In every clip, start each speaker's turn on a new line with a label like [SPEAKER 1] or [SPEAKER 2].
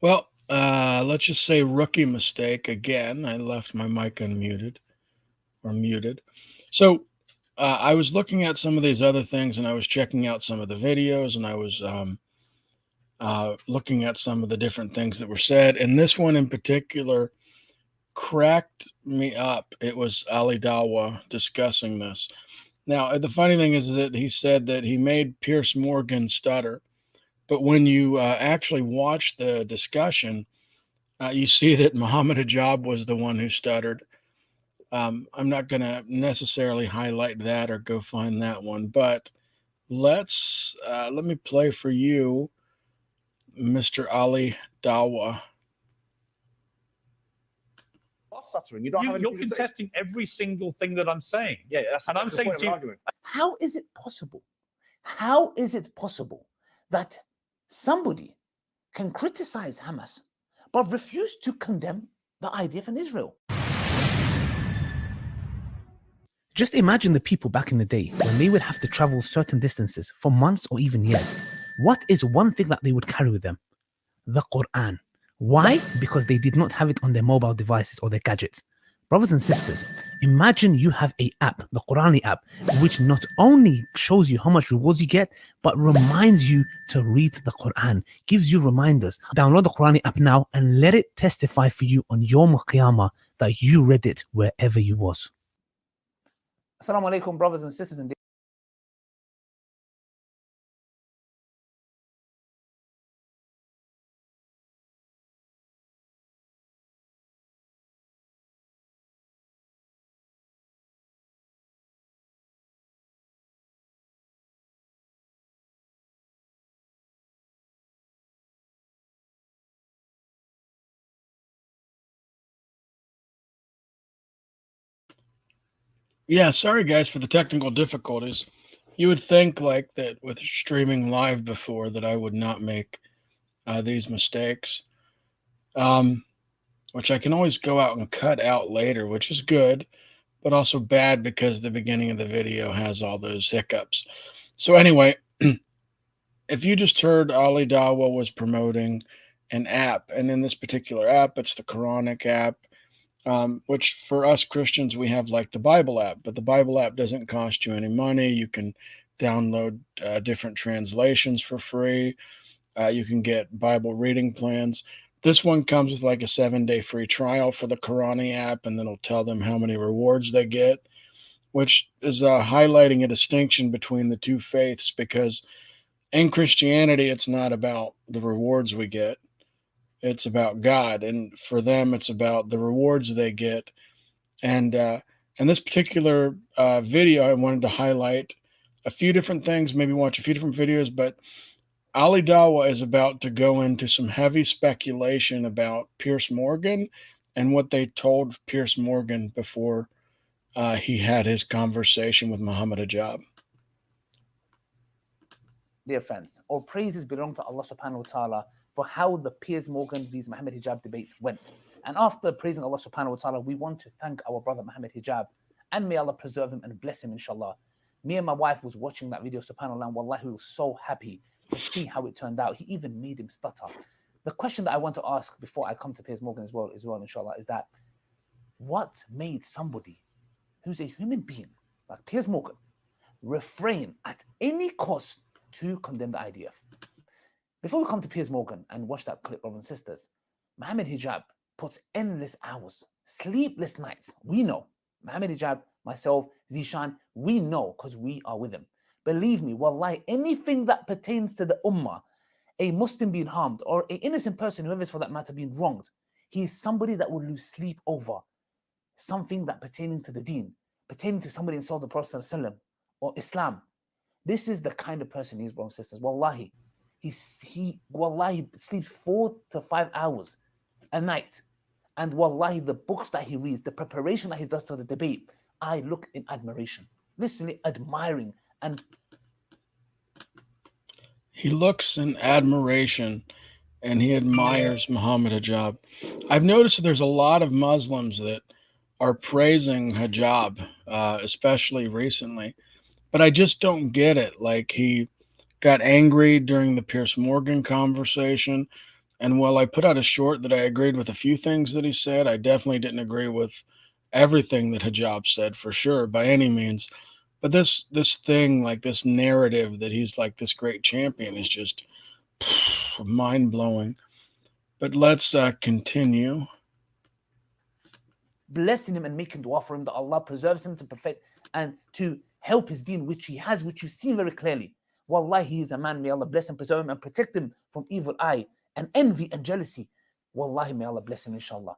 [SPEAKER 1] Well, let's just say rookie mistake again. I left my mic unmuted or muted. So I was looking at some of these other things, and I was checking out some of the videos, and I was looking at some of the different things that were said. And this one in particular cracked me up. It was Ali Dawa discussing this. Now, the funny thing is that he said that he made Pierce Morgan stutter. But when you actually watch the discussion, you see that Muhammad Hijab was the one who stuttered. I'm not going to necessarily highlight that or go find that one, but let me play for you, Mr. Ali Dawa.
[SPEAKER 2] Stuttering. You don't have
[SPEAKER 3] You're
[SPEAKER 2] anything to say.
[SPEAKER 3] contesting every single thing that I'm saying.
[SPEAKER 2] Yeah, that's
[SPEAKER 3] And I'm
[SPEAKER 2] the
[SPEAKER 3] saying
[SPEAKER 2] point of
[SPEAKER 3] to
[SPEAKER 2] an
[SPEAKER 3] you,
[SPEAKER 2] argument.
[SPEAKER 4] How is it possible? How is it possible that somebody can criticize Hamas but refuse to condemn the IDF in Israel? Just imagine the people back in the day when they would have to travel certain distances for months or even years. What is one thing that they would carry with them? The Quran. Why? Because they did not have it on their mobile devices or their gadgets. Brothers and sisters, imagine you have an app, the Qurani app, which not only shows you how much rewards you get, but reminds you to read the Quran, gives you reminders. Download the Qurani app now and let it testify for you on Yawm Qiyamah that you read it wherever you was. Assalamu alaikum, brothers and sisters.
[SPEAKER 1] Yeah, sorry guys for the technical difficulties. You would think like that with streaming live before that I would not make these mistakes, um, which I can always go out and cut out later, which is good, but also bad because the beginning of the video has all those hiccups. So anyway, if you just heard Ali Dawa was promoting an app, and in this particular app, it's the Quranic app, which for us Christians, we have like the Bible app, but the Bible app doesn't cost you any money. You can download different translations for free. You can get Bible reading plans. This one comes with like a 7-day free trial for the Qurani app, and then it'll tell them how many rewards they get, which is highlighting a distinction between the two faiths because in Christianity, it's not about the rewards we get. It's about God, and for them, it's about the rewards they get. And in this particular video, I wanted to highlight a few different things, maybe watch a few different videos, but Ali Dawa is about to go into some heavy speculation about Pierce Morgan and what they told Pierce Morgan before he had his conversation with Muhammad Hijab.
[SPEAKER 4] Dear friends, all praises belong to Allah subhanahu wa ta'ala for how the Piers Morgan vs Muhammad Hijab debate went. And after praising Allah subhanahu wa ta'ala, we want to thank our brother Muhammad Hijab, and may Allah preserve him and bless him, inshallah. Me and my wife was watching that video, subhanAllah, and wallahi, we were so happy to see how it turned out. He even made him stutter. The question that I want to ask before I come to Piers Morgan as well, inshallah, is that what made somebody who's a human being like Piers Morgan refrain at any cost to condemn the IDF? Before we come to Piers Morgan and watch that clip, brothers and sisters, Muhammad Hijab puts endless hours, sleepless nights. We know. Muhammad Hijab, myself, Zishan, we know because we are with him. Believe me, wallahi, anything that pertains to the ummah, a Muslim being harmed or an innocent person, whoever is for that matter, being wronged, he is somebody that will lose sleep over something that pertaining to the deen, pertaining to somebody inside the Prophet ﷺ or Islam. This is the kind of person he is, brothers and sisters. Wallahi, he wallahi sleeps 4 to 5 hours a night. And wallahi, the books that he reads, the preparation that he does for the debate, I look in admiration, literally admiring. And
[SPEAKER 1] he looks in admiration and he admires Muhammad Hijab. I've noticed that there's a lot of Muslims that are praising Hijab, especially recently, but I just don't get it. Like he got angry during the Pierce Morgan conversation. And while I put out a short that I agreed with a few things that he said, I definitely didn't agree with everything that Hijab said for sure, by any means. But this thing, like this narrative that he's like this great champion, is just mind blowing. But let's continue.
[SPEAKER 4] Blessing him and making dua for him that Allah preserves him to perfect and to help his deen, which he has, which you see very clearly. Wallahi, he is a man. May Allah bless and preserve him and protect him from evil eye and envy and jealousy. Wallahi, may Allah bless him, inshallah.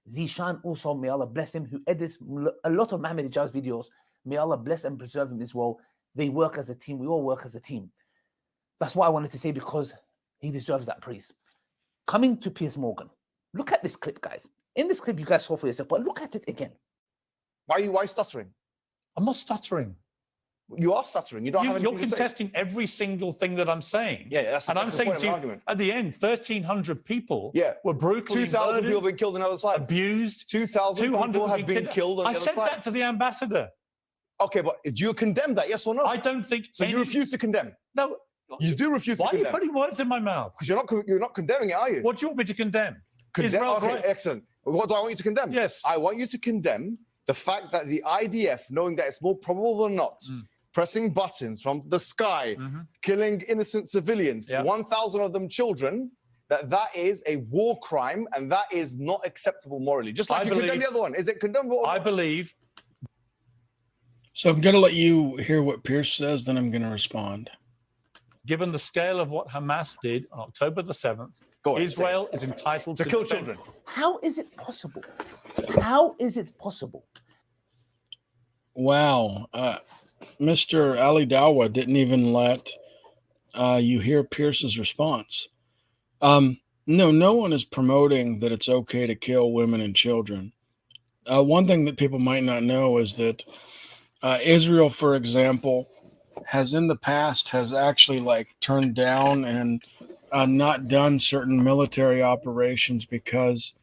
[SPEAKER 4] Zishan also, may Allah bless him, who edits a lot of Muhammad Hijab's videos. May Allah bless and preserve him as well. They work as a team. We all work as a team. That's what I wanted to say because he deserves that praise. Coming to Piers Morgan. Look at this clip, guys. In this clip, you guys saw for yourself, but look at it again.
[SPEAKER 2] Why are you stuttering?
[SPEAKER 3] I'm not stuttering.
[SPEAKER 2] You are stuttering. You don't have
[SPEAKER 3] You're
[SPEAKER 2] anything to say.
[SPEAKER 3] contesting every single thing that I'm saying.
[SPEAKER 2] Yeah, that's
[SPEAKER 3] and I'm
[SPEAKER 2] the
[SPEAKER 3] saying
[SPEAKER 2] point
[SPEAKER 3] to
[SPEAKER 2] of
[SPEAKER 3] you,
[SPEAKER 2] an argument.
[SPEAKER 3] at the end, 1,300 people
[SPEAKER 2] Yeah.
[SPEAKER 3] were brutally
[SPEAKER 2] 2,000
[SPEAKER 3] murdered,
[SPEAKER 2] people have been killed on the other side.
[SPEAKER 3] abused.
[SPEAKER 2] 2,000 people have been killed on
[SPEAKER 3] I
[SPEAKER 2] the other
[SPEAKER 3] said
[SPEAKER 2] side.
[SPEAKER 3] that to the ambassador.
[SPEAKER 2] Okay, but do you condemn that? Yes or no?
[SPEAKER 3] I don't think.
[SPEAKER 2] So you refuse to condemn.
[SPEAKER 3] No.
[SPEAKER 2] You do refuse
[SPEAKER 3] Why
[SPEAKER 2] to
[SPEAKER 3] are you
[SPEAKER 2] condemn.
[SPEAKER 3] putting words in my mouth?
[SPEAKER 2] Because you're not condemning it, are you?
[SPEAKER 3] What do you want me to condemn? Israel's
[SPEAKER 2] Okay,
[SPEAKER 3] right.
[SPEAKER 2] excellent. What do I want you to condemn?
[SPEAKER 3] Yes.
[SPEAKER 2] I want you to condemn the fact that the IDF, knowing that it's more probable than not, pressing buttons from the sky, killing innocent civilians, 1,000 of them children, that is a war crime and that is not acceptable morally. Just like you condemn the other one. Is it condemnable?
[SPEAKER 3] I believe.
[SPEAKER 1] So I'm going to let you hear what Pierce says, then I'm going to respond.
[SPEAKER 3] Given the scale of what Hamas did on October the 7th, Israel is entitled
[SPEAKER 2] to kill
[SPEAKER 3] defend.
[SPEAKER 2] children.
[SPEAKER 4] How is it possible? How is it possible?
[SPEAKER 1] Wow. Mr. Ali Dawa didn't even let you hear Pierce's response. No one is promoting that it's okay to kill women and children. One thing that people might not know is that Israel, for example, has in the past actually like turned down and not done certain military operations because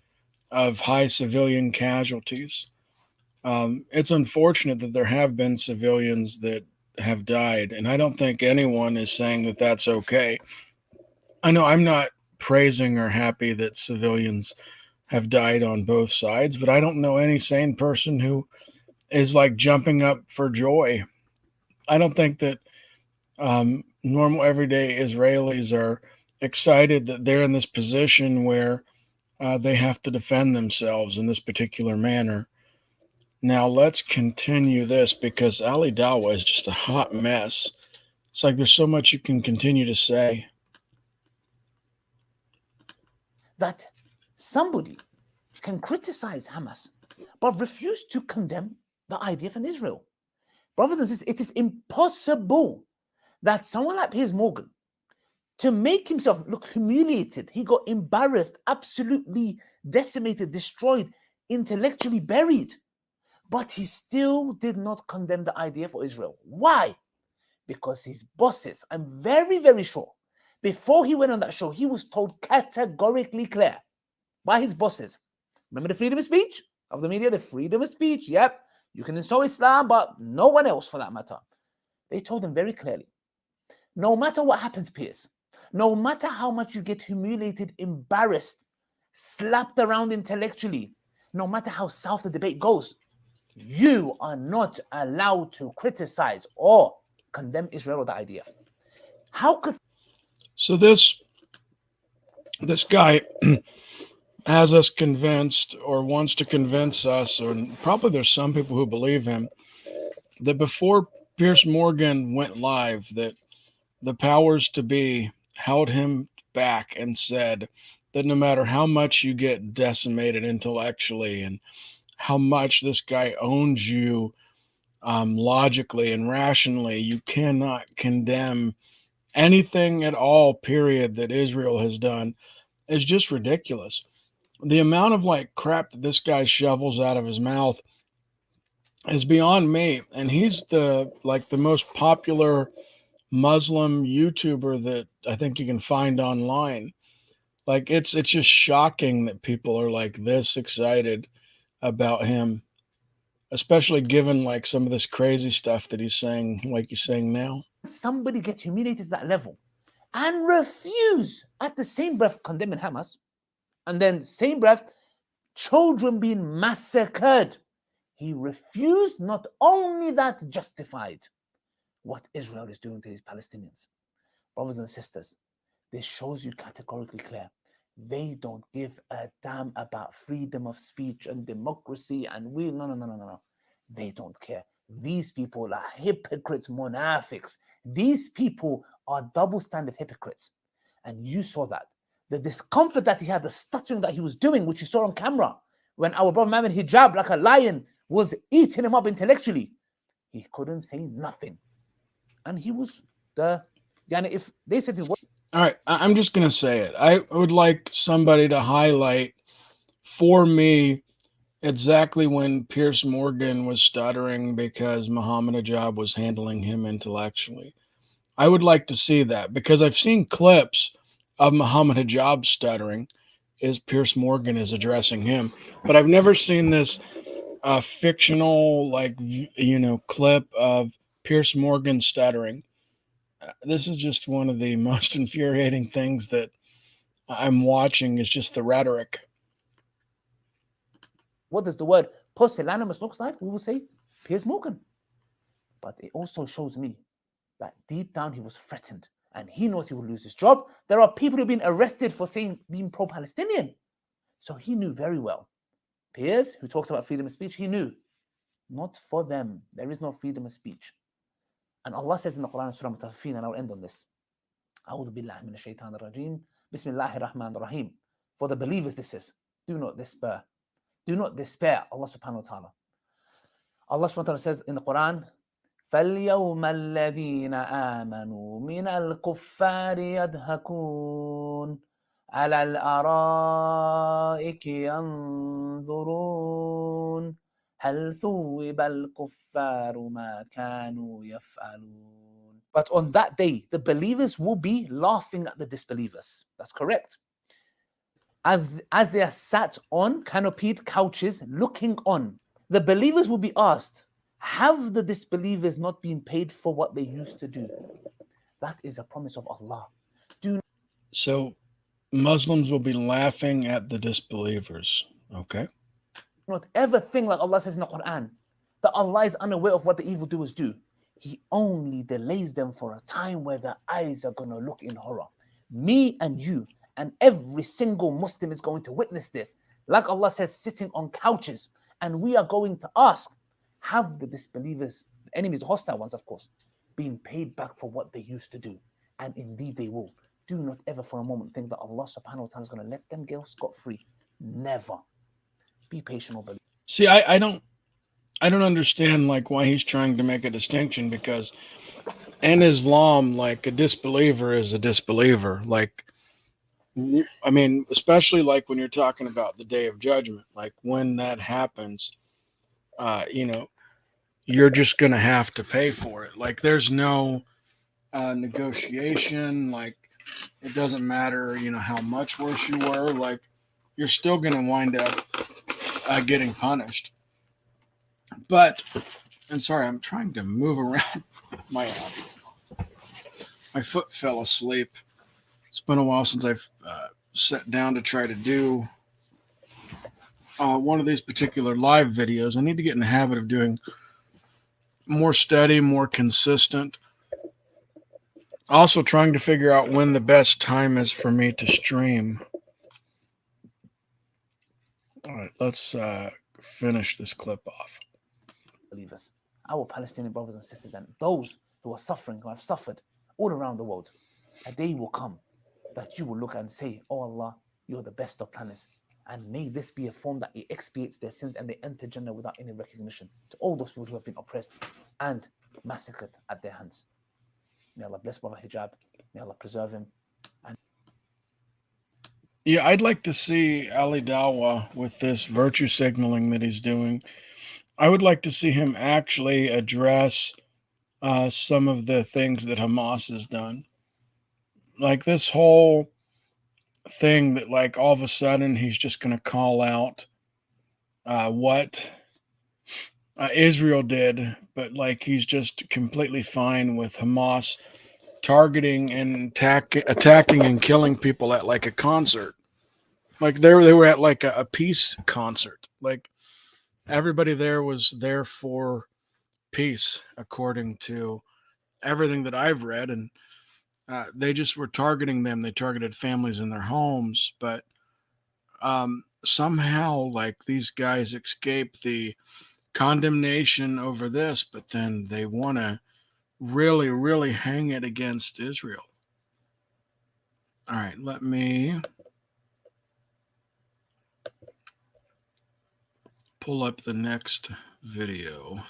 [SPEAKER 1] of high civilian casualties. It's unfortunate that there have been civilians that have died, and I don't think anyone is saying that that's okay. I know I'm not praising or happy that civilians have died on both sides, but I don't know any sane person who is like jumping up for joy. I don't think that normal everyday Israelis are excited that they're in this position where they have to defend themselves in this particular manner. Now let's continue this because Ali Dawa is just a hot mess. It's like there's so much you can continue to say.
[SPEAKER 4] That somebody can criticize Hamas, but refuse to condemn the IDF in Israel. Brothers and sisters, it is impossible that someone like Piers Morgan, to make himself look humiliated, he got embarrassed, absolutely decimated, destroyed, intellectually buried. But he still did not condemn the IDF or Israel. Why? Because his bosses, I'm very, very sure, before he went on that show, he was told categorically clear by his bosses. Remember the freedom of speech of the media? The freedom of speech. Yep. You can insult Islam, but no one else for that matter. They told him very clearly, no matter what happens, Piers, no matter how much you get humiliated, embarrassed, slapped around intellectually, no matter how south the debate goes, you are not allowed to criticize or condemn Israel or the IDF. How could...
[SPEAKER 1] So this guy has us convinced, or wants to convince us, or probably there's some people who believe him, that before Piers Morgan went live, that the powers to be held him back and said that no matter how much you get decimated intellectually and how much this guy owns you logically and rationally, you cannot condemn anything at all, period, that Israel has done is just ridiculous. The amount of like crap that this guy shovels out of his mouth is beyond me. And he's the most popular Muslim YouTuber that I think you can find online. Like it's just shocking that people are like this excited about him, especially given like some of this crazy stuff that he's saying, like he's saying now.
[SPEAKER 4] somebody get humiliated to that level and refuse at the same breath condemning Hamas, and then same breath children being massacred. He refused, not only that, justified what Israel is doing to these Palestinians. Brothers and sisters, this shows you categorically clear. They don't give a damn about freedom of speech and democracy and no. They don't care. These people are hypocrites, munafiqs. These people are double standard hypocrites. And you saw that. The discomfort that he had, the stuttering that he was doing, which you saw on camera, when our brother Muhammad Hijab, like a lion, was eating him up intellectually. He couldn't say nothing. And he was if they said what.
[SPEAKER 1] All right, I'm just going to say it. I would like somebody to highlight for me exactly when Piers Morgan was stuttering because Muhammad Hijab was handling him intellectually. I would like to see that because I've seen clips of Muhammad Hijab stuttering as Piers Morgan is addressing him, but I've never seen this fictional, clip of Piers Morgan stuttering. This is just one of the most infuriating things that I'm watching is just the rhetoric.
[SPEAKER 4] What does the word pusillanimous looks like? We will say Piers Morgan. But it also shows me that deep down he was threatened and he knows he will lose his job. There are people who've been arrested for being pro-Palestinian. So he knew very well. Piers, who talks about freedom of speech, he knew not for them. There is no freedom of speech. And Allah says in the Quran, Surah Mutaffifin, and I'll end on this. A'udhu billahi minash shaitanir rajim. Bismillahir rahmanir rahim. For the believers, this is, do not despair. Do not despair, Allah subhanahu wa ta'ala. Allah subhanahu wa ta'ala says in the Quran, فَالْيَوْمَ الَّذِينَ آمَنُوا مِنَ الْكُفَّارِ يَضْحَكُونَ عَلَى الْأَرَائِكِ يَنْظُرُونَ هَلْ ثُوِّبَ الْكُفَّارُ مَا كَانُوا يَفْعَلُونَ. But on that day, the believers will be laughing at the disbelievers. That's correct. As they are sat on canopied couches looking on, the believers will be asked, have the disbelievers not been paid for what they used to do? That is a promise of Allah.
[SPEAKER 1] So Muslims will be laughing at the disbelievers. Okay.
[SPEAKER 4] Not ever think like Allah says in the Quran, that Allah is unaware of what the evildoers do. He only delays them for a time where their eyes are going to look in horror. Me and you and every single Muslim is going to witness this. Like Allah says, sitting on couches. And we are going to ask, have the disbelievers, the enemies, the hostile ones, of course, been paid back for what they used to do? And indeed they will. Do not ever for a moment think that Allah subhanahu wa ta'ala is going to let them go scot-free. Never. Be patient, or believe.
[SPEAKER 1] See, I don't understand like why he's trying to make a distinction, because in Islam, like a disbeliever is a disbeliever. Like, I mean, especially like when you're talking about the Day of Judgment, like when that happens, you're just going to have to pay for it. Like there's no negotiation. Like it doesn't matter, how much worse you were, like you're still going to wind up getting punished. But, and sorry, I'm trying to move around. My foot fell asleep. It's been a while since I've sat down to try to do one of these particular live videos. I need to get in the habit of doing more steady, more consistent. Also trying to figure out when the best time is for me to stream. All right, let's finish this clip off.
[SPEAKER 4] Believers, our Palestinian brothers and sisters, and those who are suffering, who have suffered all around the world, a day will come that you will look and say, oh Allah, you're the best of planners. And may this be a form that it expiates their sins and they enter Jannah without any recognition to all those people who have been oppressed and massacred at their hands. May Allah bless Brother Hijab. May Allah preserve him.
[SPEAKER 1] Yeah, I'd like to see Ali Dawah with this virtue signaling that he's doing. I would like to see him actually address some of the things that Hamas has done. Like this whole thing that like all of a sudden he's just going to call out what Israel did, but like he's just completely fine with Hamas targeting and attacking and killing people at like a concert. Like they were at like a peace concert. Like everybody there was there for peace, according to everything that I've read. And they just were targeting them. They targeted families in their homes, but somehow like these guys escape the condemnation over this, but then they want to really, really hang it against Israel. All right, let me pull up the next video.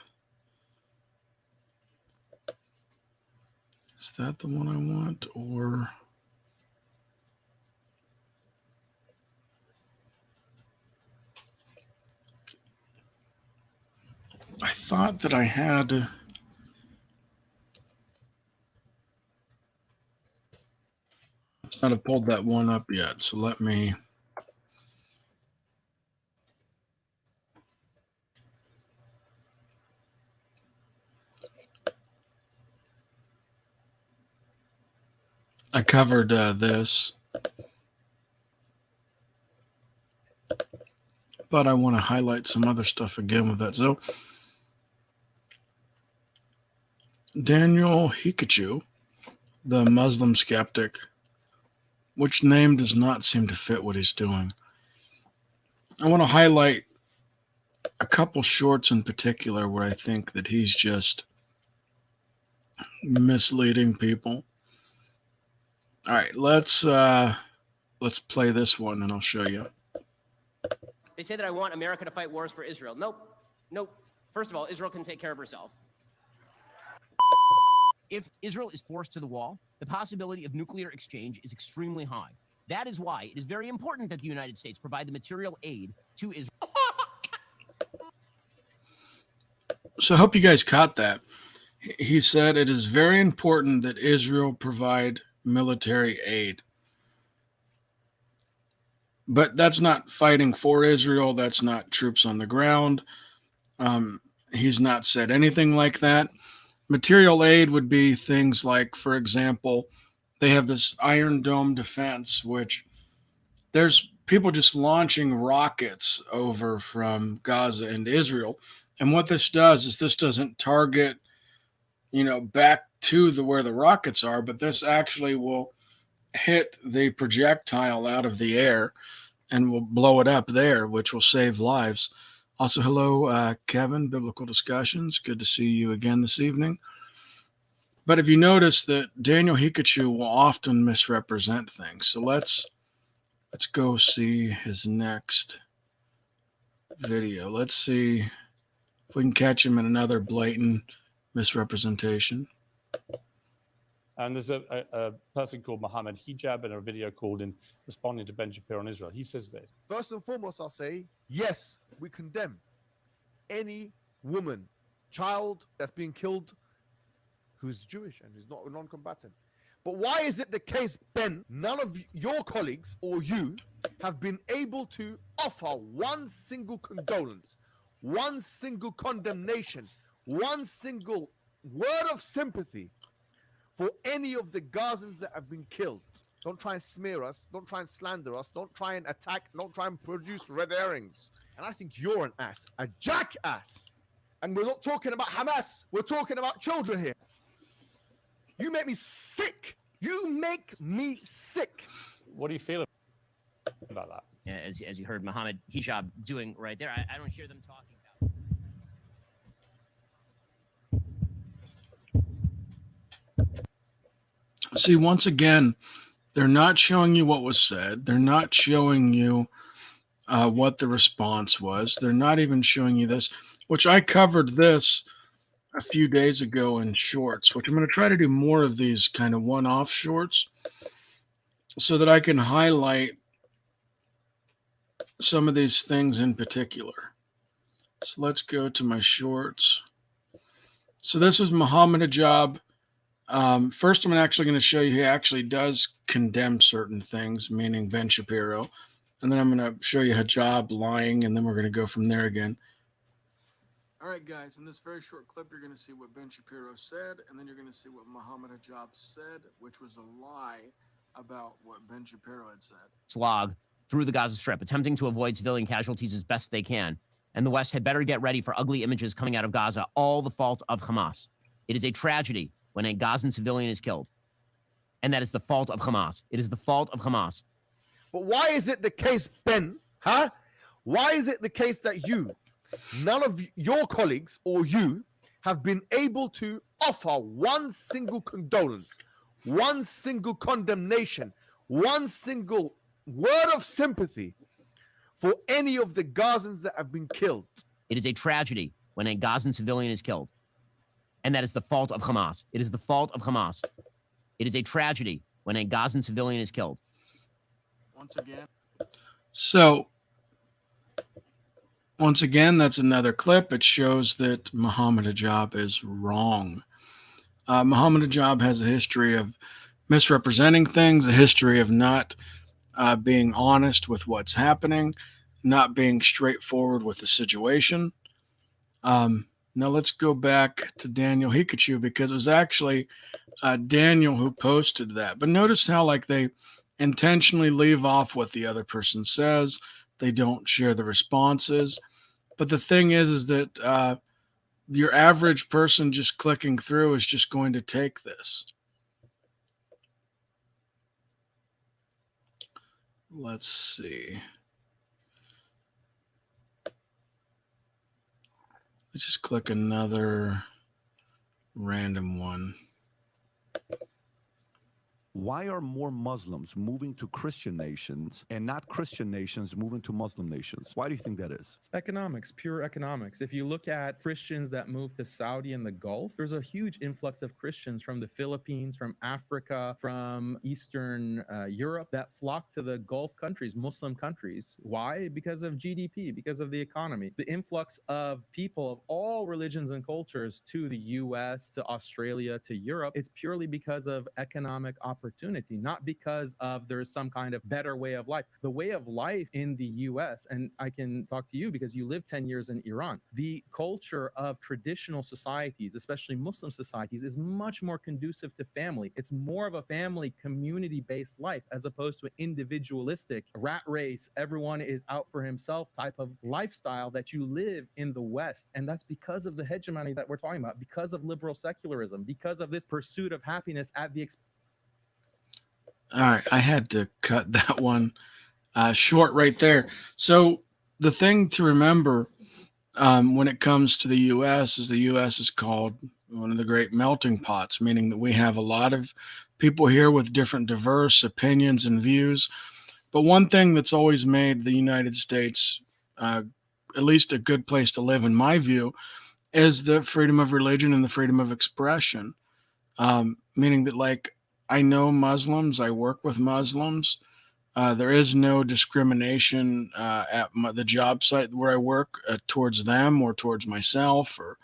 [SPEAKER 1] Is that the one I want, or? I thought that I had. I've not pulled that one up yet, so let me. I covered this, but I want to highlight some other stuff again with that. So, Daniel Hikachu, the Muslim skeptic, which name does not seem to fit what he's doing. I want to highlight a couple shorts in particular where I think that he's just misleading people. All right, let's play this one and I'll show you.
[SPEAKER 5] They say that I want America to fight wars for Israel. Nope. First of all, Israel can take care of herself.
[SPEAKER 6] If Israel is forced to the wall, the possibility of nuclear exchange is extremely high. That is why it is very important that the United States provide the material aid to Israel.
[SPEAKER 1] So I hope you guys caught that. He said it is very important that Israel provide military aid. But that's not fighting for Israel. That's not troops on the ground. He's not said anything like that. Material aid would be things like, for example, they have this Iron Dome defense, which there's people just launching rockets over from Gaza into Israel. And what this does is this doesn't target, back to where the rockets are, but this actually will hit the projectile out of the air and will blow it up there, which will save lives. Also, hello, Kevin, Biblical Discussions. Good to see you again this evening. But if you notice that Daniel Hikachu will often misrepresent things. So let's go see his next video. Let's see if we can catch him in another blatant misrepresentation.
[SPEAKER 3] And there's a person called Mohammed Hijab in a video called in responding to Ben Shapiro on Israel. He says this.
[SPEAKER 7] First and foremost, I'll say, yes, we condemn any woman, child that's being killed who's Jewish and who's not a non-combatant. But why is it the case, Ben, none of your colleagues or you have been able to offer one single condolence, one single condemnation, one single word of sympathy for any of the Gazans that have been killed? Don't try and smear us. Don't try and slander us. Don't try and attack. Don't try and produce red herrings. And I think you're an ass, a jackass. And we're not talking about Hamas. We're talking about children here. You make me sick. You make me sick.
[SPEAKER 3] What do you feel about that?
[SPEAKER 6] Yeah, as you heard Mohammed Hijab doing right there, I don't hear them talking about.
[SPEAKER 1] See, once again, they're not showing you what was said. They're not showing you what the response was. They're not even showing you this, which I covered this a few days ago in shorts, which I'm going to try to do more of these kind of one-off shorts so that I can highlight some of these things in particular. So let's go to my shorts. So this is Mohammed Hijab. First, I'm actually going to show you he actually does condemn certain things, meaning Ben Shapiro. And then I'm going to show you Hijab lying, and then we're going to go from there again. All right, guys, in this very short clip, you're going to see what Ben Shapiro said, and then you're going to see what Mohammed Hijab said, which was a lie about what Ben Shapiro had said.
[SPEAKER 6] Slog through the Gaza Strip, attempting to avoid civilian casualties as best they can. And the West had better get ready for ugly images coming out of Gaza, all the fault of Hamas. It is a tragedy when a Gazan civilian is killed. And that is the fault of Hamas. It is the fault of Hamas.
[SPEAKER 7] But why is it the case, Ben? Huh? Why is it the case that none of your colleagues or you have been able to offer one single condolence, one single condemnation, one single word of sympathy for any of the Gazans that have been killed?
[SPEAKER 6] It is a tragedy when a Gazan civilian is killed. And that is the fault of Hamas. It is the fault of Hamas. It is a tragedy when a Gazan civilian is killed.
[SPEAKER 1] Once again, that's another clip. It shows that Mohammed Hijab is wrong. Mohammed Hijab has a history of misrepresenting things, a history of not being honest with what's happening, not being straightforward with the situation. Now let's go back to Daniel Hikachu, because it was actually Daniel who posted that. But notice how they intentionally leave off what the other person says. They don't share the responses. But the thing is that your average person just clicking through is just going to take this. Let's see. Let's just click another random one.
[SPEAKER 8] Why are more Muslims moving to Christian nations and not Christian nations moving to Muslim nations? Why do you think that is?
[SPEAKER 9] It's economics, pure economics. If you look at Christians that move to Saudi and the Gulf, there's a huge influx of Christians from the Philippines, from Africa, from Eastern Europe that flock to the Gulf countries, Muslim countries. Why? Because of GDP, because of the economy. The influx of people of all religions and cultures to the US, to Australia, to Europe, it's purely because of economic opportunity, not because of there's some kind of better way of life. The way of life in the US, and I can talk to you because you lived 10 years in Iran, the culture of traditional societies, especially Muslim societies, is much more conducive to family. It's more of a family community-based life as opposed to an individualistic rat race, everyone is out for himself type of lifestyle that you live in the West. And that's because of the hegemony that we're talking about, because of liberal secularism, because of this pursuit of happiness at the expense.
[SPEAKER 1] All right, I had to cut that one short right there. So the thing to remember when it comes to the U.S. is the U.S. is called one of the great melting pots, meaning that we have a lot of people here with different diverse opinions and views. But one thing that's always made the United States at least a good place to live, in my view, is the freedom of religion and the freedom of expression, meaning that I know Muslims. I work with Muslims. There is no discrimination at the job site where I work towards them or towards myself or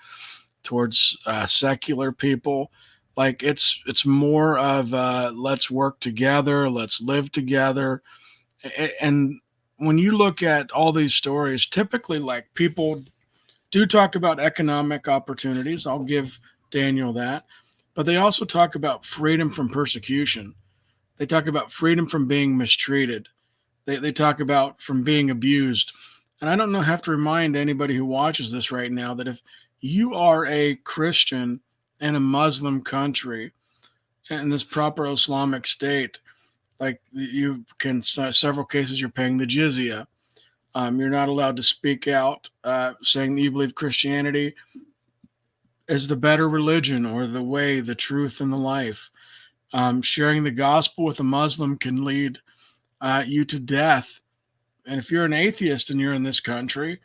[SPEAKER 1] towards secular people. It's more of let's work together, let's live together. And when you look at all these stories, typically people do talk about economic opportunities. I'll give Daniel that. But they also talk about freedom from persecution. They talk about freedom from being mistreated. They talk about from being abused. And I don't have to remind anybody who watches this right now that if you are a Christian in a Muslim country, in this proper Islamic state, you can, several cases, you're paying the jizya. You're not allowed to speak out saying that you believe Christianity is the better religion or the way, the truth, and the life. Sharing the gospel with a Muslim can lead you to death. And if you're an atheist and you're in this country,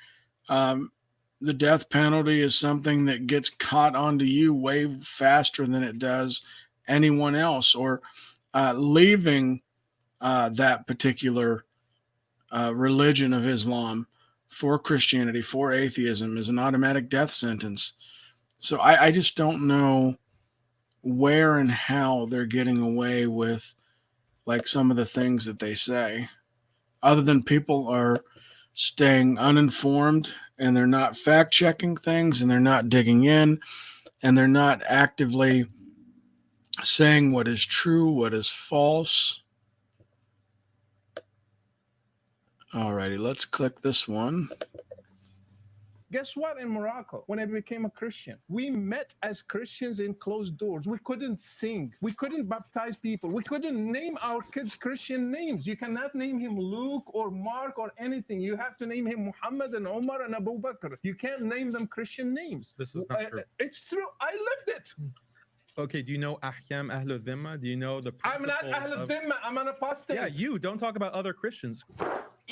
[SPEAKER 1] the death penalty is something that gets caught onto you way faster than it does anyone else. Or leaving that particular religion of Islam for Christianity, for atheism, is an automatic death sentence. So I just don't know where and how they're getting away with some of the things that they say, other than people are staying uninformed and they're not fact checking things, and they're not digging in, and they're not actively saying what is true, what is false. Alrighty, let's click this one.
[SPEAKER 10] Guess what? In Morocco, when I became a Christian, we met as Christians in closed doors. We couldn't sing. We couldn't baptize people. We couldn't name our kids Christian names. You cannot name him Luke or Mark or anything. You have to name him Muhammad and Omar and Abu Bakr. You can't name them Christian names.
[SPEAKER 9] This is not true.
[SPEAKER 10] It's true. I lived it.
[SPEAKER 9] Okay, do you know Ahkam Ahlul Dhimma? Do you know the
[SPEAKER 10] I'm not
[SPEAKER 9] principle
[SPEAKER 10] Ahlul
[SPEAKER 9] of-
[SPEAKER 10] Dhimma. I'm an apostate.
[SPEAKER 9] Yeah, you don't talk about other Christians.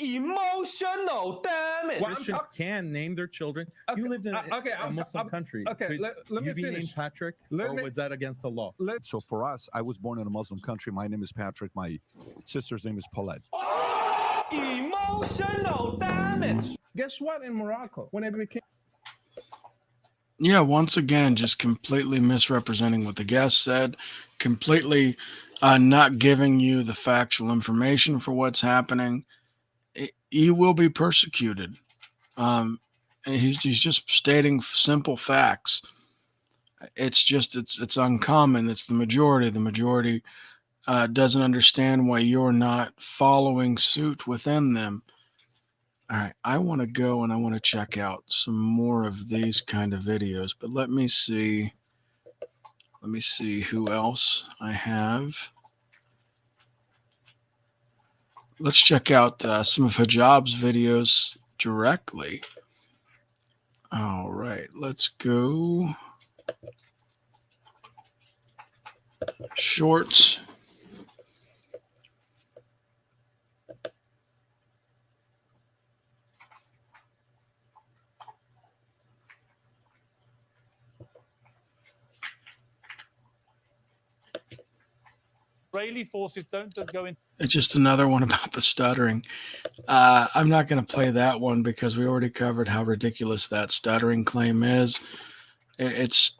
[SPEAKER 10] Emotional damage.
[SPEAKER 9] Christians can name their children. You lived in a Muslim country.
[SPEAKER 10] Okay,
[SPEAKER 9] Could
[SPEAKER 10] let me
[SPEAKER 9] you be
[SPEAKER 10] finish.
[SPEAKER 9] named Patrick,
[SPEAKER 10] Let
[SPEAKER 9] or
[SPEAKER 10] me-
[SPEAKER 9] was that against the law?
[SPEAKER 8] So for us, I was born in a Muslim country. My name is Patrick. My sister's name is Paulette.
[SPEAKER 10] Emotional damage. Guess what? In Morocco, when I became
[SPEAKER 1] Yeah, once again, just completely misrepresenting what the guest said, completely not giving you the factual information for what's happening. You will be persecuted. And he's just stating simple facts. It's uncommon. It's the majority. The majority doesn't understand why you're not following suit within them. All right, I want to go and I want to check out some more of these kind of videos, but let me see who else I have. Let's check out some of Hijab's videos directly. All right, let's go. Shorts.
[SPEAKER 3] Israeli forces don't go in.
[SPEAKER 1] It's just another one about the stuttering. I'm not going to play that one because we already covered how ridiculous that stuttering claim is. It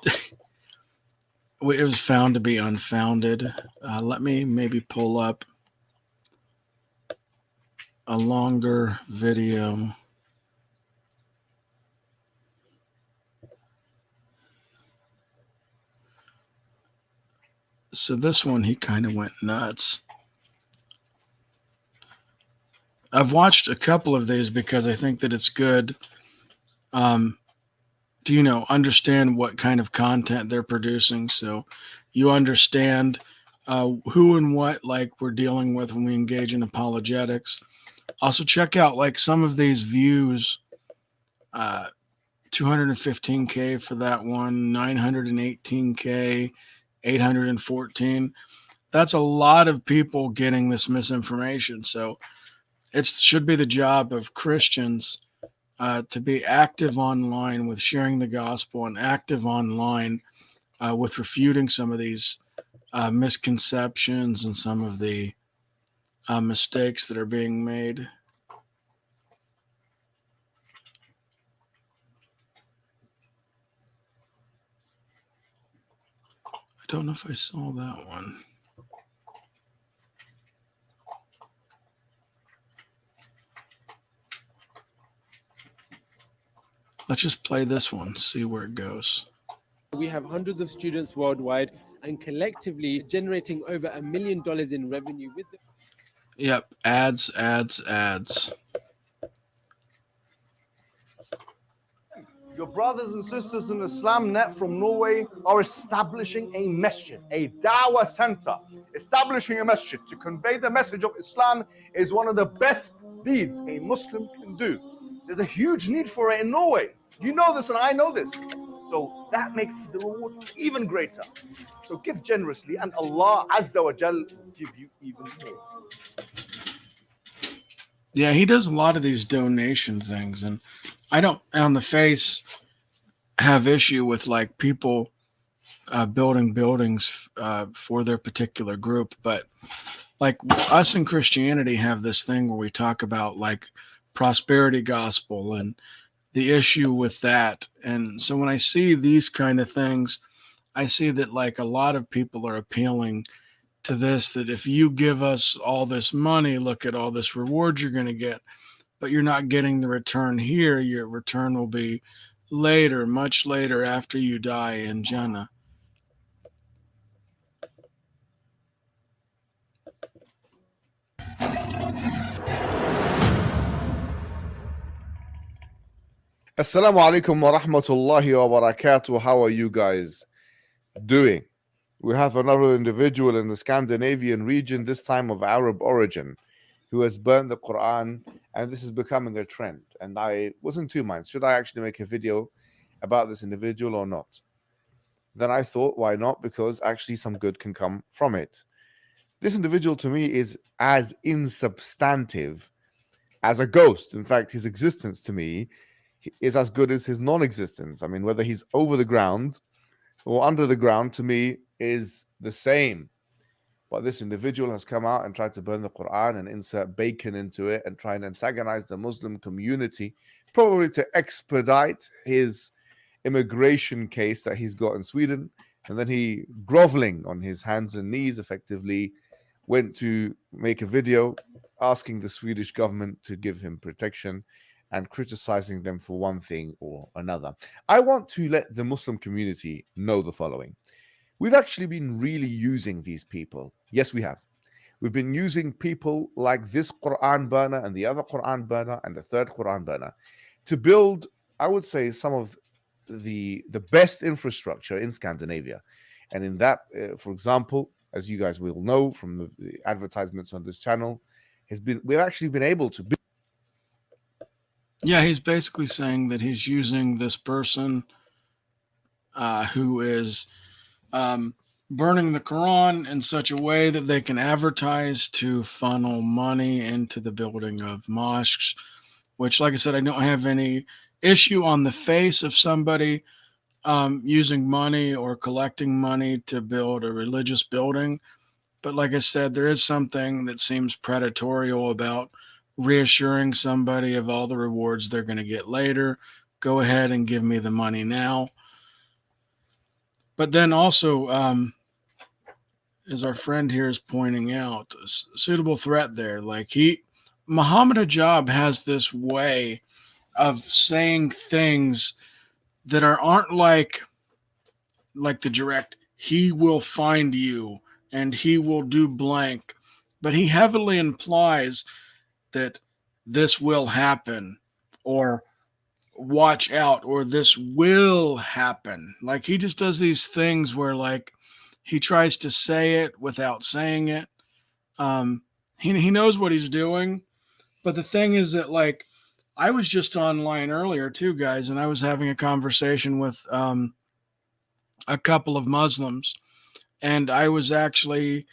[SPEAKER 1] was found to be unfounded. Let me maybe pull up a longer video. So this one, he kind of went nuts. I've watched a couple of these because I think that it's good to, understand what kind of content they're producing. So you understand who and what like we're dealing with when we engage in apologetics. Also check out like some of these views, 215K for that one, 918K, 814. That's a lot of people getting this misinformation. So it should be the job of Christians to be active online with sharing the gospel and active online with refuting some of these misconceptions and some of the mistakes that are being made. I don't know if I saw that one. Let's just play this one, see where it goes.
[SPEAKER 11] We have hundreds of students worldwide and collectively generating over $1 million in revenue with them.
[SPEAKER 1] Yep, ads.
[SPEAKER 2] Your brothers and sisters in Islamnet from Norway are establishing a masjid, a dawah center. Establishing a masjid to convey the message of Islam is one of the best deeds a Muslim can do. There's a huge need for it in Norway. You know this and I know this. So that makes the reward even greater. So give generously and Allah Azza wa Jal will give you even more.
[SPEAKER 1] Yeah, he does a lot of these donation things, and I don't on the face have issue with like people building buildings for their particular group, but like us in Christianity have this thing where we talk about like prosperity gospel and the issue with that. And so when I see these kind of things, I see that like a lot of people are appealing to this, that if you give us all this money, look at all this reward you're going to get. but you're not getting the return here. Your return will be later, much later after you die in Jannah.
[SPEAKER 7] Assalamu alaikum wa rahmatullahi wa barakatuh. How are you guys doing? We have another individual in the Scandinavian region, this time of Arab origin, who has burned the Quran, and this is becoming a trend. And I was in two minds. Should I actually make a video about this individual or not? Then I thought, why not? Because actually some good can come from it. This individual to me is as insubstantive as a ghost. In fact, his existence to me is as good as his non-existence. I mean, whether he's over the ground or under the ground, to me, is the same. But this individual has come out and tried to burn the Quran and insert bacon into it and try and antagonize the Muslim community, probably to expedite his immigration case that he's got in Sweden. And then he, groveling on his hands and knees, effectively went to make a video asking the Swedish government to give him protection and criticizing them for one thing or another. I want to let the Muslim community know the following. We've actually been really using these people. Yes, we have. We've been using people like this Quran burner and the other Quran burner and the third Quran burner to build, I would say, some of the best infrastructure in Scandinavia. And in that, for example, as you guys will know from the advertisements on this channel, we've actually been able to build.
[SPEAKER 1] Yeah, he's basically saying that he's using this person who is burning the Quran in such a way that they can advertise to funnel money into the building of mosques, which, like I said, I don't have any issue on the face of somebody using money or collecting money to build a religious building. But like I said, there is something that seems predatory about reassuring somebody of all the rewards they're going to get later. Go ahead and give me the money now. But then also, as our friend here is pointing out, a suitable threat there. Like Muhammad Hijab has this way of saying things that aren't like the direct, he will find you and he will do blank. But he heavily implies that this will happen, or watch out, or this will happen. Like, he just does these things where, like, he tries to say it without saying it. He knows what he's doing. But the thing is that, like, I was just online earlier too, guys, and I was having a conversation with a couple of Muslims, and I was actually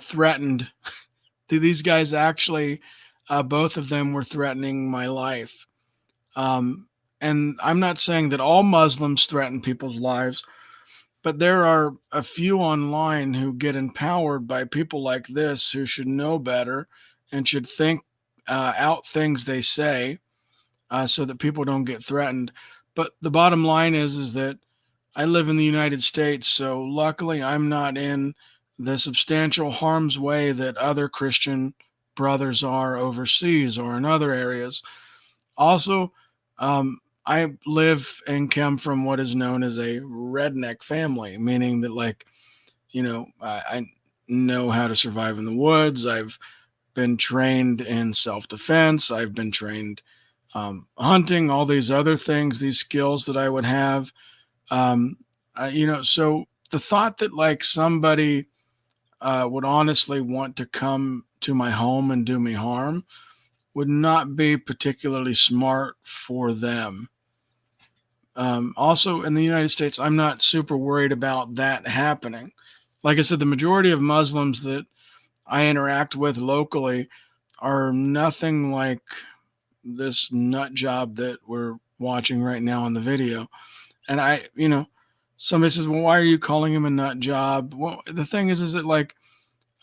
[SPEAKER 1] threatened. These guys actually, both of them were threatening my life. And I'm not saying that all Muslims threaten people's lives, but there are a few online who get empowered by people like this, who should know better and should think out things they say so that people don't get threatened. But the bottom line is that I live in the United States, so luckily I'm not in the substantial harm's way that other Christian brothers are overseas or in other areas. Also, I live and come from what is known as a redneck family, meaning that, like, you know, I know how to survive in the woods. I've been trained in self-defense. I've been trained hunting, all these other things, these skills that I would have. You know, so the thought that, like, somebody would honestly want to come to my home and do me harm would not be particularly smart for them. Also, in the United States, I'm not super worried about that happening. Like I said, the majority of Muslims that I interact with locally are nothing like this nut job that we're watching right now on the video. And you know, somebody says, well, why are you calling him a nut job? Well, the thing is that, like,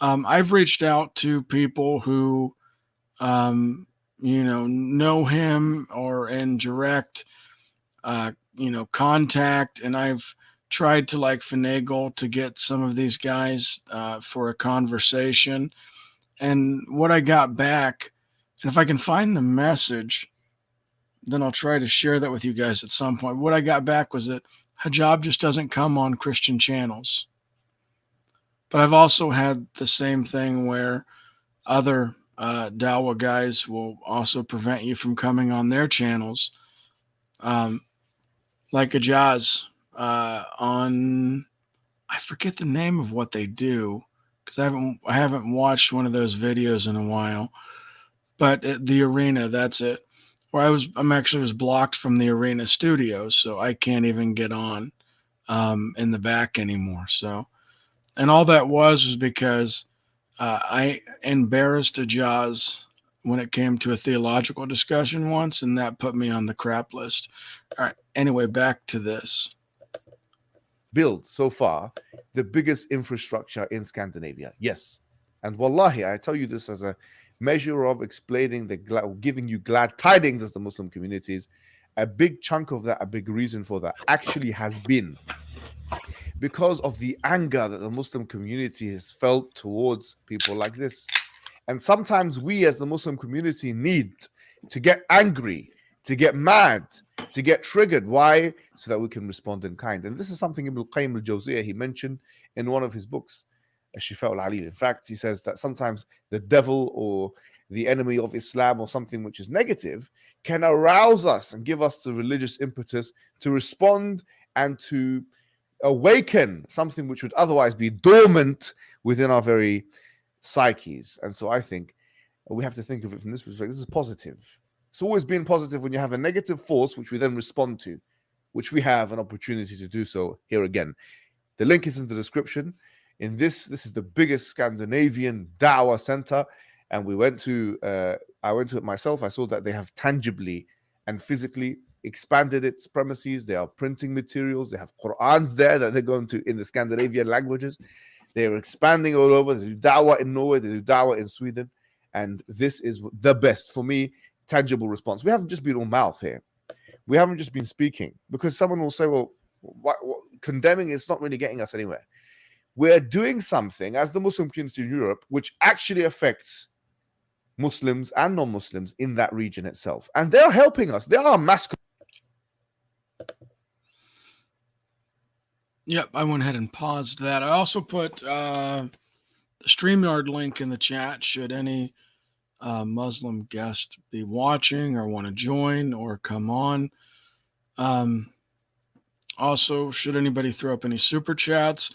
[SPEAKER 1] I've reached out to people who, you know him or in direct, you know, contact. And I've tried to, like, finagle to get some of these guys for a conversation. And what I got back And if I can find the message, then I'll try to share that with you guys at some point. What I got back was that hijab just doesn't come on Christian channels. But I've also had the same thing where other Dawah guys will also prevent you from coming on their channels. Like Ajaz on, I forget the name of what they do because I haven't watched one of those videos in a while. But the arena, that's it. Where I'm actually was blocked from the arena studio, so I can't even get on in the back anymore. So, and all that was because I embarrassed Ajaz when it came to a theological discussion once, and that put me on the crap list. All right. Anyway, back to this.
[SPEAKER 7] Build so far the biggest infrastructure in Scandinavia. Yes. And wallahi, I tell you this as a measure of explaining giving you glad tidings as the Muslim communities. A big chunk of that, a big reason for that actually has been because of the anger that the Muslim community has felt towards people like this. And sometimes we as the Muslim community need to get angry, to get mad, to get triggered. Why? So that we can respond in kind. And this is something Ibn al-Qayyim al-Jawziyah, he mentioned in one of his books, Shifa al-Alil. In fact, he says that sometimes the devil or the enemy of Islam or something which is negative can arouse us and give us the religious impetus to respond and to awaken something which would otherwise be dormant within our very psyches. And so I think we have to think of it from this perspective. This is positive. It's always been positive when you have a negative force which we then respond to, which we have an opportunity to do so here again. The link is in the description. This is the biggest Scandinavian Dawah center, and I went to it myself. I saw that they have tangibly and physically expanded its premises. They are printing materials. They have Qur'ans there that they're going to in the Scandinavian languages. They are expanding all over. They do Dawah in Norway. They do Dawah in Sweden, and this is the best for me. Tangible response. We haven't just been all mouth here. We haven't just been speaking, because someone will say, well, what condemning is not really getting us anywhere. We're doing something as the Muslim community in Europe which actually affects Muslims and non-Muslims in that region itself. And they're helping us. They are mass.
[SPEAKER 1] Yep, I went ahead and paused that. I also put the StreamYard link in the chat should any Muslim guest be watching or want to join or come on. Also, should anybody throw up any super chats,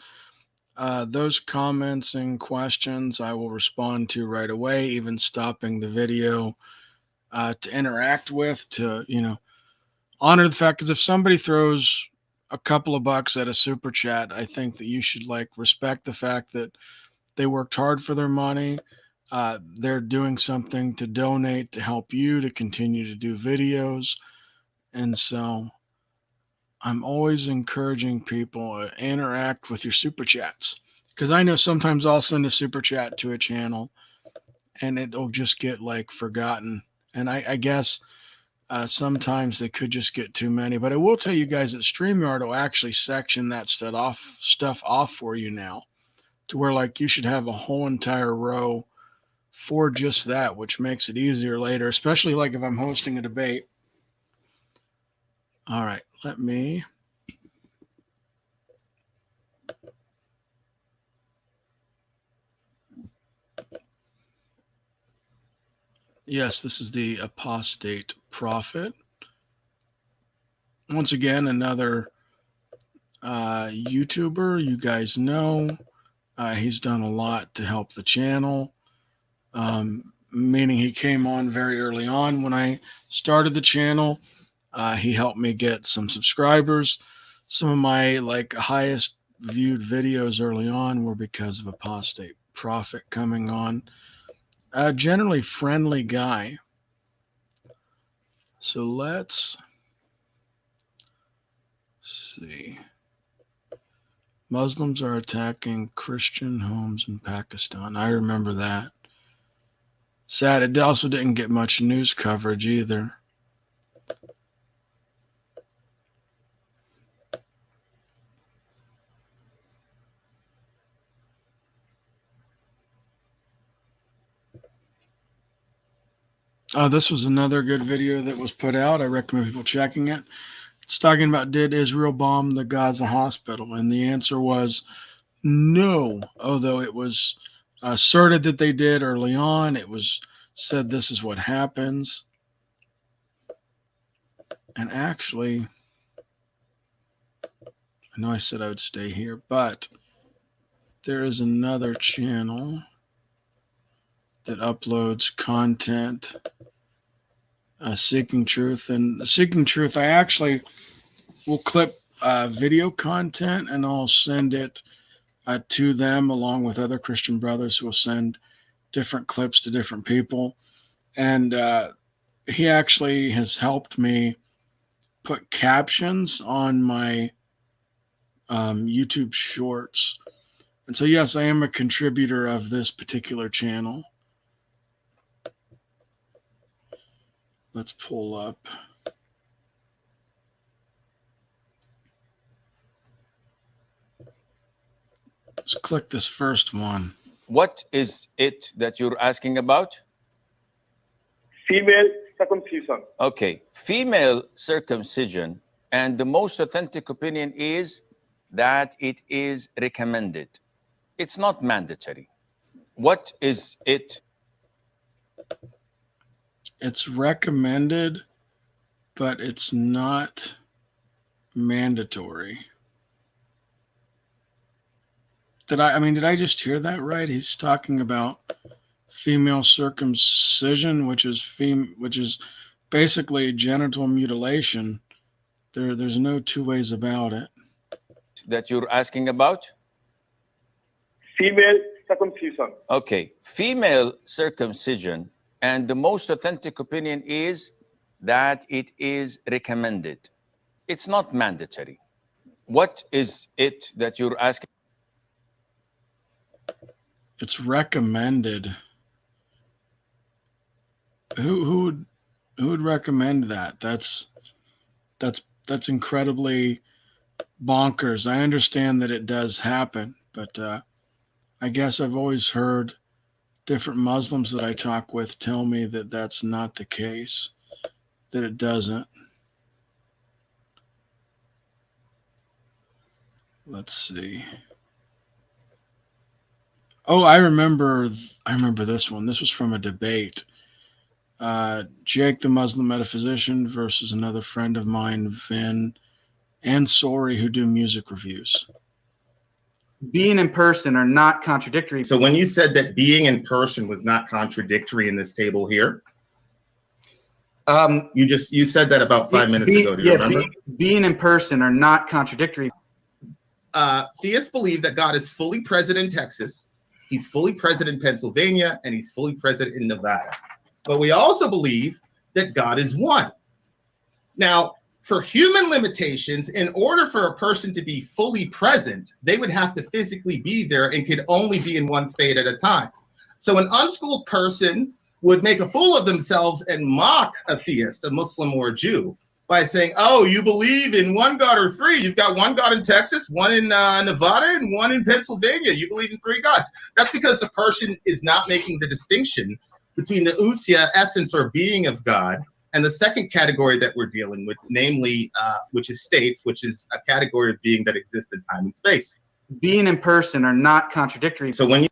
[SPEAKER 1] those comments and questions I will respond to right away, even stopping the video to interact with, to, honor the fact, because if somebody throws a couple of bucks at a super chat, I think that you should respect the fact that they worked hard for their money. They're doing something to donate to help you to continue to do videos. And so I'm always encouraging people to interact with your super chats, because I know sometimes I'll send a super chat to a channel and it'll just get forgotten. And I guess sometimes they could just get too many. But I will tell you guys that StreamYard will actually section that stuff off for you now, to where you should have a whole entire row for just that, which makes it easier later, especially if I'm hosting a debate. All right, let me. Yes, this is the Apostate Prophet. Once again, another YouTuber you guys know. He's done a lot to help the channel, meaning he came on very early on when I started the channel. He helped me get some subscribers. Some of my highest viewed videos early on were because of Apostate Prophet coming on. Generally friendly guy. So let's see. Muslims are attacking Christian homes in Pakistan. I remember that. Sad, it also didn't get much news coverage either. This was another good video that was put out. I recommend people checking it. It's talking about, did Israel bomb the Gaza hospital? And the answer was no, although it was asserted that they did early on. It was said this is what happens. And actually, I know I said I would stay here, but there is another channel that uploads content, Seeking Truth. And Seeking Truth, I actually will clip video content and I'll send it to them along with other Christian brothers who will send different clips to different people. And he actually has helped me put captions on my YouTube shorts. And so, yes, I am a contributor of this particular channel. Let's pull up. Let's click this first one.
[SPEAKER 12] What is it that you're asking about?
[SPEAKER 13] Female circumcision.
[SPEAKER 12] Okay, female circumcision, and the most authentic opinion is that it is recommended. It's not mandatory. What is it?
[SPEAKER 1] It's recommended, but it's not mandatory. Did I just hear that right? He's talking about female circumcision, which is basically genital mutilation. There's no two ways about it.
[SPEAKER 12] That you're asking about?
[SPEAKER 13] Female circumcision.
[SPEAKER 12] Okay, female circumcision, and the most authentic opinion is that it is recommended. It's not mandatory. What is it that you're asking?
[SPEAKER 1] It's recommended. Who would recommend that? That's incredibly bonkers. I understand that it does happen, but I guess I've always heard different Muslims that I talk with tell me that that's not the case, that it doesn't. Let's see. Oh, I remember this one. This was from a debate. Jake, the Muslim metaphysician, versus another friend of mine, Vin and Sori, who do music reviews.
[SPEAKER 14] Being in person are not contradictory.
[SPEAKER 15] So when you said that being in person was not contradictory in this table here, you said that about 5 minutes ago. Do you remember?
[SPEAKER 14] Being in person are not contradictory.
[SPEAKER 15] Theists believe that God is fully present in Texas, he's fully present in Pennsylvania, and he's fully present in Nevada. But we also believe that God is one. Now, for human limitations, in order for a person to be fully present, they would have to physically be there and could only be in one state at a time. So an unschooled person would make a fool of themselves and mock a theist, a Muslim or a Jew, by saying, oh, you believe in one God or three. You've got one God in Texas, one in Nevada, and one in Pennsylvania. You believe in three gods. That's because the person is not making the distinction between the ousia, essence or being of God, and the second category that we're dealing with, namely, which is states, which is a category of being that exists in time and space.
[SPEAKER 14] Being in person are not contradictory.
[SPEAKER 15] So when you...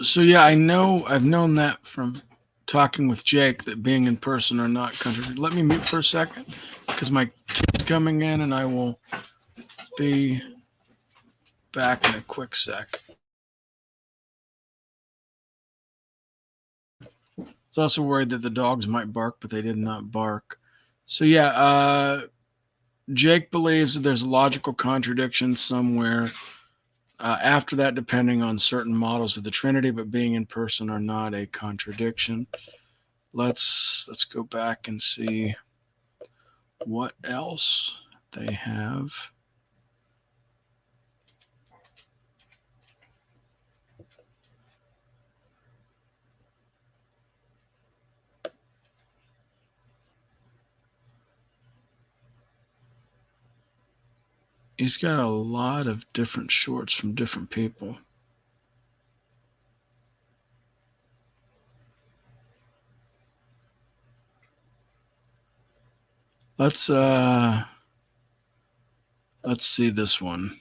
[SPEAKER 1] So yeah, I've known that from talking with Jake, that being in person are not contradictory. Let me mute for a second because my kid's coming in and I will be back in a quick sec. I was also worried that the dogs might bark, but they did not bark. So yeah, Jake believes that there's a logical contradiction somewhere after that, depending on certain models of the Trinity, but being in person are not a contradiction. Let's go back and see what else they have. He's got a lot of different shorts from different people. Let's see this one.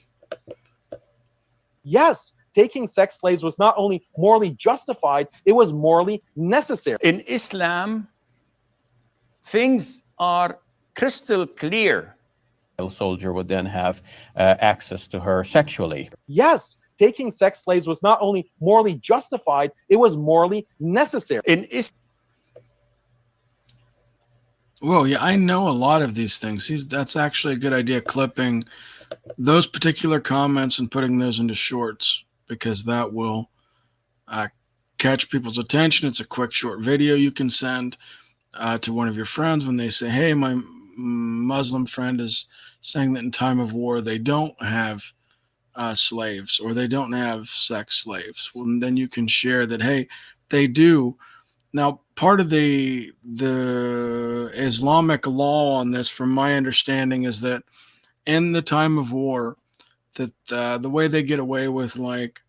[SPEAKER 16] Yes, taking sex slaves was not only morally justified, it was morally necessary.
[SPEAKER 12] In Islam, things are crystal clear.
[SPEAKER 17] A soldier would then have access to her sexually.
[SPEAKER 16] Yes, taking sex slaves was not only morally justified, it was morally necessary.
[SPEAKER 12] In
[SPEAKER 1] Whoa, yeah, I know a lot of these things. That's actually a good idea, clipping those particular comments and putting those into shorts, because that will catch people's attention. It's a quick short video you can send to one of your friends when they say, hey, my Muslim friend is saying that in time of war they don't have slaves, or they don't have sex slaves. Well, then you can share that, hey, they do. Now, part of the Islamic law on this, from my understanding, is that in the time of war, that the way they get away with like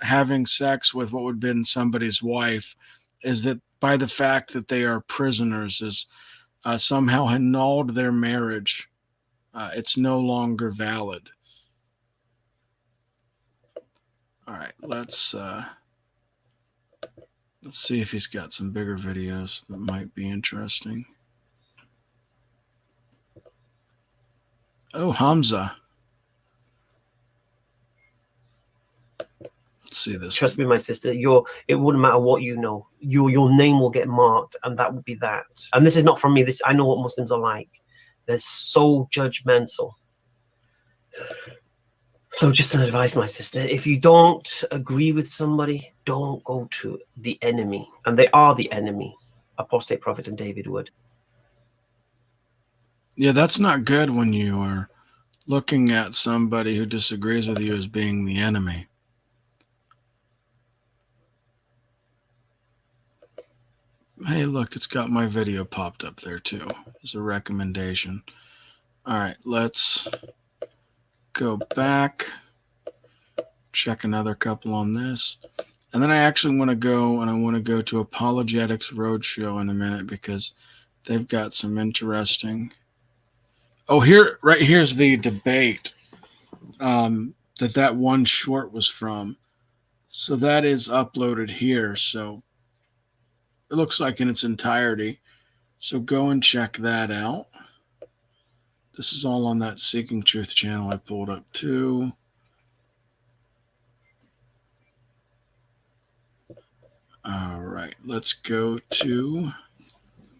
[SPEAKER 1] having sex with what would have been somebody's wife is that by the fact that they are prisoners is somehow annulled their marriage. It's no longer valid. All right, let's see if he's got some bigger videos that might be interesting. Oh, Hamza. Let's see this.
[SPEAKER 18] Trust me, my sister, it wouldn't matter what you know. Your name will get marked, and that will be that. And this is not from me. I know what Muslims are like. They're so judgmental. So just an advice, my sister, if you don't agree with somebody, don't go to the enemy. And they are the enemy, Apostate Prophet and David Wood.
[SPEAKER 1] Yeah, that's not good when you are looking at somebody who disagrees with you as being the enemy. Hey, look, it's got my video popped up there too as a recommendation. All right, let's go back, check another couple on this. And then I actually want to go to Apologetics Roadshow in a minute, because they've got some interesting. Oh, right here's the debate that one short was from. So that is uploaded here. So it looks like in its entirety. So go and check that out. This is all on that Seeking Truth channel I pulled up too. All right, let's go to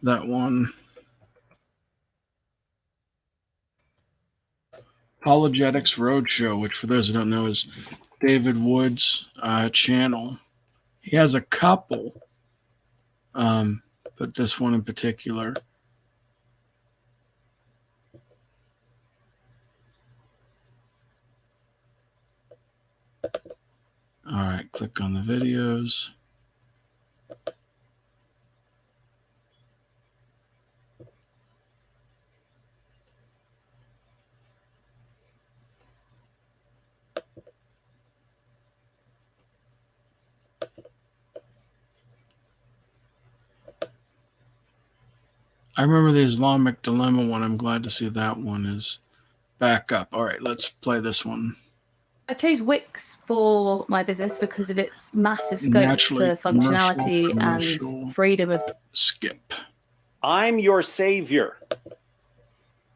[SPEAKER 1] that one. Apologetics Roadshow, which for those who don't know is David Wood's channel. He has a couple, but this one in particular. All right, click on the videos. I remember the Islamic Dilemma one. I'm glad to see that one is back up. All right, let's play this one.
[SPEAKER 19] I chose Wix for my business because of its massive scope
[SPEAKER 1] Naturally,
[SPEAKER 19] for functionality
[SPEAKER 1] commercial.
[SPEAKER 19] and freedom of
[SPEAKER 1] Skip.
[SPEAKER 20] I'm your savior.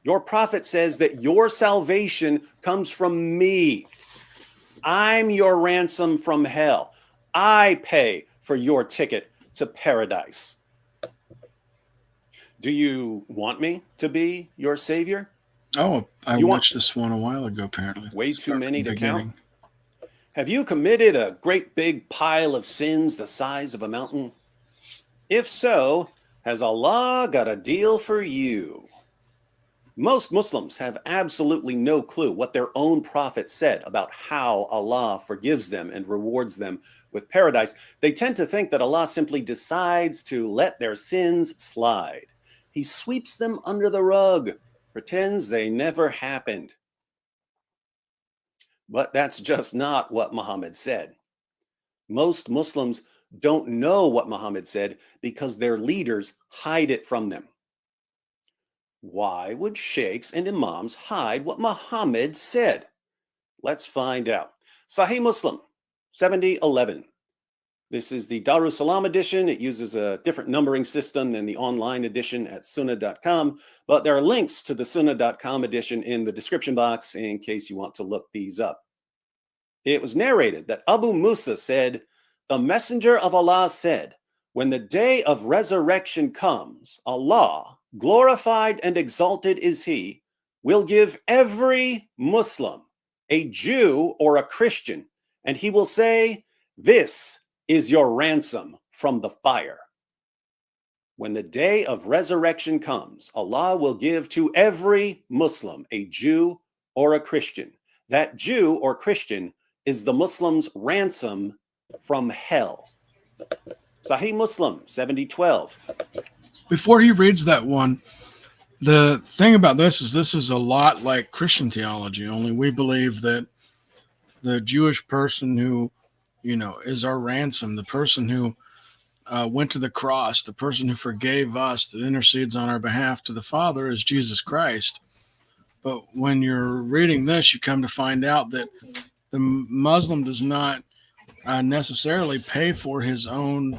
[SPEAKER 20] Your prophet says that your salvation comes from me. I'm your ransom from hell. I pay for your ticket to paradise. Do you want me to be your savior?
[SPEAKER 1] Oh, I watched this one a while ago, apparently.
[SPEAKER 20] Way too many to count.
[SPEAKER 1] Beginning.
[SPEAKER 20] Have you committed a great big pile of sins the size of a mountain? If so, has Allah got a deal for you? Most Muslims have absolutely no clue what their own prophet said about how Allah forgives them and rewards them with paradise. They tend to think that Allah simply decides to let their sins slide. He sweeps them under the rug, pretends they never happened. But that's just not what Muhammad said. Most Muslims don't know what Muhammad said because their leaders hide it from them. Why would sheikhs and imams hide what Muhammad said? Let's find out. Sahih Muslim 7011. This is the Darus Salam edition. It uses a different numbering system than the online edition at sunnah.com, but there are links to the sunnah.com edition in the description box in case you want to look these up. It was narrated that Abu Musa said, "The messenger of Allah said, when the day of resurrection comes, Allah, glorified and exalted is he, will give every Muslim, a Jew or a Christian, and he will say, 'This is your ransom from the fire.' When the day of resurrection comes, Allah will give to every Muslim, a Jew or a Christian. That Jew or Christian is the Muslim's ransom from hell." Sahih Muslim 7012.
[SPEAKER 1] Before he reads that one, the thing about this is a lot like Christian theology, only we believe that the Jewish person who, is our ransom, the person who went to the cross, the person who forgave us, that intercedes on our behalf to the Father, is Jesus Christ. But when you're reading this, you come to find out that the Muslim does not necessarily pay for his own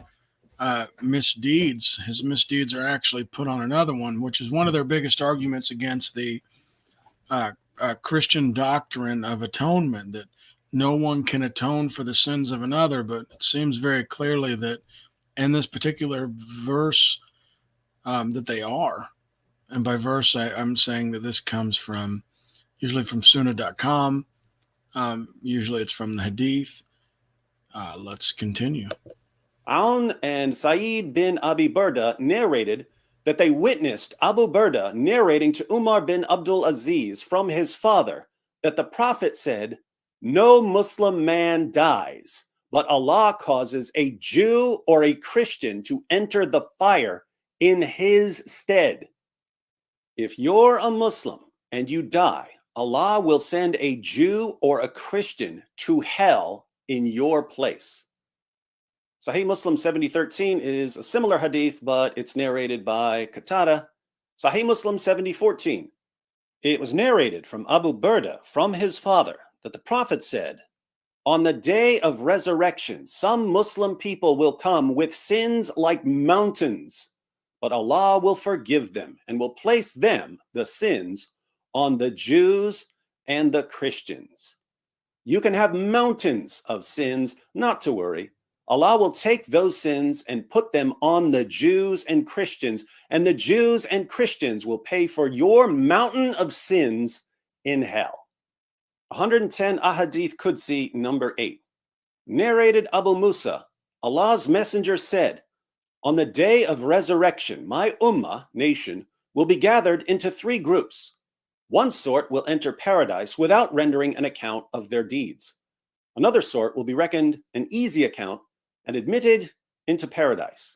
[SPEAKER 1] misdeeds. His misdeeds are actually put on another one, which is one of their biggest arguments against the Christian doctrine of atonement, that no one can atone for the sins of another. But it seems very clearly that in this particular verse that they are. And by verse, I'm saying that this comes from, usually from sunnah.com. Usually it's from the Hadith. Let's continue.
[SPEAKER 20] Aun and Sa'id bin Abi Burda narrated that they witnessed Abu Burda narrating to Umar bin Abdul Aziz from his father that the Prophet said, "No Muslim man dies, but Allah causes a Jew or a Christian to enter the fire in his stead. If you're a Muslim and you die, Allah will send a Jew or a Christian to hell in your place." Sahih Muslim 7013 is a similar hadith, but it's narrated by Qatada. Sahih Muslim 7014. It was narrated from Abu Burda from his father that the Prophet said, "On the day of resurrection, some Muslim people will come with sins like mountains, but Allah will forgive them and will place them, the sins, on the Jews and the Christians." You can have mountains of sins, not to worry. Allah will take those sins and put them on the Jews and Christians, and the Jews and Christians will pay for your mountain of sins in hell. 110 Ahadith Qudsi number 8. Narrated Abu Musa, Allah's messenger said, "On the day of resurrection, my ummah, nation, will be gathered into 3 groups. One sort will enter paradise without rendering an account of their deeds. Another sort will be reckoned an easy account and admitted into paradise.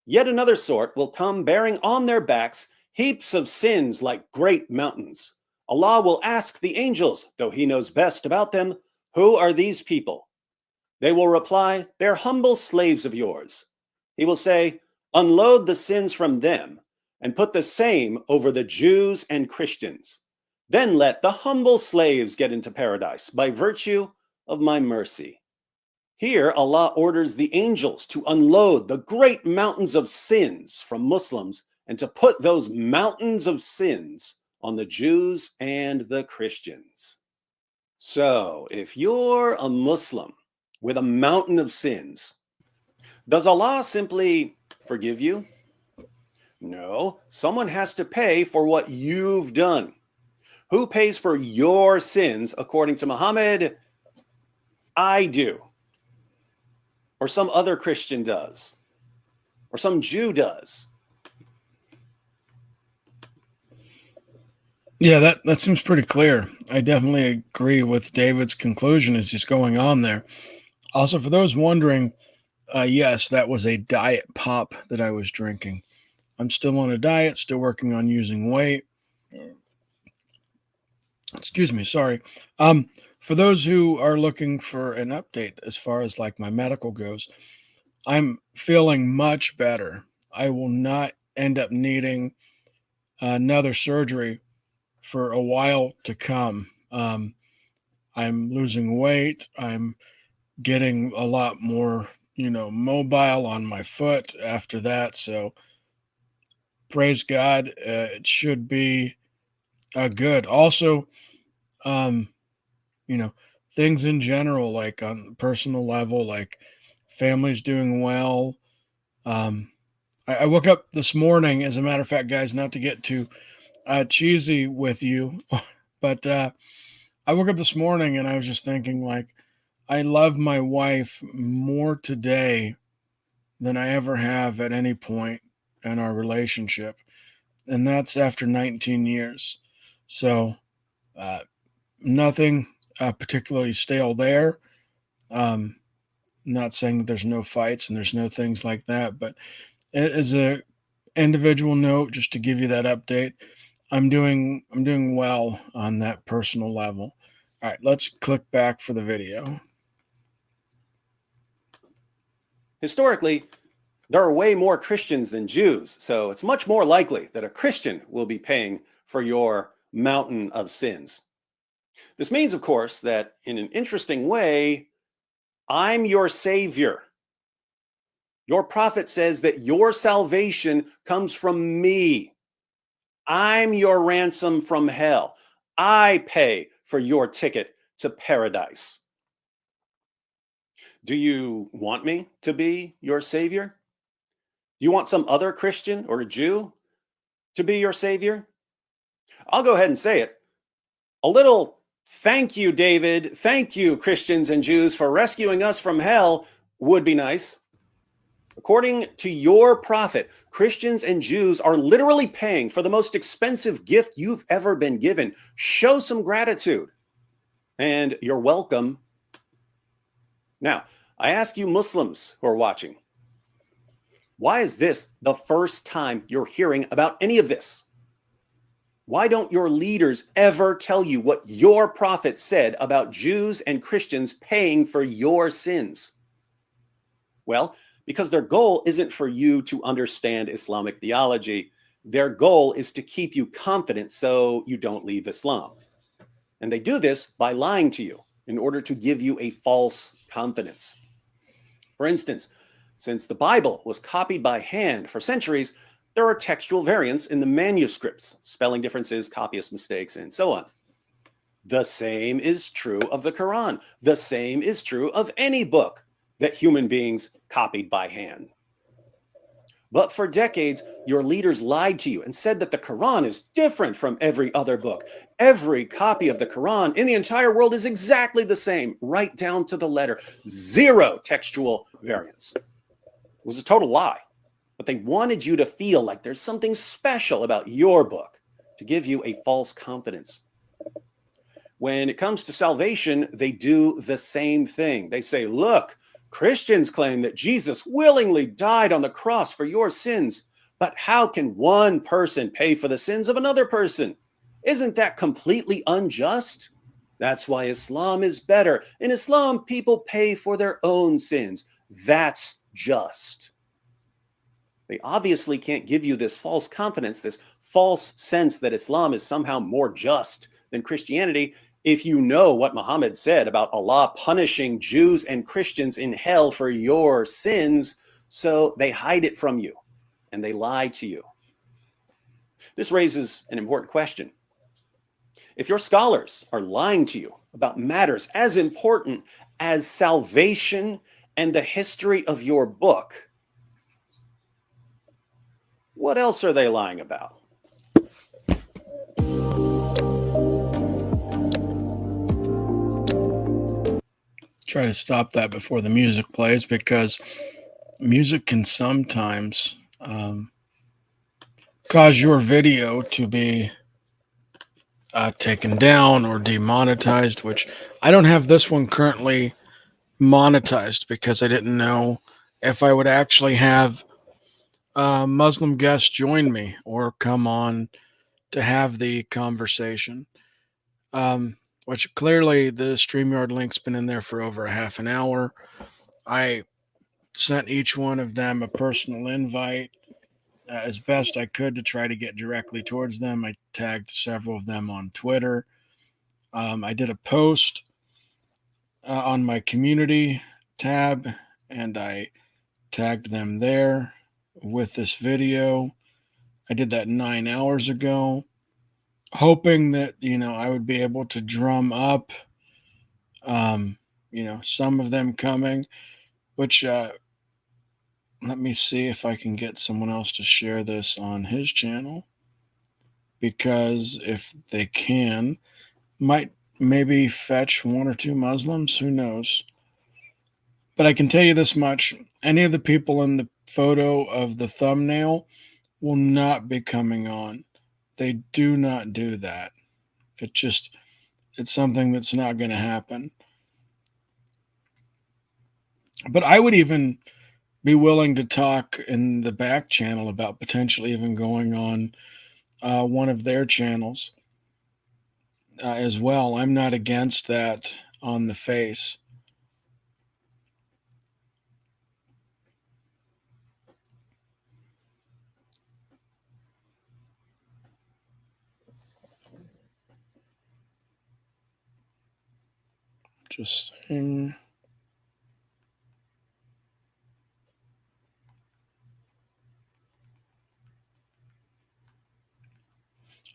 [SPEAKER 20] Yet another sort will come bearing on their backs heaps of sins like great mountains. Allah will ask the angels, though he knows best about them, 'Who are these people?' They will reply, 'They're humble slaves of yours.' He will say, 'Unload the sins from them and put the same over the Jews and Christians. Then let the humble slaves get into paradise by virtue of my mercy.' Here, Allah orders the angels to unload the great mountains of sins from Muslims and to put those mountains of sins on the Jews and the Christians. So, if you're a Muslim with a mountain of sins, does Allah simply forgive you? No, someone has to pay for what you've done. Who pays for your sins according to Muhammad? I do. Or some other Christian does. Or some Jew does.
[SPEAKER 1] Yeah, that seems pretty clear. I definitely agree with David's conclusion as he's going on there. Also, for those wondering, yes, that was a diet pop that I was drinking. I'm still on a diet, still working on using weight. Excuse me, sorry. For those who are looking for an update as far as like my medical goes, I'm feeling much better. I will not end up needing another surgery for a while to come. I'm losing weight. I'm getting a lot more, mobile on my foot after that. So praise God. It should be good. Also, things in general, like on a personal level, like family's doing well. I woke up this morning, as a matter of fact, guys, not to get too cheesy with you, but I woke up this morning and I was just thinking, like, I love my wife more today than I ever have at any point in our relationship. And that's after 19 years. So nothing particularly stale there. Not saying that there's no fights and there's no things like that, but as a individual note, just to give you that update, I'm doing well on that personal level. All right, let's click back for the video.
[SPEAKER 20] Historically, there are way more Christians than Jews, so it's much more likely that a Christian will be paying for your mountain of sins. This means, of course, that in an interesting way, I'm your savior. Your prophet says that your salvation comes from me. I'm your ransom from hell. I pay for your ticket to paradise. Do you want me to be your savior? Do you want some other Christian or a Jew to be your savior? I'll go ahead and say it. A little thank you, David. Thank you, Christians and Jews, for rescuing us from hell would be nice. According to your prophet, Christians and Jews are literally paying for the most expensive gift you've ever been given. Show some gratitude, and you're welcome. Now, I ask you Muslims who are watching, why is this the first time you're hearing about any of this? Why don't your leaders ever tell you what your prophet said about Jews and Christians paying for your sins? Well, because their goal isn't for you to understand Islamic theology. Their goal is to keep you confident so you don't leave Islam. And they do this by lying to you in order to give you a false confidence. For instance, since the Bible was copied by hand for centuries, there are textual variants in the manuscripts, spelling differences, copyist mistakes, and so on. The same is true of the Quran. The same is true of any book that human beings copied by hand. But for decades, your leaders lied to you and said that the Quran is different from every other book. Every copy of the Quran in the entire world is exactly the same, right down to the letter. Zero textual variants. It was a total lie. But they wanted you to feel like there's something special about your book to give you a false confidence. When it comes to salvation, they do the same thing. They say, look, Christians claim that Jesus willingly died on the cross for your sins, but how can one person pay for the sins of another person? Isn't that completely unjust? That's why Islam is better. In Islam, people pay for their own sins. That's just. They obviously can't give you this false confidence, this false sense that Islam is somehow more just than Christianity, if you know what Muhammad said about Allah punishing Jews and Christians in hell for your sins, so they hide it from you and they lie to you. This raises an important question. If your scholars are lying to you about matters as important as salvation and the history of your book, what else are they lying about?
[SPEAKER 1] Try to stop that before the music plays, because music can sometimes cause your video to be taken down or demonetized, which I don't have this one currently monetized because I didn't know if I would actually have Muslim guests join me or come on to have the conversation. Which clearly the StreamYard link's been in there for over a half an hour. I sent each one of them a personal invite. as best I could to try to get directly towards them. I tagged several of them on Twitter. I did a post on my community tab, and I tagged them there with this video. I did that 9 hours ago, hoping that, I would be able to drum up, some of them coming, which, let me see if I can get someone else to share this on his channel, because if they can, might maybe fetch 1 or 2 Muslims, who knows. But I can tell you this much, any of the people in the photo of the thumbnail will not be coming on. They do not do that. It's something that's not going to happen. But I would even be willing to talk in the back channel about potentially even going on one of their channels as well. I'm not against that on the face. Just saying.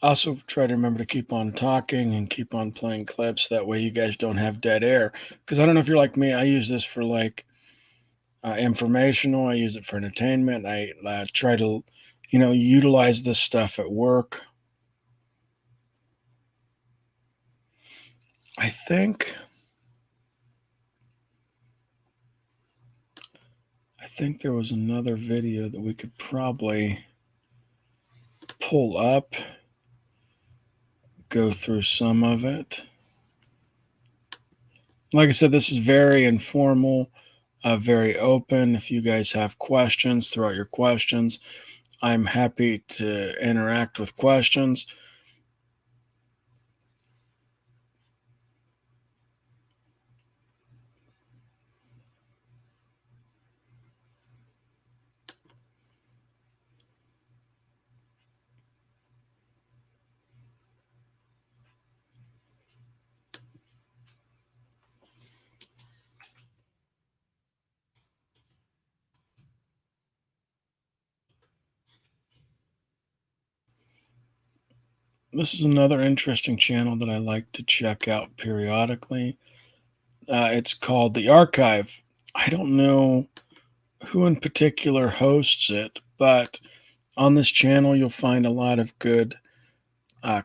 [SPEAKER 1] Also, try to remember to keep on talking and keep on playing clips. That way you guys don't have dead air. Because I don't know if you're like me. I use this for informational. I use it for entertainment. I try to, utilize this stuff at work. I think there was another video that we could probably pull up, go through some of it. Like I said, this is very informal, very open. If you guys have questions, throw out your questions. I'm happy to interact with questions. This is another interesting channel that I like to check out periodically. It's called The Archive. I don't know who in particular hosts it, but on this channel you'll find a lot of good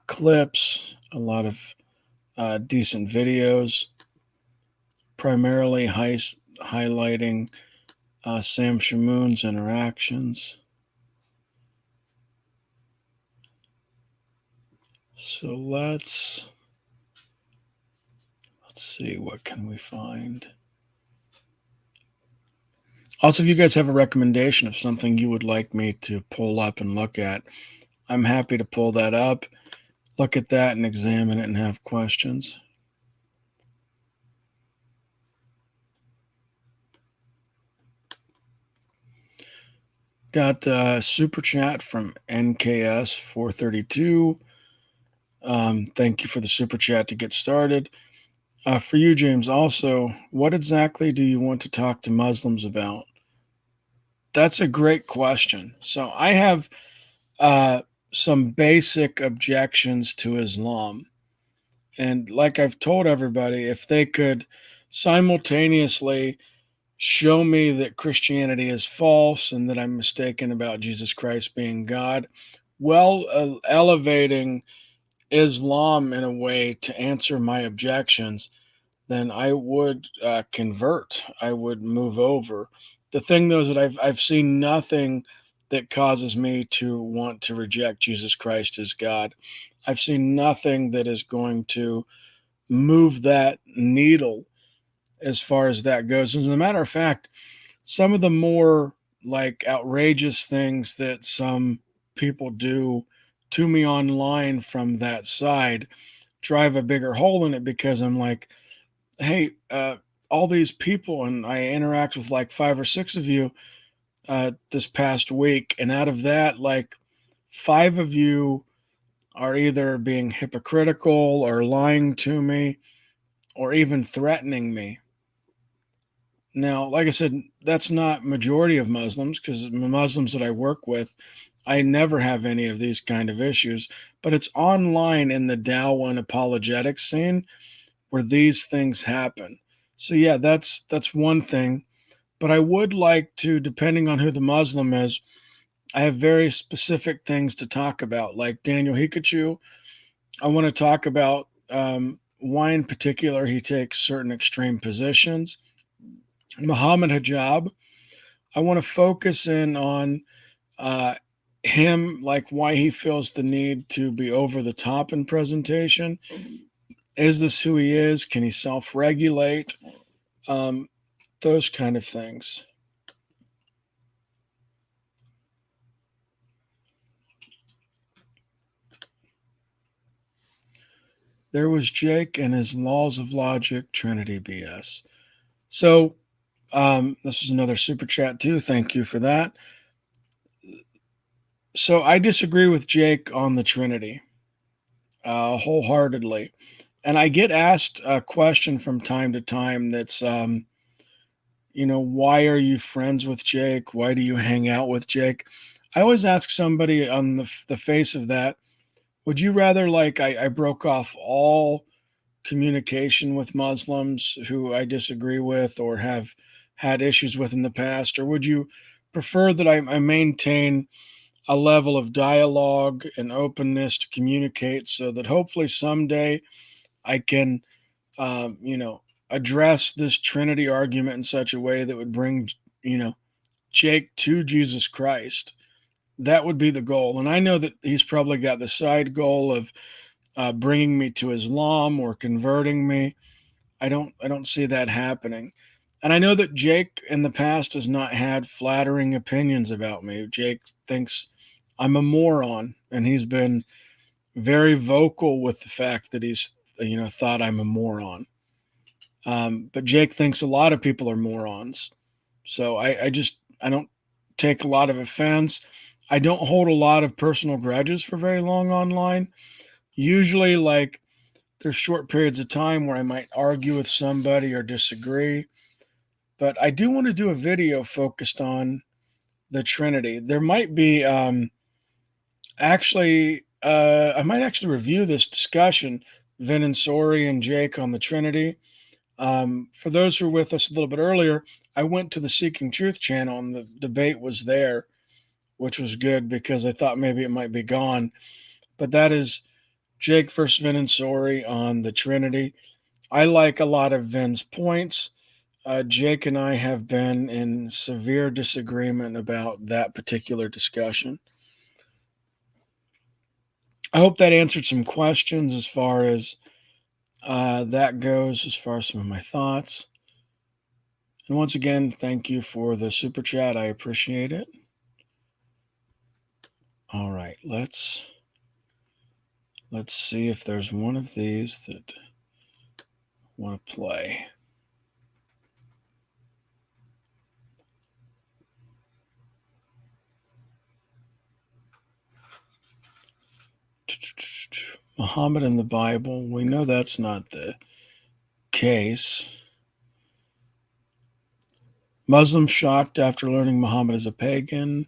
[SPEAKER 1] clips, a lot of decent videos, primarily highlighting Sam Shamoun's interactions. So let's see, what can we find? Also, if you guys have a recommendation of something you would like me to pull up and look at, I'm happy to pull that up, look at that and examine it and have questions. Got a super chat from NKS 432. Thank you for the super chat to get started. For you, James, also, what exactly do you want to talk to Muslims about? That's a great question. So I have some basic objections to Islam. And like I've told everybody, if they could simultaneously show me that Christianity is false and that I'm mistaken about Jesus Christ being God, well, elevating Islam in a way to answer my objections, then I would convert. I would move over. The thing, though, is that I've seen nothing that causes me to want to reject Jesus Christ as God. I've seen nothing that is going to move that needle as far as that goes. As a matter of fact, some of the more outrageous things that some people do to me online from that side drive a bigger hole in it, because I'm like, hey, all these people, and I interact with 5 or 6 of you, this past week, and out of that, like 5 of you are either being hypocritical or lying to me or even threatening me. Now, like I said, that's not majority of Muslims, because the Muslims that I work with, I never have any of these kind of issues, but it's online in the Dawah and apologetics scene where these things happen. So yeah, that's one thing. But I would like to, depending on who the Muslim is, I have very specific things to talk about. Like Daniel Hikachu, I want to talk about why in particular he takes certain extreme positions. Muhammad Hijab, I want to focus in on him, like why he feels the need to be over the top in presentation. Is this who he is? Can he self-regulate? Those kind of things. There was Jake and his laws of logic, Trinity BS. So this is another super chat too. Thank you for that. So I disagree with Jake on the Trinity wholeheartedly. And I get asked a question from time to time that's, why are you friends with Jake? Why do you hang out with Jake? I always ask somebody on the face of that, would you rather like I broke off all communication with Muslims who I disagree with or have had issues with in the past, or would you prefer that I maintain a level of dialogue and openness to communicate so that hopefully someday I can, address this Trinity argument in such a way that would bring, Jake to Jesus Christ? That would be the goal. And I know that he's probably got the side goal of bringing me to Islam or converting me. I don't see that happening. And I know that Jake in the past has not had flattering opinions about me. Jake thinks I'm a moron, and he's been very vocal with the fact that he's, thought I'm a moron. But Jake thinks a lot of people are morons. So I don't take a lot of offense. I don't hold a lot of personal grudges for very long online. Usually, like, there's short periods of time where I might argue with somebody or disagree. But I do want to do a video focused on the Trinity. There might be I might actually review this discussion, Vin and Sori and Jake on the Trinity. For those who were with us a little bit earlier, I went to the Seeking Truth channel and the debate was there, which was good because I thought maybe it might be gone. But that is Jake versus Vin and Sori on the Trinity. I like a lot of Vin's points. Jake and I have been in severe disagreement about that particular discussion. I hope that answered some questions as far as that goes, as far as some of my thoughts. And once again, thank you for the super chat. I appreciate it. All right, let's see if there's one of these that I want to play. Muhammad in the Bible. We know that's not the case. Muslims shocked after learning Muhammad is a pagan.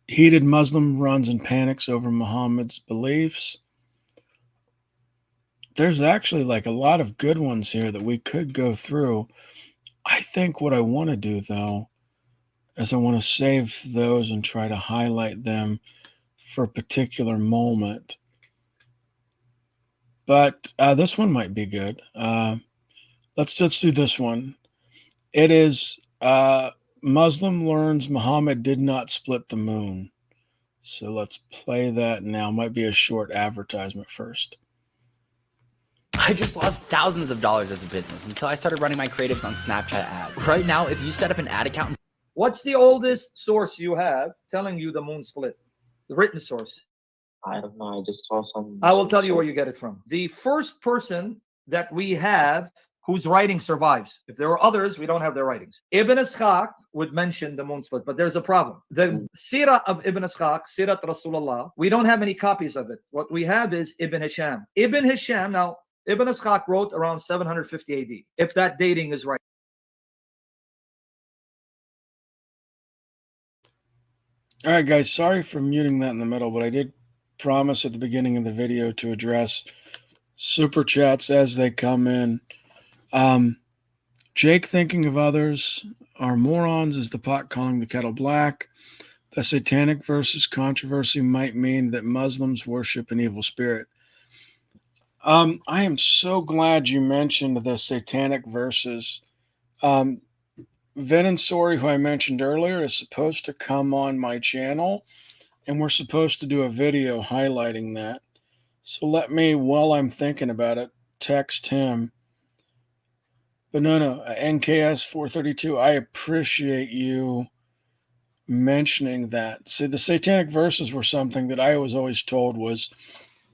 [SPEAKER 1] Heated Muslim runs and panics over Muhammad's beliefs. There's actually like a lot of good ones here that we could go through. I think what I want to do, though, is I want to save those and try to highlight them for a particular moment. But this one might be good. Let's do this one. It is Muslim learns Muhammad did not split the moon. So let's play that now. Might be a short advertisement first.
[SPEAKER 21] I just lost thousands of dollars as a business until I started running my creatives on Snapchat ads. Right now, if you set up an ad account...
[SPEAKER 22] What's the oldest source you have telling you the moon split? The written source.
[SPEAKER 23] I have no, I just saw some...
[SPEAKER 22] I will tell you where you get it from. The first person that we have whose writing survives. If there were others, we don't have their writings. Ibn Ishaq would mention the moon split, but there's a problem. The Sirah of Ibn Ishaq, Sirat Rasulullah, we don't have any copies of it. What we have is Ibn Hisham. Ibn Hisham, now, Ibn Ishaq wrote around 750 AD, if that dating is right.
[SPEAKER 1] All right, guys, sorry for muting that in the middle, but I did promise at the beginning of the video to address super chats as they come in. Jake thinking of others are morons is the pot calling the kettle black. The satanic verses controversy might mean that Muslims worship an evil spirit. I am so glad you mentioned the satanic verses. Vin and Sori, who I mentioned earlier, is supposed to come on my channel, and we're supposed to do a video highlighting that. So let me, while I'm thinking about it, text him. But no, NKS 432, I appreciate you mentioning that. See, the satanic verses were something that I was always told was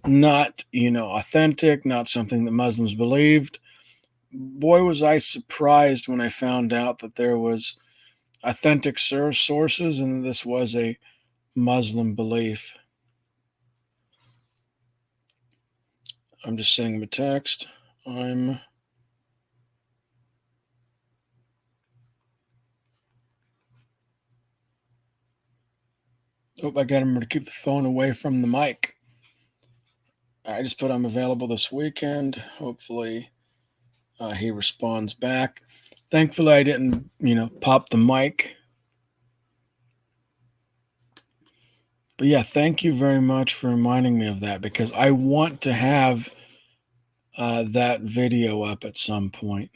[SPEAKER 1] not, authentic, not something that Muslims believed. Boy, was I surprised when I found out that there was authentic sources and this was a Muslim belief. I'm just sending him a text. Oh, I got him to keep the phone away from the mic. I just put I'm available this weekend. Hopefully he responds back. Thankfully, I didn't, pop the mic. But yeah, thank you very much for reminding me of that because I want to have that video up at some point.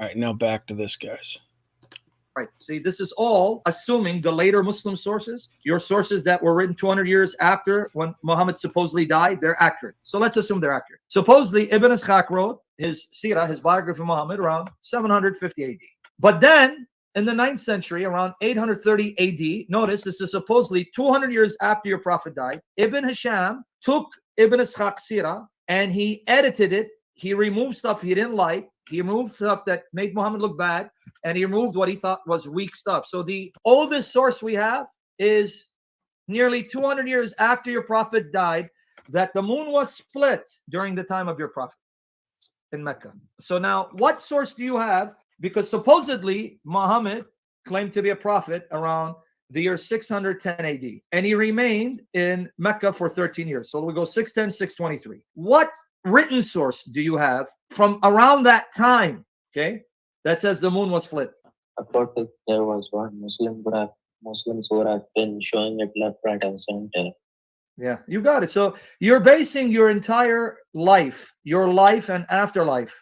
[SPEAKER 1] All right, now back to this, guys.
[SPEAKER 22] Right. See, this is all assuming the later Muslim sources, your sources that were written 200 years after when Muhammad supposedly died, they're accurate. So let's assume they're accurate. Supposedly, Ibn Ishaq wrote his Sirah, his biography of Muhammad, around 750 AD. But then, in the 9th century, around 830 AD, notice this is supposedly 200 years after your prophet died, Ibn Hisham took Ibn Ishaq's Sirah and he edited it. He removed stuff he didn't like. He removed stuff that made Muhammad look bad, and he removed what he thought was weak stuff. So the oldest source we have is nearly 200 years after your prophet died, that the moon was split during the time of your prophet in Mecca. So now, what source do you have? Because supposedly Muhammad claimed to be a prophet around the year 610 AD, and he remained in Mecca for 13 years. So we go 610, 623. What written source do you have from around that time, okay, that says the moon was split?
[SPEAKER 4] I thought that there was one Muslims who have been showing it left, right, and center.
[SPEAKER 22] Yeah, you got it. So you're basing your entire life, your life and afterlife,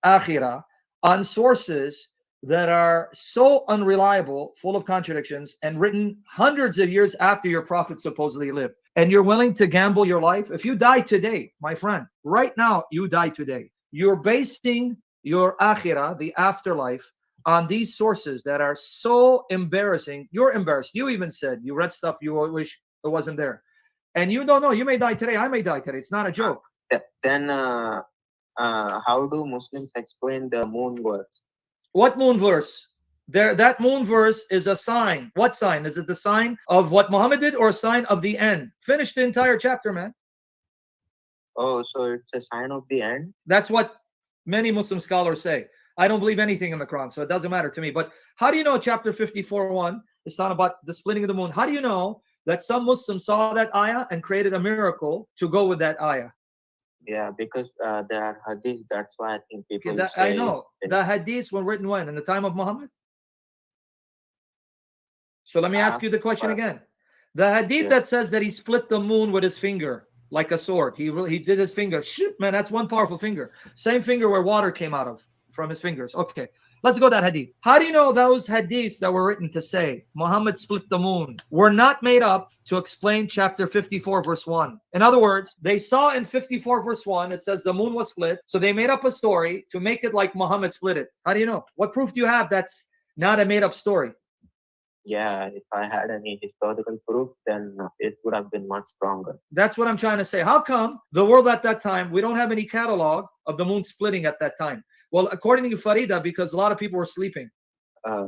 [SPEAKER 22] akhirah, on sources that are so unreliable, full of contradictions, and written hundreds of years after your prophet supposedly lived. And you're willing to gamble your life? If you die today, my friend, right now, you die today. You're basing your akhirah, the afterlife, on these sources that are so embarrassing. You're embarrassed. You even said you read stuff you wish it wasn't there. And you don't know. You may die today. I may die today. It's not a joke.
[SPEAKER 4] Then how do Muslims explain the moon verse?
[SPEAKER 22] What moon verse? That moon verse is a sign. What sign? Is it the sign of what Muhammad did or a sign of the end? Finish the entire chapter, man.
[SPEAKER 4] Oh, so it's a sign of the end?
[SPEAKER 22] That's what many Muslim scholars say. I don't believe anything in the Quran, so it doesn't matter to me. But how do you know chapter 54:1 is not about the splitting of the moon? How do you know that some Muslims saw that ayah and created a miracle to go with that ayah?
[SPEAKER 4] Yeah, because there are hadiths. That's why I think people say...
[SPEAKER 22] I know. The hadiths were written when? In the time of Muhammad? So let me ask you the question again. The hadith that says that he split the moon with his finger, like a sword. He did his finger. Shit, man, that's one powerful finger. Same finger where water came out of from his fingers. Okay, let's go to that hadith. How do you know those hadiths that were written to say Muhammad split the moon were not made up to explain chapter 54 verse 1? In other words, they saw in 54 verse 1 it says the moon was split, so they made up a story to make it like Muhammad split it. How do you know? What proof do you have that's not a made-up story?
[SPEAKER 4] Yeah, if I had any historical proof, then it would have been much stronger.
[SPEAKER 22] That's what I'm trying to say. How come the world at that time, we don't have any catalog of the moon splitting at that time? Well, according to Farida, because a lot of people were sleeping.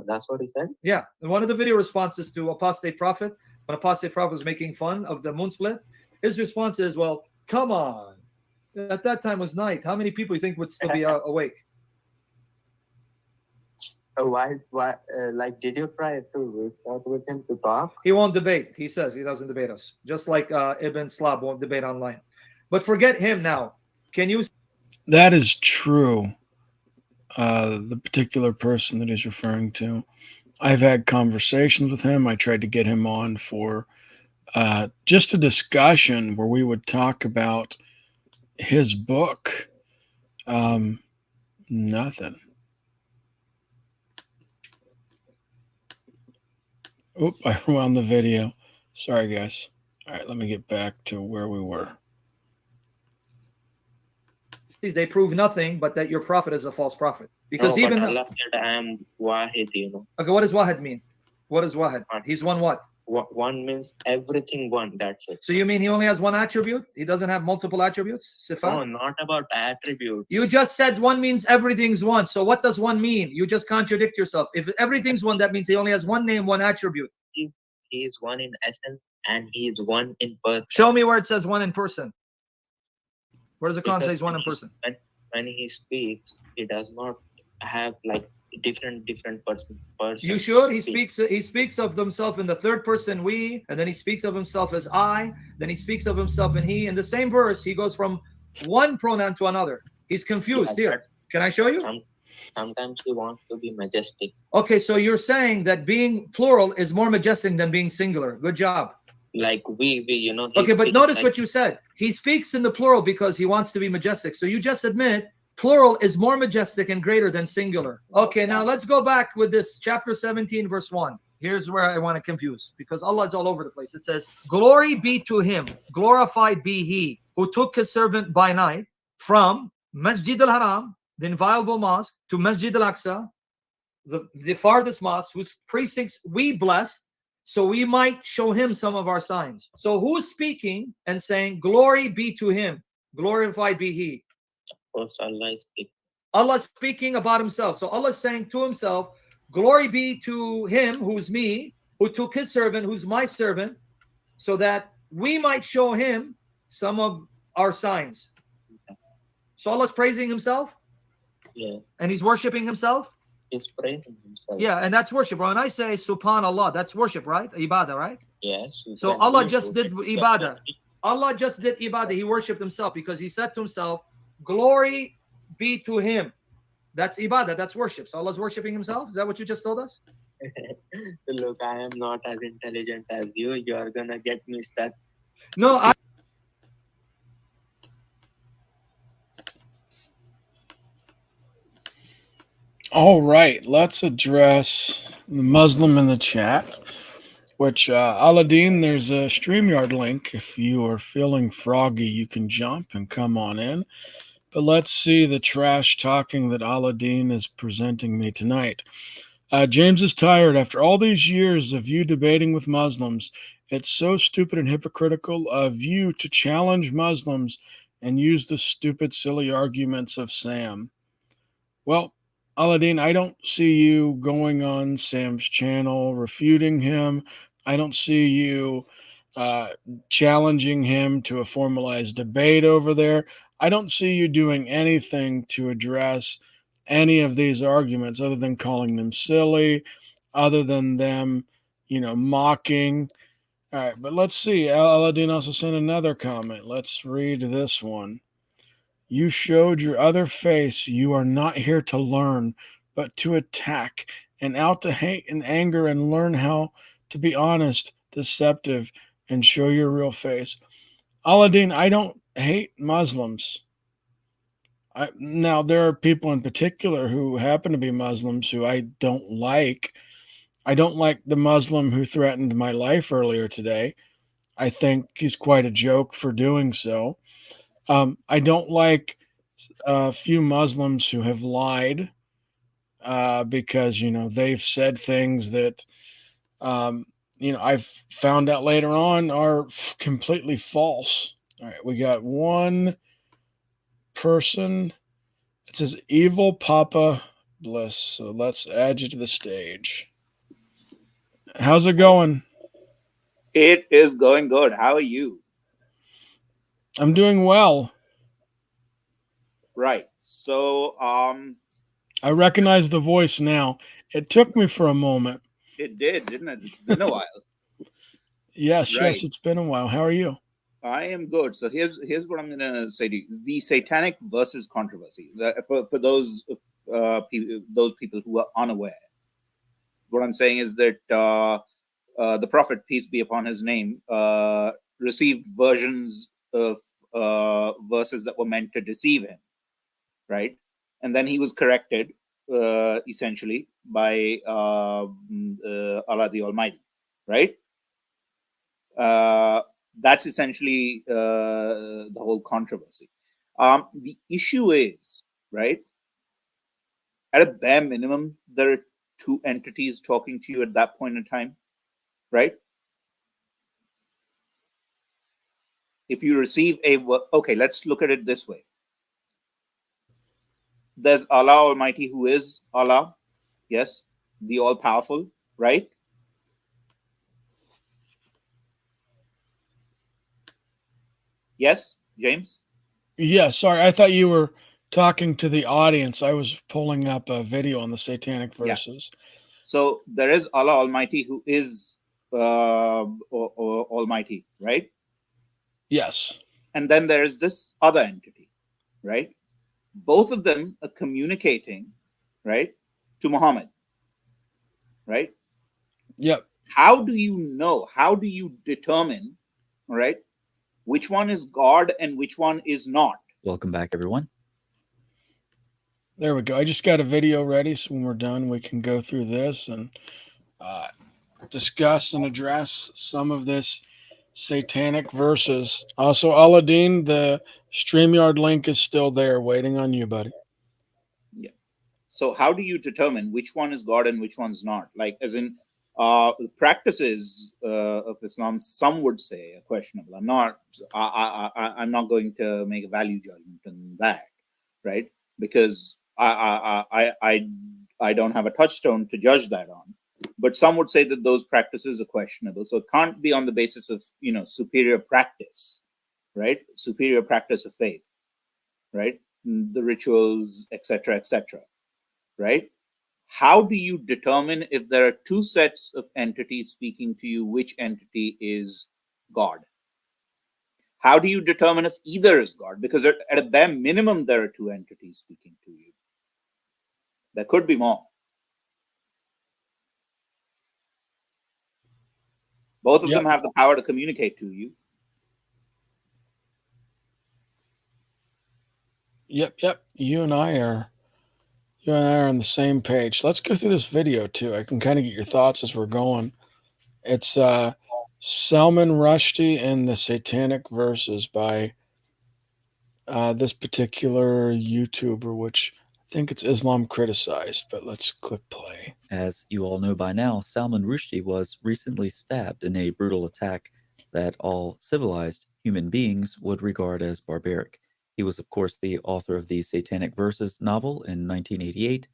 [SPEAKER 4] That's what he said?
[SPEAKER 22] Yeah. And one of the video responses to Apostate Prophet, when Apostate Prophet was making fun of the moon split, his response is, well, come on. At that time was night. How many people you think would still be awake?
[SPEAKER 4] Why, like, did you try to reach out with him to talk?
[SPEAKER 22] He won't debate. He says he doesn't debate us. Just like Ibn Slab won't debate online. But forget him now. Can you?
[SPEAKER 1] That is true. The particular person that he's referring to. I've had conversations with him. I tried to get him on for just a discussion where we would talk about his book. Nothing. Oop, I wound the video. Sorry, guys. All right, let me get back to where we were.
[SPEAKER 22] They prove nothing but that your prophet is a false prophet. Because
[SPEAKER 4] no,
[SPEAKER 22] even
[SPEAKER 4] Allah said, I am Wahid, you know.
[SPEAKER 22] Okay, what does Wahid mean? What is Wahid? He's one what?
[SPEAKER 4] One means everything one, that's it.
[SPEAKER 22] So you mean he only has one attribute? He doesn't have multiple attributes? Sifat?
[SPEAKER 4] No, not about attributes.
[SPEAKER 22] You just said one means everything's one. So what does one mean? You just contradict yourself. If everything's one, that means he only has one name, one attribute.
[SPEAKER 4] He is one in essence and he is one in person.
[SPEAKER 22] Show me where it says one in person. Where does the Quran say he's one in person?
[SPEAKER 4] When he speaks, he does not have like different person.
[SPEAKER 22] You sure? He speaks of himself in the third person we, and then he speaks of himself as I, then he speaks of himself in he. In the same verse, he goes from one pronoun to another. He's confused here. Can I show you?
[SPEAKER 4] Sometimes he wants to be majestic.
[SPEAKER 22] Okay, so you're saying that being plural is more majestic than being singular. Good job.
[SPEAKER 4] Like we, you know.
[SPEAKER 22] Okay, but notice what you said. He speaks in the plural because he wants to be majestic. So you just admit plural is more majestic and greater than singular. Okay, now let's go back with this chapter 17, verse 1. Here's where I want to confuse because Allah is all over the place. It says, glory be to him, glorified be he, who took his servant by night from Masjid al-Haram, the inviolable mosque, to Masjid al-Aqsa, the farthest mosque, whose precincts we blessed, so we might show him some of our signs. So who's speaking and saying, glory be to him, glorified be he?
[SPEAKER 4] Of course, Allah is speaking.
[SPEAKER 22] Allah is speaking about himself. So Allah is saying to himself, glory be to him, who's me, who took his servant, who's my servant, so that we might show him some of our signs. So Allah's praising himself?
[SPEAKER 4] Yeah.
[SPEAKER 22] And he's worshiping himself?
[SPEAKER 4] He's praising himself.
[SPEAKER 22] Yeah, and that's worship. When I say subhanallah, that's worship, right? Ibadah, right?
[SPEAKER 4] Yes.
[SPEAKER 22] So Allah just did ibadah. Allah just did ibadah. He worshipped himself because he said to himself, glory be to him. That's ibadah. That's worship. So Allah's worshiping himself. Is that what you just told us?
[SPEAKER 4] Look, I am not as intelligent as you. You are going to get me stuck.
[SPEAKER 22] No,
[SPEAKER 1] All right, let's address the Muslim in the chat, which Aladdin, there's a StreamYard link. If you are feeling froggy, you can jump and come on in. But let's see the trash talking that Aladdin is presenting me tonight. James is tired. After all these years of you debating with Muslims, it's so stupid and hypocritical of you to challenge Muslims and use the stupid, silly arguments of Sam. Well, Aladdin, I don't see you going on Sam's channel, refuting him. I don't see you challenging him to a formalized debate over there. I don't see you doing anything to address any of these arguments other than calling them silly, other than them, mocking. All right, but let's see. Aladdin also sent another comment. Let's read this one. You showed your other face. You are not here to learn, but to attack and out to hate and anger and learn how to be honest, deceptive, and show your real face. Aladdin, I don't hate Muslims. Now, there are people in particular who happen to be Muslims who I don't like. I don't like the Muslim who threatened my life earlier today. I think he's quite a joke for doing so. I don't like a few Muslims who have lied because, they've said things that, I've found out later on are completely false. All right, we got one person. It says Evil Papa Bliss. So let's add you to the stage. How's it going?
[SPEAKER 5] It is going good. How are you?
[SPEAKER 1] I'm doing well.
[SPEAKER 5] Right. So,
[SPEAKER 1] I recognize the voice now. It took me for a moment.
[SPEAKER 5] it did, didn't it? It's been a while.
[SPEAKER 1] Yes,
[SPEAKER 5] Right.
[SPEAKER 1] yes, it's been a while. How are you?
[SPEAKER 5] I am good. So here's what I'm gonna say to you: the satanic versus controversy. For those people who are unaware, what I'm saying is that the Prophet, peace be upon his name, received versions of verses that were meant to deceive him, right? And then he was corrected, essentially, by Allah the Almighty, right? That's essentially the whole controversy. The issue is, right, at a bare minimum, there are two entities talking to you at that point in time, right? If you receive okay, let's look at it this way. There's Allah Almighty, who is Allah, yes, the all-powerful, right? Yes, James?
[SPEAKER 1] Yeah, sorry. I thought you were talking to the audience. I was pulling up a video on the satanic verses.
[SPEAKER 5] So there is Allah Almighty, who is Almighty, right?
[SPEAKER 1] Yes.
[SPEAKER 5] And then there is this other entity, right? Both of them are communicating, right, to Muhammad, right?
[SPEAKER 1] Yep.
[SPEAKER 5] How do you know? How do you determine, right, which one is God and which one is not?
[SPEAKER 6] Welcome back, everyone.
[SPEAKER 1] There we go. I just got a video ready, so when we're done, we can go through this and discuss and address some of this satanic verses. Also, Aladdin, the StreamYard link is still there, waiting on you, buddy.
[SPEAKER 5] Yeah. So how do you determine which one is God and which one's not? Like, as in, practices of Islam, some would say are questionable. I'm not going to make a value judgment on that, right? Because I don't have a touchstone to judge that on. But some would say that those practices are questionable. So it can't be on the basis of, superior practice, right? Superior practice of faith, right? The rituals, etc., right? How do you determine, if there are two sets of entities speaking to you, which entity is God? How do you determine if either is God? Because at a bare minimum, there are two entities speaking to you. There could be more. Both of them have the power to communicate to you.
[SPEAKER 1] Yep. You and I are on the same page. Let's go through this video too. I can kind of get your thoughts as we're going. It's Salman Rushdie and the Satanic Verses by this particular YouTuber, which I think it's Islam Criticized, but let's click play.
[SPEAKER 6] As you all know by now, Salman Rushdie was recently stabbed in a brutal attack that all civilized human beings would regard as barbaric. He was, of course, the author of the Satanic Verses novel in 1988,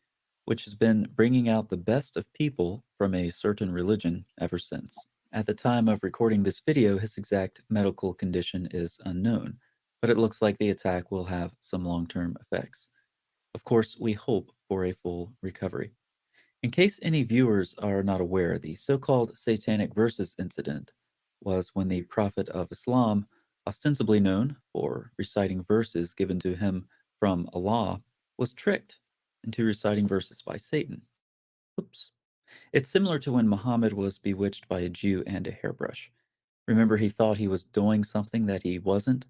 [SPEAKER 6] which has been bringing out the best of people from a certain religion ever since. At the time of recording this video, his exact medical condition is unknown, but it looks like the attack will have some long-term effects. Of course, we hope for a full recovery. In case any viewers are not aware, the so-called Satanic Verses incident was when the Prophet of Islam, ostensibly known for reciting verses given to him from Allah, was tricked into reciting verses by Satan. Oops. It's similar to when Muhammad was bewitched by a Jew and a hairbrush. Remember, he thought he was doing something that he wasn't?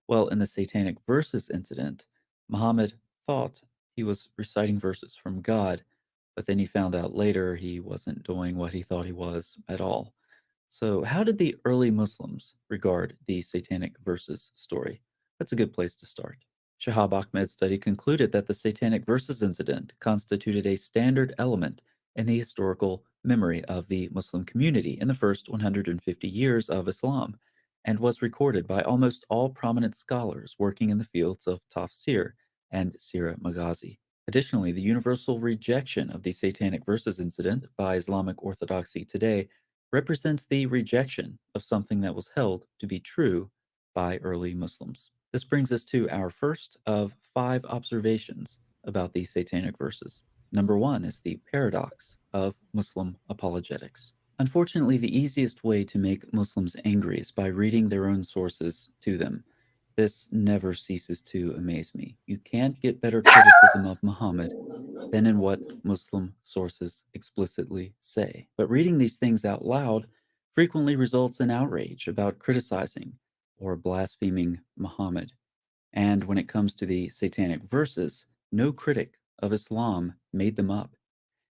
[SPEAKER 6] Well, in the Satanic Verses incident, Muhammad thought he was reciting verses from God, but then he found out later he wasn't doing what he thought he was at all. So how did the early Muslims regard the Satanic Verses story? That's a good place to start. Shahab Ahmed's study concluded that the Satanic Verses incident constituted a standard element in the historical memory of the Muslim community in the first 150 years of Islam, and was recorded by almost all prominent scholars working in the fields of tafsir and Sirah Maghazi. Additionally, the universal rejection of the Satanic Verses incident by Islamic Orthodoxy today represents the rejection of something that was held to be true by early Muslims. This brings us to our first of 5 observations about the Satanic Verses. Number 1 is the paradox of Muslim apologetics. Unfortunately, the easiest way to make Muslims angry is by reading their own sources to them. This never ceases to amaze me. You can't get better criticism of Muhammad than in what Muslim sources explicitly say. But reading these things out loud frequently results in outrage about criticizing or blaspheming Muhammad. And when it comes to the Satanic Verses, no critic of Islam made them up.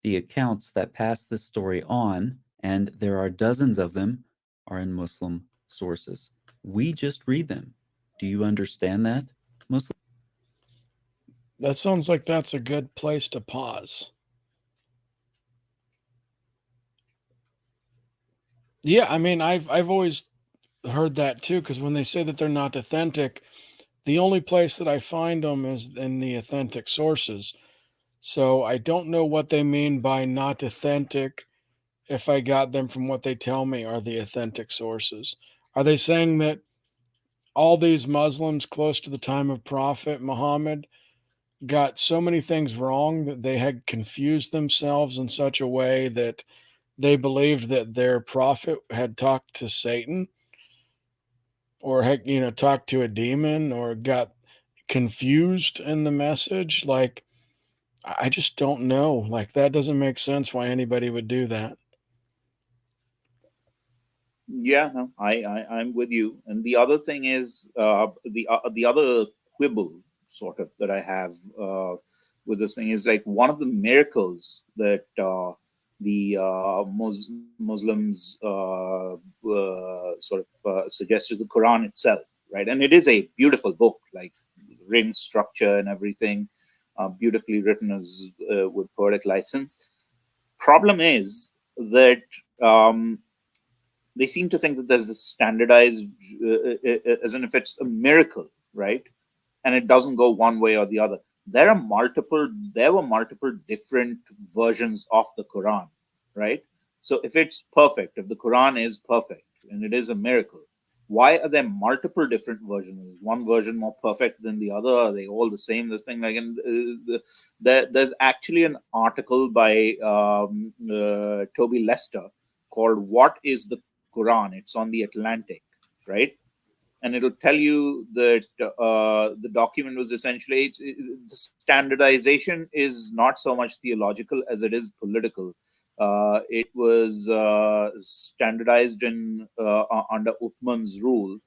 [SPEAKER 6] The accounts that pass this story on, and there are dozens of them, are in Muslim sources. We just read them. Do you understand that, Muslim?
[SPEAKER 1] That sounds like that's a good place to pause. Yeah, I mean, I've always heard that too, because when they say that they're not authentic, the only place that I find them is in the authentic sources. So I don't know what they mean by not authentic if I got them from what they tell me are the authentic sources. Are they saying that all these Muslims close to the time of Prophet Muhammad got so many things wrong that they had confused themselves in such a way that they believed that their prophet had talked to Satan or had, talked to a demon or got confused in the message? Like, I just don't know. Like, that doesn't make sense why anybody would do that.
[SPEAKER 5] Yeah, no, I'm with you. And the other thing is the other quibble sort of that I have with this thing is like one of the miracles that the Muslims sort of suggest is the Quran itself, right? And it is a beautiful book, like ring structure and everything, beautifully written as with poetic license. Problem is that they seem to think that there's this standardized, as in if it's a miracle, right? And it doesn't go one way or the other. There were multiple different versions of the Quran, right? So if it's perfect, if the Quran is perfect and it is a miracle, why are there multiple different versions? Is one version more perfect than the other? Are they all the same? This thing, like, there's actually an article by Toby Lester called "What is the Quran?" It's on the Atlantic, right? And it'll tell you that the document was essentially the standardization is not so much theological as it is political. It was standardized in under Uthman's rule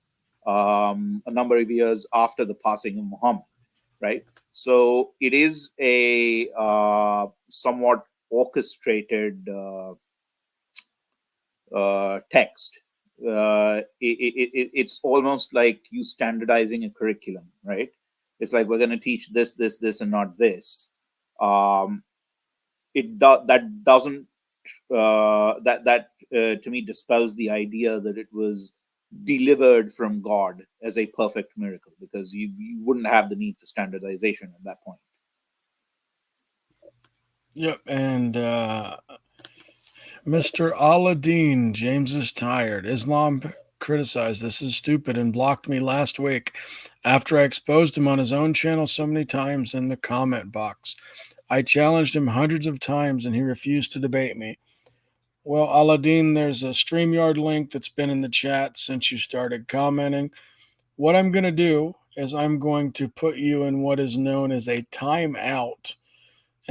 [SPEAKER 5] a number of years after the passing of Muhammad, right? So it is a somewhat orchestrated text. It's almost like you standardizing a curriculum, right? It's like we're going to teach this, and not this. That doesn't to me dispels the idea that it was delivered from God as a perfect miracle, because you wouldn't have the need for standardization at that point.
[SPEAKER 1] Yep, and Mr. Aladdin, James is tired. Islam criticized this is stupid and blocked me last week after I exposed him on his own channel so many times in the comment box. I challenged him hundreds of times and he refused to debate me. Well, Aladdin, there's a StreamYard link that's been in the chat since you started commenting. What I'm going to do is I'm going to put you in what is known as a timeout.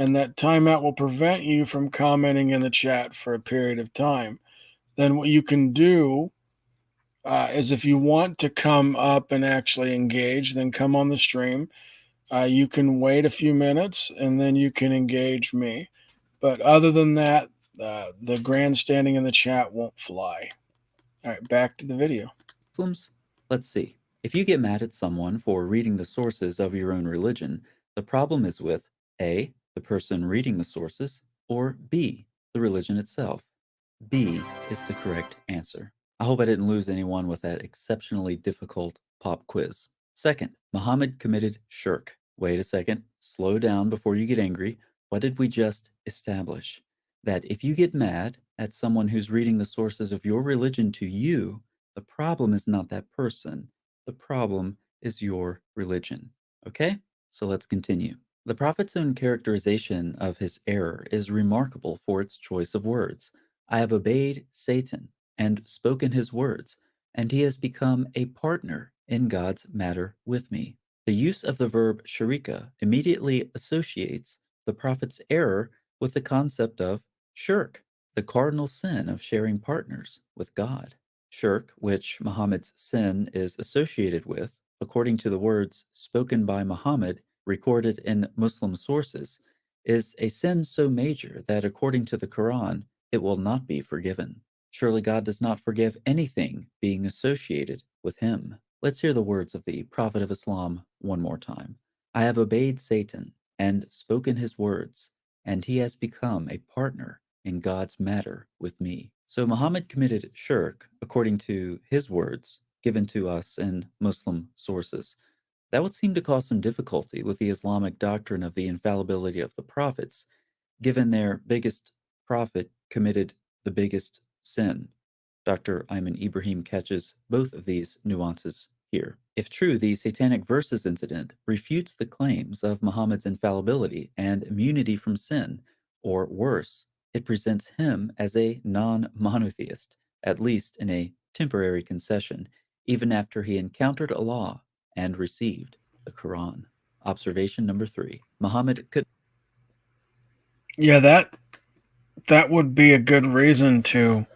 [SPEAKER 1] And that timeout will prevent you from commenting in the chat for a period of time. Then what you can do is if you want to come up and actually engage, then come on the stream. You can wait a few minutes and then you can engage me. But other than that, the grandstanding in the chat won't fly. All right, back to the video.
[SPEAKER 6] Muslims, let's see. If you get mad at someone for reading the sources of your own religion, the problem is with A, the person reading the sources, or B, the religion itself. B is the correct answer. I hope I didn't lose anyone with that exceptionally difficult pop quiz. Second, Muhammad committed shirk. Wait a second. Slow down before you get angry. What did we just establish? That if you get mad at someone who's reading the sources of your religion to you, the problem is not that person. The problem is your religion. Okay? So let's continue. The prophet's own characterization of his error is remarkable for its choice of words. I have obeyed Satan and spoken his words, and he has become a partner in God's matter with me. The use of the verb sharika immediately associates the prophet's error with the concept of shirk, the cardinal sin of sharing partners with God. Shirk, which Muhammad's sin is associated with, according to the words spoken by Muhammad recorded in Muslim sources, is a sin so major that according to the Quran, it will not be forgiven. Surely God does not forgive anything being associated with him. Let's hear the words of the Prophet of Islam one more time. I have obeyed Satan and spoken his words, and he has become a partner in God's matter with me. So Muhammad committed shirk according to his words given to us in Muslim sources. That would seem to cause some difficulty with the Islamic doctrine of the infallibility of the prophets, given their biggest prophet committed the biggest sin. Dr. Ayman Ibrahim catches both of these nuances here. If true, the Satanic Verses incident refutes the claims of Muhammad's infallibility and immunity from sin, or worse, it presents him as a non-monotheist, at least in a temporary concession, even after he encountered Allah and received the Quran. Observation number 3. Muhammad could...
[SPEAKER 1] Yeah, that would be a good reason to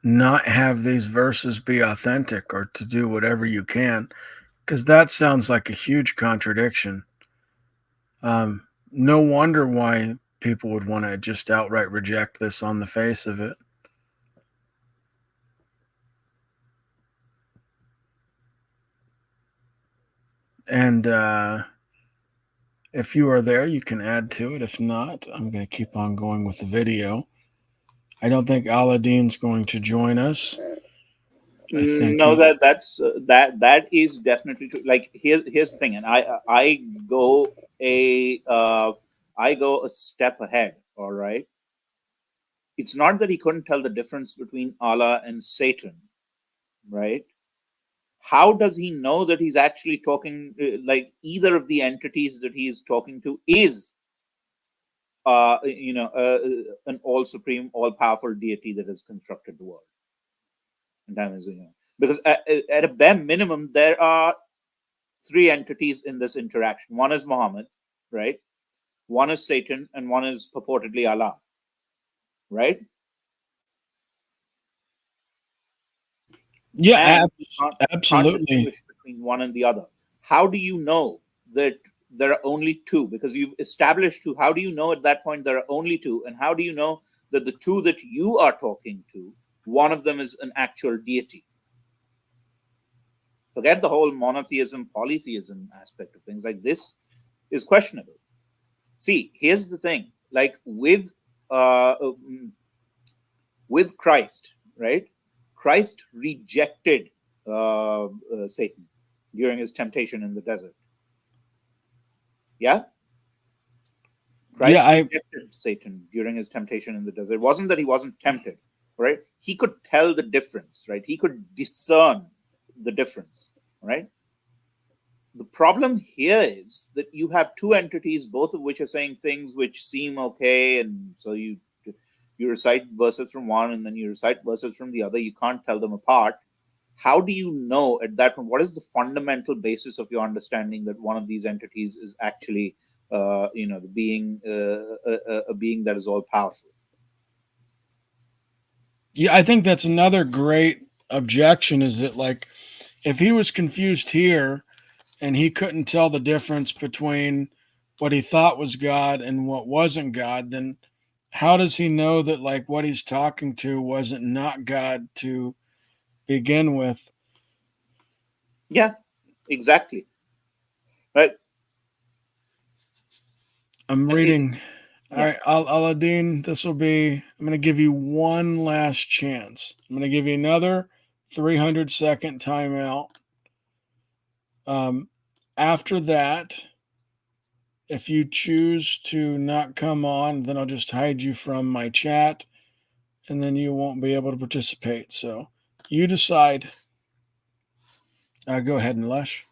[SPEAKER 1] not have these verses be authentic, or to do whatever you can, because that sounds like a huge contradiction. No wonder why people would want to just outright reject this on the face of it. And if you are there, you can add to it. If not, I'm going to keep on going with the video. I don't think Aladdin's going to join us.
[SPEAKER 5] No, that is definitely true. Like here's the thing, and I go a step ahead. All right, it's not that he couldn't tell the difference between Allah and Satan, right? How does he know that he's actually talking, like either of the entities that he is talking to is an all supreme, all powerful deity that has constructed the world? And time is, because at a bare minimum, there are 3 entities in this interaction. One is Muhammad, right? One is Satan, and one is purportedly Allah, right?
[SPEAKER 1] Yeah,
[SPEAKER 5] Can't
[SPEAKER 1] absolutely.
[SPEAKER 5] distinguish between one and the other. How do you know that there are only 2? Because you've established 2. How do you know at that point there are only 2? And how do you know that the 2 that you are talking to, one of them is an actual deity? Forget the whole monotheism, polytheism aspect of things. Like, this is questionable. See, here's the thing. Like with Christ, right? Christ rejected Satan during his temptation in the desert. Yeah? Christ rejected Satan during his temptation in the desert. It wasn't that he wasn't tempted, right? He could tell the difference, right? He could discern the difference, right? The problem here is that you have 2 entities, both of which are saying things which seem okay, and so you recite verses from one and then you recite verses from the other. You can't tell them apart. How do you know at that point? What is the fundamental basis of your understanding that one of these entities is actually, the being, a being that is all powerful?
[SPEAKER 1] Yeah, I think that's another great objection, is that, like, if he was confused here and he couldn't tell the difference between what he thought was God and what wasn't God, then how does he know that, like, what he's talking to wasn't not God to begin with?
[SPEAKER 5] Yeah, exactly. Right.
[SPEAKER 1] I'm reading. All right, Aladdin, I'm going to give you one last chance. I'm going to give you another 300-second timeout. After that, If you choose to not come on, then I'll just hide you from my chat, and then you won't be able to participate. So you decide. Go ahead, Nilesh.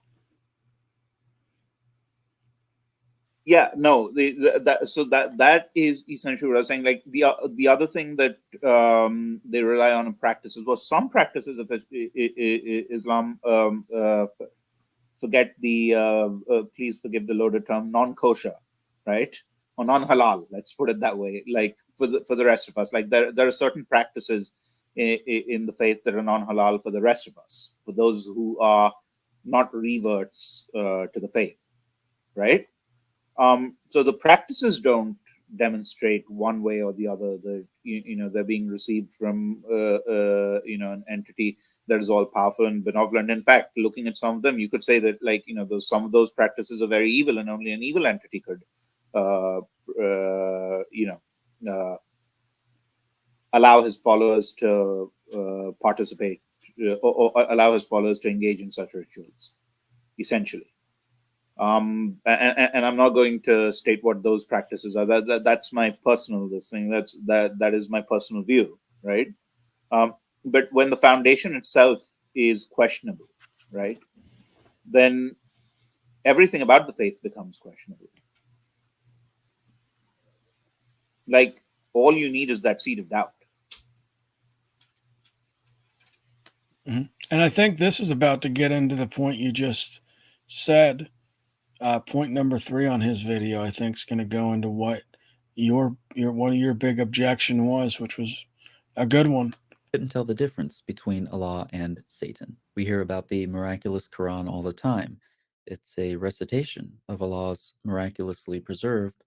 [SPEAKER 5] Yeah, no, that is essentially what I was saying. Like the other thing that they rely on in practices was some practices of Islam forget the please forgive the loaded term, non-kosher, right, or non-halal. Let's put it that way. Like for the rest of us, like there are certain practices in the faith that are non-halal for the rest of us, for those who are not reverts to the faith, right? So the practices don't demonstrate one way or the other that they're being received from an entity that is all powerful and benevolent. In fact, looking at some of them, you could say that some of those practices are very evil, and only an evil entity could allow his followers to participate or allow his followers to engage in such rituals, essentially. And I'm not going to state what those practices are. That's my personal thing. That is my personal view, right? But when the foundation itself is questionable, right, then everything about the faith becomes questionable. Like all you need is that seed of doubt.
[SPEAKER 1] Mm-hmm. And I think this is about to get into the point you just said. Point number 3 on his video, I think, is going to go into what your one of your big objection was, which was a good one.
[SPEAKER 6] Couldn't tell the difference between Allah and Satan. We hear about the miraculous Quran all the time. It's a recitation of Allah's miraculously preserved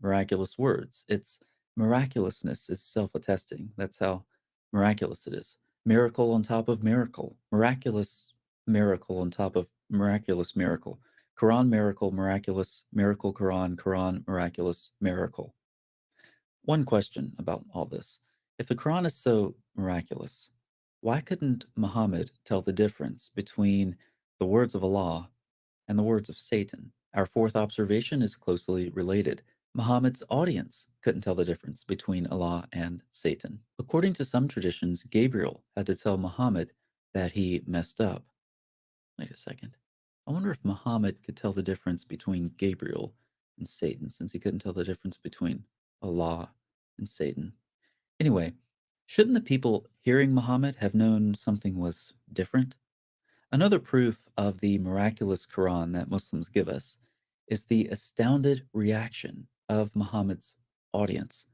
[SPEAKER 6] miraculous words. Its miraculousness is self-attesting. That's how miraculous it is. Miracle on top of miracle. Miraculous miracle on top of miraculous miracle. Quran miracle, miraculous, miracle Quran, Quran miraculous, miracle. One question about all this. If the Quran is so miraculous, why couldn't Muhammad tell the difference between the words of Allah and the words of Satan? Our fourth observation is closely related. Muhammad's audience couldn't tell the difference between Allah and Satan. According to some traditions, Gabriel had to tell Muhammad that he messed up. Wait a second. I wonder if Muhammad could tell the difference between Gabriel and Satan, since he couldn't tell the difference between Allah and Satan. Anyway, shouldn't the people hearing Muhammad have known something was different? Another proof of the miraculous Quran that Muslims give us is the astounded reaction of Muhammad's audience.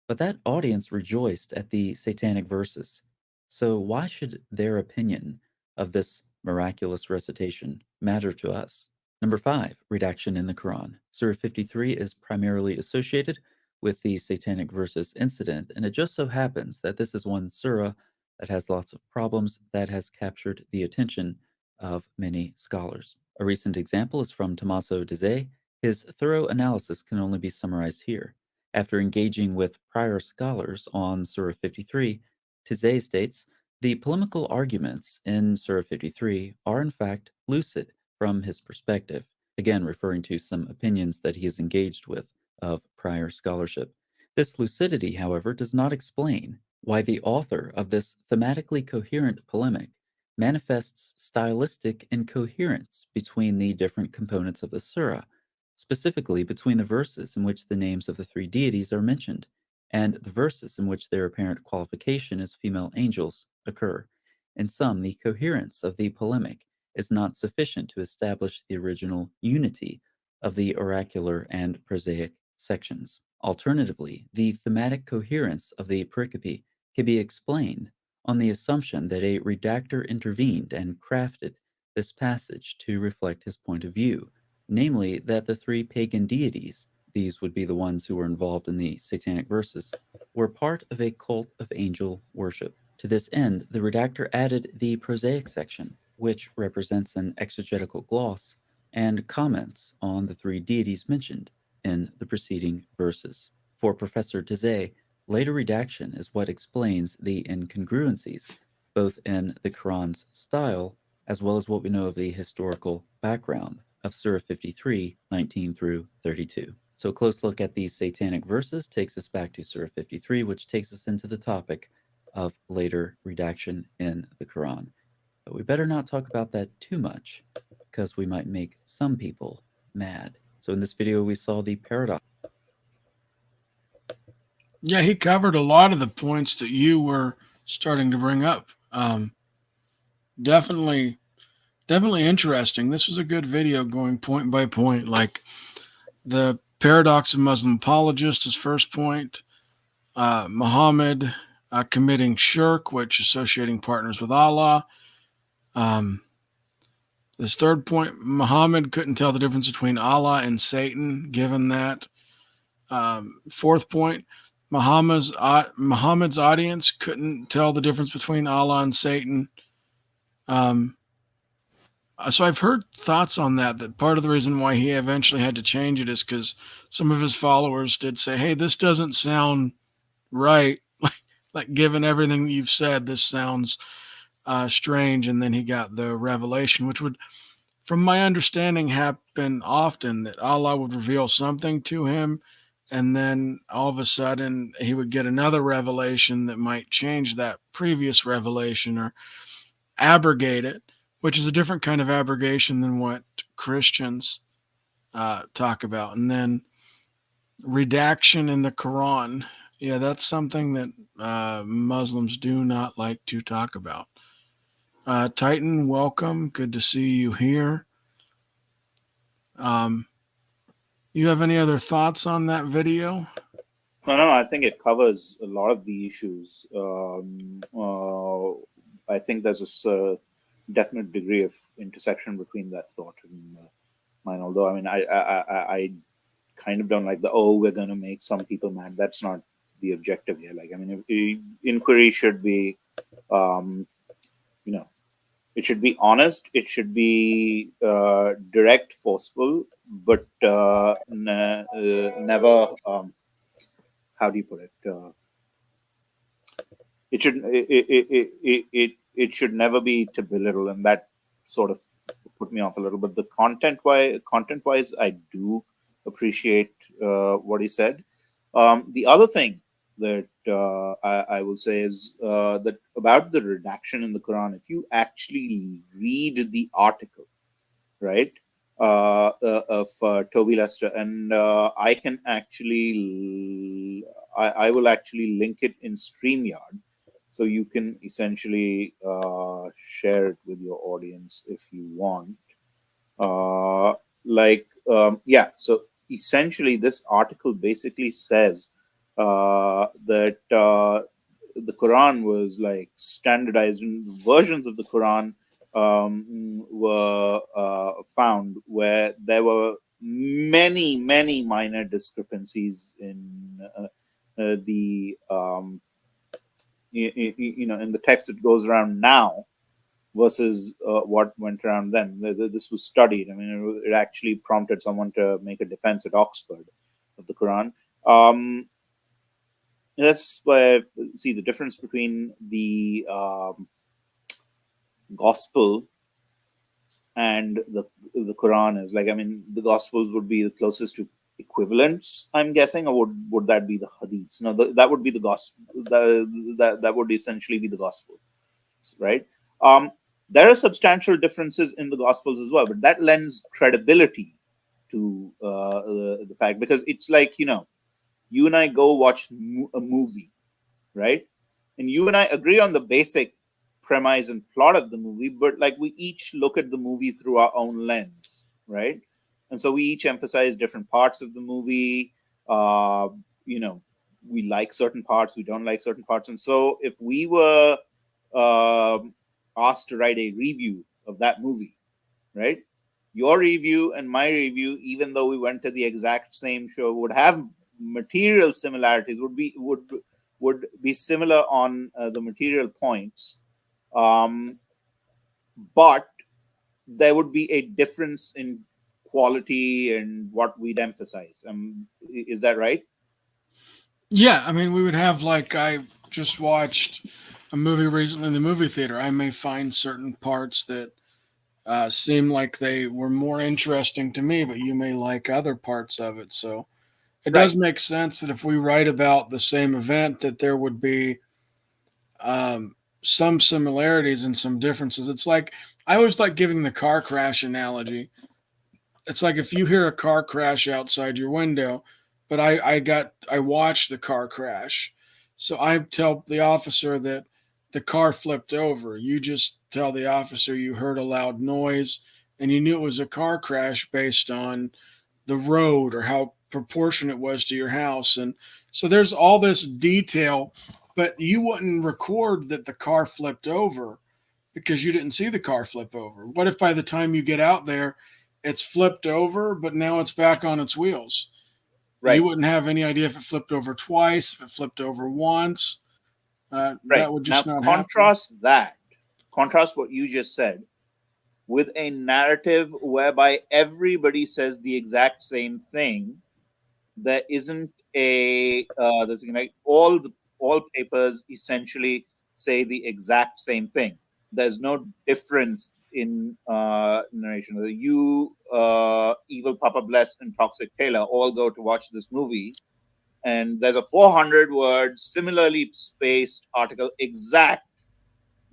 [SPEAKER 6] But that audience rejoiced at the satanic verses. So why should their opinion of this miraculous recitation matter to us? Number 5, redaction in the Quran. Surah 53 is primarily associated with the satanic verses incident, and it just so happens that this is one surah that has lots of problems that has captured the attention of many scholars. A recent example is from Tommaso Dizze. His thorough analysis can only be summarized here. After engaging with prior scholars on Surah 53, Dizze states, the polemical arguments in Surah 53 are in fact lucid from his perspective, again referring to some opinions that he has engaged with of prior scholarship. This lucidity, however, does not explain why the author of this thematically coherent polemic manifests stylistic incoherence between the different components of the surah, specifically between the verses in which the names of the 3 deities are mentioned and the verses in which their apparent qualification as female angels occur. In sum, the coherence of the polemic is not sufficient to establish the original unity of the oracular and prosaic sections. Alternatively, the thematic coherence of the pericope can be explained on the assumption that a redactor intervened and crafted this passage to reflect his point of view, namely that the 3 pagan deities, these would be the ones who were involved in the satanic verses, were part of a cult of angel worship. To this end, the redactor added the prosaic section, which represents an exegetical gloss and comments on the 3 deities mentioned in the preceding verses. For Professor Dizze, later redaction is what explains the incongruencies, both in the Quran's style as well as what we know of the historical background of Surah 53, 19 through 32. So a close look at these satanic verses takes us back to Surah 53, which takes us into the topic of later redaction in the Quran. But we better not talk about that too much, because we might make some people mad. So in this video, we saw the paradox.
[SPEAKER 1] Yeah, he covered a lot of the points that you were starting to bring up. Definitely interesting. This was a good video going point by point, like the paradox of Muslim apologists, his first point, Muhammad committing shirk, which associating partners with Allah. This third point, Muhammad couldn't tell the difference between Allah and Satan, given that. Fourth point, Muhammad's audience couldn't tell the difference between Allah and Satan. So I've heard thoughts on that part of the reason why he eventually had to change it is because some of his followers did say, hey, this doesn't sound right. Like given everything that you've said, this sounds strange. And then he got the revelation, which would, from my understanding, happen often, that Allah would reveal something to him, and then all of a sudden he would get another revelation that might change that previous revelation or abrogate it, which is a different kind of abrogation than what Christians talk about. And then redaction in the Quran. Yeah, that's something that Muslims do not like to talk about. Titan, welcome. Good to see you here. You have any other thoughts on that video?
[SPEAKER 5] No, I think it covers a lot of the issues. I think there's a definite degree of intersection between that thought and mine. Although, I mean, I kind of don't like we're going to make some people mad. That's not the objective here. Like, I mean, inquiry should be, it should be honest. It should be direct, forceful, but never. How do you put it? It should never be to belittle, and that sort of put me off a little bit. The content wise, I do appreciate what he said. The other thing that I will say is that about the redaction in the Quran, if you actually read the article, right, of Toby Lester, and I can actually, I will actually link it in StreamYard, so you can essentially share it with your audience if you want. So essentially, this article basically says that the Quran was like standardized, and versions of the Quran were found where there were many minor discrepancies in the in the text that goes around now versus what went around then. This was studied. I mean, it actually prompted someone to make a defense at Oxford of the Quran. That's why I see the difference between the Gospel and the Quran is like, I mean, the Gospels would be the closest to equivalents, I'm guessing, or would that be the Hadiths? No, that would be the Gospel. That would essentially be the Gospel, right? There are substantial differences in the Gospels as well, but that lends credibility to the fact, because it's like, you and I go watch a movie, right? And you and I agree on the basic premise and plot of the movie, but like we each look at the movie through our own lens, right? And so we each emphasize different parts of the movie. We like certain parts, we don't like certain parts. And so if we were asked to write a review of that movie, right? Your review and my review, even though we went to the exact same show, would have material similarities, would be similar on the material points, but there would be a difference in quality and what we'd emphasize. Is that right?
[SPEAKER 1] Yeah, I mean, we would have, like, I just watched a movie recently in the movie theater. I may find certain parts that seem like they were more interesting to me, but you may like other parts of it. So it
[SPEAKER 5] Right.
[SPEAKER 1] does make sense that if we write about the same event, that there would be some similarities and some differences. It's like, I always like giving the car crash analogy. It's like if you hear a car crash outside your window, but I watched the car crash. So I tell the officer that the car flipped over. You just tell the officer you heard a loud noise and you knew it was a car crash based on the road or how proportionate it was to your house. And so there's all this detail, but you wouldn't record that the car flipped over because you didn't see the car flip over. What if by the time you get out there, it's flipped over, but now it's back on its wheels?
[SPEAKER 5] Right.
[SPEAKER 1] You wouldn't have any idea if it flipped over twice, if it flipped over once.
[SPEAKER 5] Right.
[SPEAKER 1] That would just
[SPEAKER 5] now,
[SPEAKER 1] not happen.
[SPEAKER 5] Contrast what you just said with a narrative whereby everybody says the exact same thing. There isn't a there's like all papers essentially say the exact same thing. There's no difference in narration. You, Evil Papa Bless, and Toxic Taylor all go to watch this movie, and there's a 400-word, similarly spaced article, exact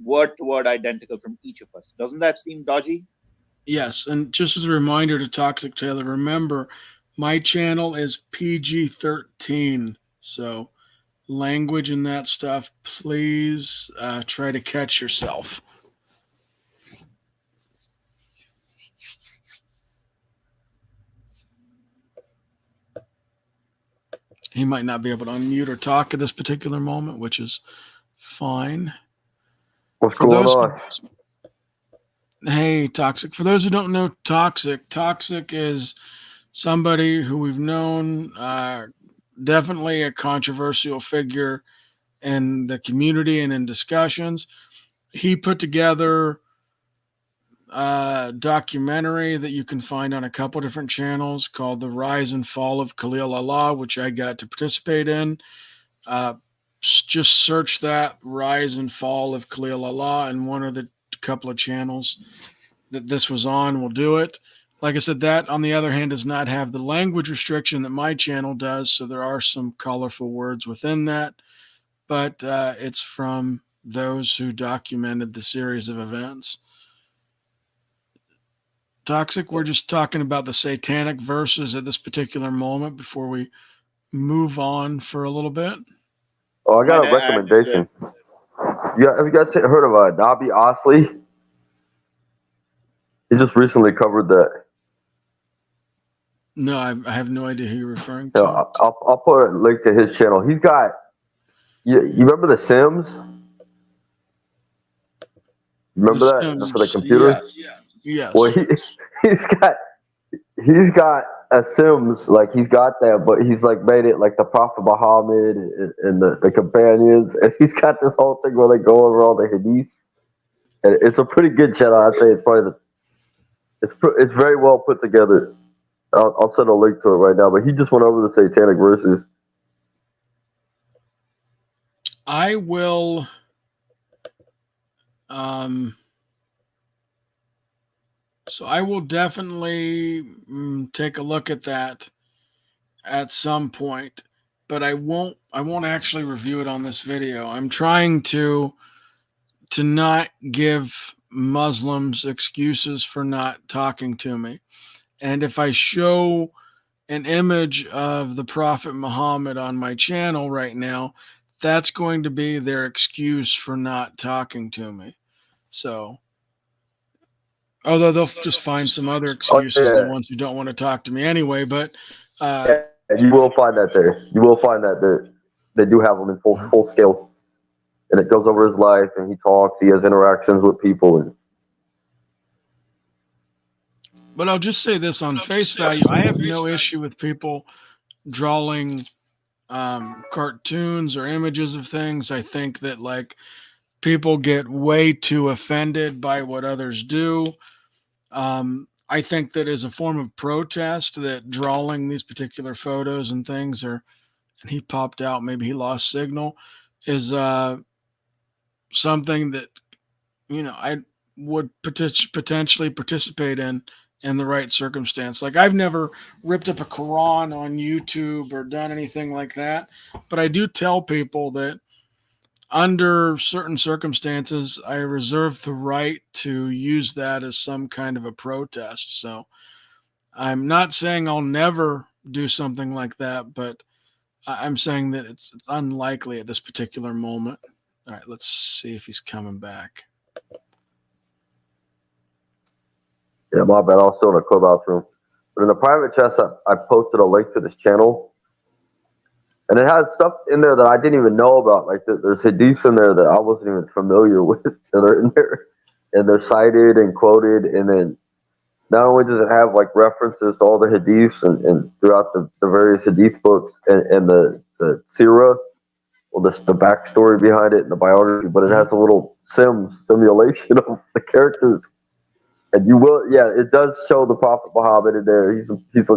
[SPEAKER 5] word-to-word identical from each of us. Doesn't that seem dodgy?
[SPEAKER 1] Yes, and just as a reminder to Toxic Taylor, remember, my channel is PG-13, so language and that stuff, please try to catch yourself. He might not be able to unmute or talk at this particular moment, which is fine.
[SPEAKER 8] What's going on?
[SPEAKER 1] Hey, Toxic. For those who don't know Toxic is somebody who we've known, definitely a controversial figure in the community and in discussions. He put together a documentary that you can find on a couple different channels called The Rise and Fall of Khalil Allah, which I got to participate in. Just search that, Rise and Fall of Khalil Allah, and one of the couple of channels that this was on will do it. Like I said, that on the other hand does not have the language restriction that my channel does, so there are some colorful words within that, but it's from those who documented the series of events. Toxic, we're just talking about the satanic verses at this particular moment before we move on for a little bit.
[SPEAKER 8] Oh, I got a recommendation. Yeah, have you guys heard of Nabi Osley? He just recently covered that.
[SPEAKER 1] No, I have no idea who you're referring to.
[SPEAKER 8] Yeah, I'll put a link to his channel. He's got, you remember The Sims? Remember
[SPEAKER 1] The
[SPEAKER 8] that
[SPEAKER 1] Sims,
[SPEAKER 8] for the computer?
[SPEAKER 1] Yes.
[SPEAKER 8] Well, he's got a Sims, like he's got that, but he's like made it like the Prophet Muhammad and the companions, and he's got this whole thing where they go over all the hadiths, and it's a pretty good channel. I'd say it's probably it's very well put together. I'll send a link to it right now, but he just went over the satanic verses.
[SPEAKER 1] I will so I will definitely take a look at that at some point, but I won't actually review it on this video. I'm trying to not give Muslims excuses for not talking to me. And if I show an image of the Prophet Muhammad on my channel right now, that's going to be their excuse for not talking to me. So, although they'll just find some other excuses, the ones who don't want to talk to me anyway, but
[SPEAKER 8] you will find that there. You will find that there. They do have them in full scale. And it goes over his life, and he talks, he has interactions with people.
[SPEAKER 1] But I'll just say this on face value. I have no issue with people drawing cartoons or images of things. I think that like people get way too offended by what others do. I think that as a form of protest, that drawing these particular photos and things and he popped out, maybe he lost signal, is something that, would potentially participate in the right circumstance. Like I've never ripped up a Quran on YouTube or done anything like that, but I do tell people that under certain circumstances, I reserve the right to use that as some kind of a protest. So I'm not saying I'll never do something like that, but I'm saying that it's unlikely at this particular moment. All right, let's see if he's coming back.
[SPEAKER 8] Yeah, my bad. I was still in a clubhouse room. But in the private chat, I posted a link to this channel. And it has stuff in there that I didn't even know about. Like there's hadiths in there that I wasn't even familiar with that are in there. And they're cited and quoted. And then not only does it have like references to all the hadiths and throughout the various hadith books and the seerah, well, the backstory behind it and the biography, but it has a little simulation of the characters. And you will, yeah, it does show the Prophet Muhammad in there. He's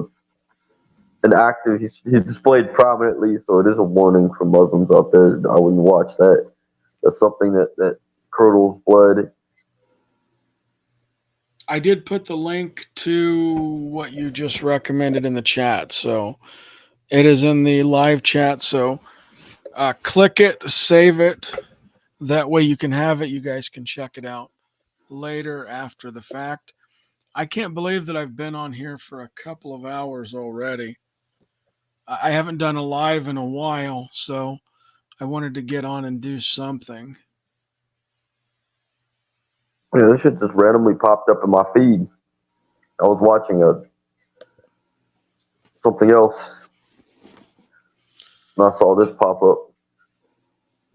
[SPEAKER 8] an actor. He's displayed prominently, so it is a warning for Muslims out there when you watch that. That's something that curdles blood.
[SPEAKER 1] I did put the link to what you just recommended in the chat, so it is in the live chat. So click it, save it. That way you can have it. You guys can check it out later after the fact. I can't believe that I've been on here for a couple of hours already. I haven't done a live in a while, so I wanted to get on and do something.
[SPEAKER 8] Yeah, this shit just randomly popped up in my feed. I was watching something else, and I saw this pop up.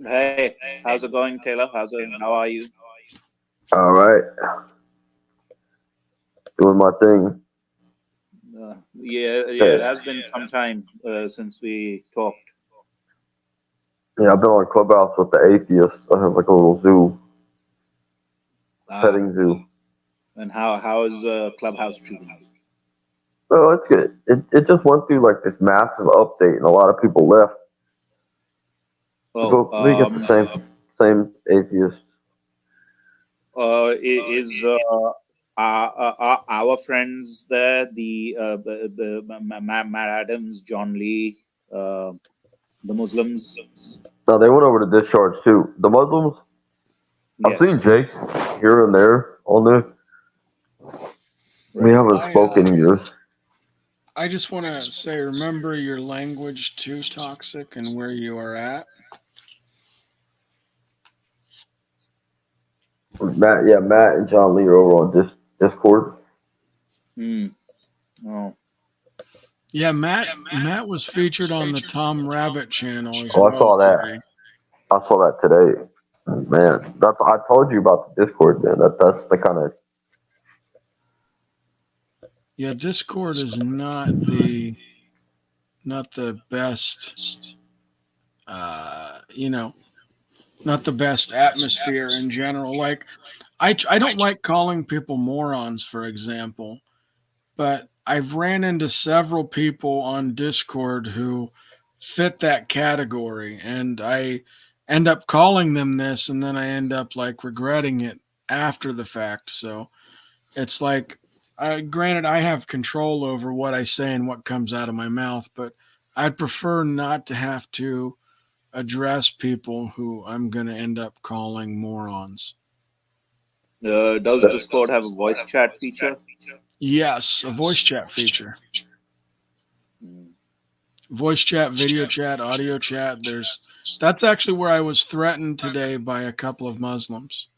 [SPEAKER 5] Hey, how's it going, Taylor? How are you?
[SPEAKER 8] All right. Doing my thing.
[SPEAKER 5] Yeah, it has been some time since we talked.
[SPEAKER 8] Yeah, I've been on Clubhouse with the atheists. I have like a little zoo. Petting zoo.
[SPEAKER 5] And how is Clubhouse treating you?
[SPEAKER 8] Oh, it's good. It just went through like this massive update, and a lot of people left. We get the same atheists.
[SPEAKER 5] Is our friends there, the Matt Adams, John Lee, the Muslims?
[SPEAKER 8] No, they went over to discharge too. The Muslims. I've seen Jake here and there on there. We haven't spoken in years.
[SPEAKER 1] I just want to say, remember your language too, Toxic, and where you are at.
[SPEAKER 8] Matt and John Lee are over on Discord.
[SPEAKER 5] Oh.
[SPEAKER 1] Yeah, Matt was featured on the Tom Rabbit channel.
[SPEAKER 8] I saw that.
[SPEAKER 1] Today.
[SPEAKER 8] I saw that today. Man, I told you about the Discord, man. That's the kind of.
[SPEAKER 1] Yeah, Discord is not the best. Not the best atmosphere in general. Like, I don't like calling people morons, for example, but I've ran into several people on Discord who fit that category, and I end up calling them this, and then I end up like regretting it after the fact. So it's like, granted, I have control over what I say and what comes out of my mouth, but I'd prefer not to have to address people who I'm going to end up calling morons.
[SPEAKER 5] Does Discord have a voice chat feature?
[SPEAKER 1] Yes, a voice chat feature. Voice chat, video chat, audio chat. That's actually where I was threatened today by a couple of Muslims.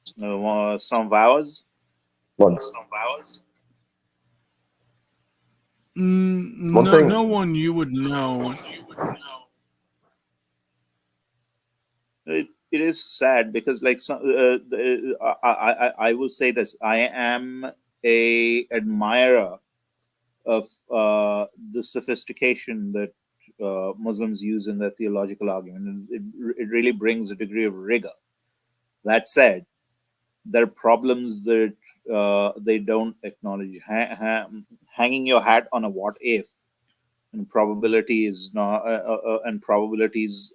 [SPEAKER 5] Some vows? Some vows?
[SPEAKER 1] No one you would know.
[SPEAKER 5] It is sad because, like, I will say this: I am a admirer of the sophistication that Muslims use in their theological argument. It really brings a degree of rigor. That said, there are problems that they don't acknowledge. Hanging your hat on a what if, and probability is not, and probabilities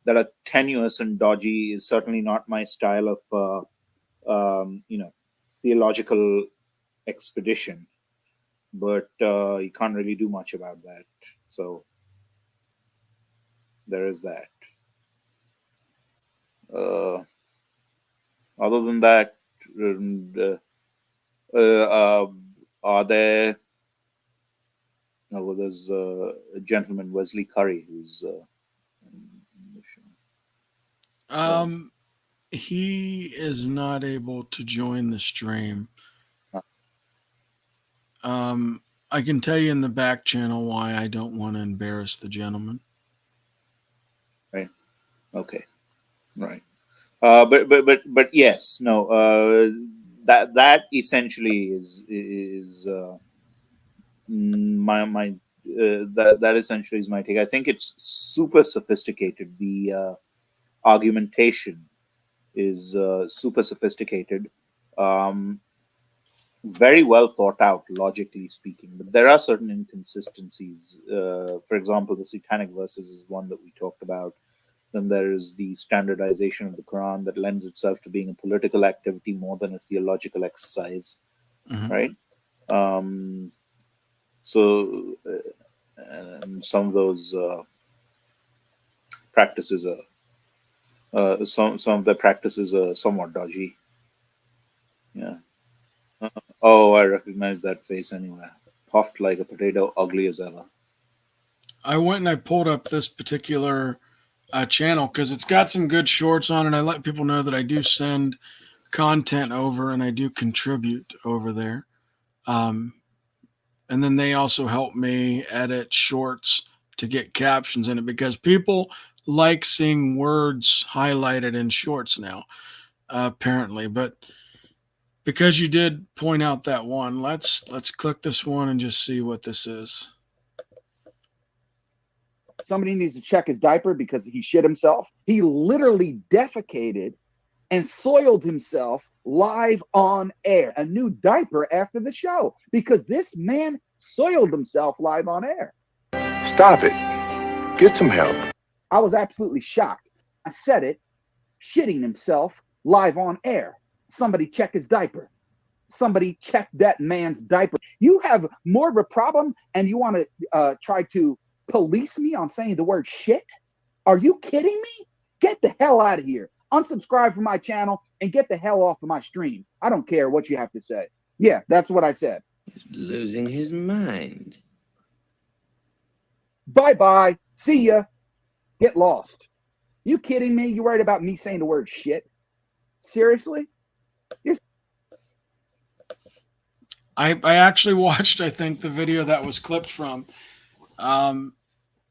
[SPEAKER 5] that are tenuous and dodgy is certainly not my style of theological expedition. But you can't really do much about that. So there is that. Other than that, are there? Well, there's a gentleman, Wesley Curry, who's.
[SPEAKER 1] He is not able to join the stream. I can tell you in the back channel why I don't want to embarrass the gentleman.
[SPEAKER 5] Right. Okay. Right. But yes, no. That essentially is my that essentially is my take. I think it's super sophisticated. The argumentation is super sophisticated. Very well thought out, logically speaking, but there are certain inconsistencies. For example, the satanic verses is one that we talked about. Then there is the standardization of the Quran that lends itself to being a political activity more than a theological exercise, right? So some of those practices are some of the practices are somewhat dodgy. Yeah. Oh, I recognize that face anywhere. Puffed like a potato, ugly as ever.
[SPEAKER 1] I went and I pulled up this particular channel because it's got some good shorts on it. I let people know that I do send content over and I do contribute over there. And then they also help me edit shorts to get captions in it because people like seeing words highlighted in shorts now, apparently. But because you did point out that one, let's click this one and just see what this is.
[SPEAKER 9] Somebody needs to check his diaper because he shit himself. He literally defecated and soiled himself live on air. A new diaper after the show because this man soiled himself live on air.
[SPEAKER 10] Stop it. Get some help.
[SPEAKER 9] I was absolutely shocked. I said it, shitting himself live on air. Somebody check his diaper. Somebody check that man's diaper. You have more of a problem and you want to try to police me on saying the word shit? Are you kidding me? Get the hell out of here. Unsubscribe from my channel and get the hell off of my stream. I don't care what you have to say. Yeah, that's what I said.
[SPEAKER 23] Losing his mind.
[SPEAKER 9] Bye-bye. See ya. Get lost. You kidding me? You worried about me saying the word shit? Seriously? Yes.
[SPEAKER 1] I actually watched, I think, the video that was clipped from.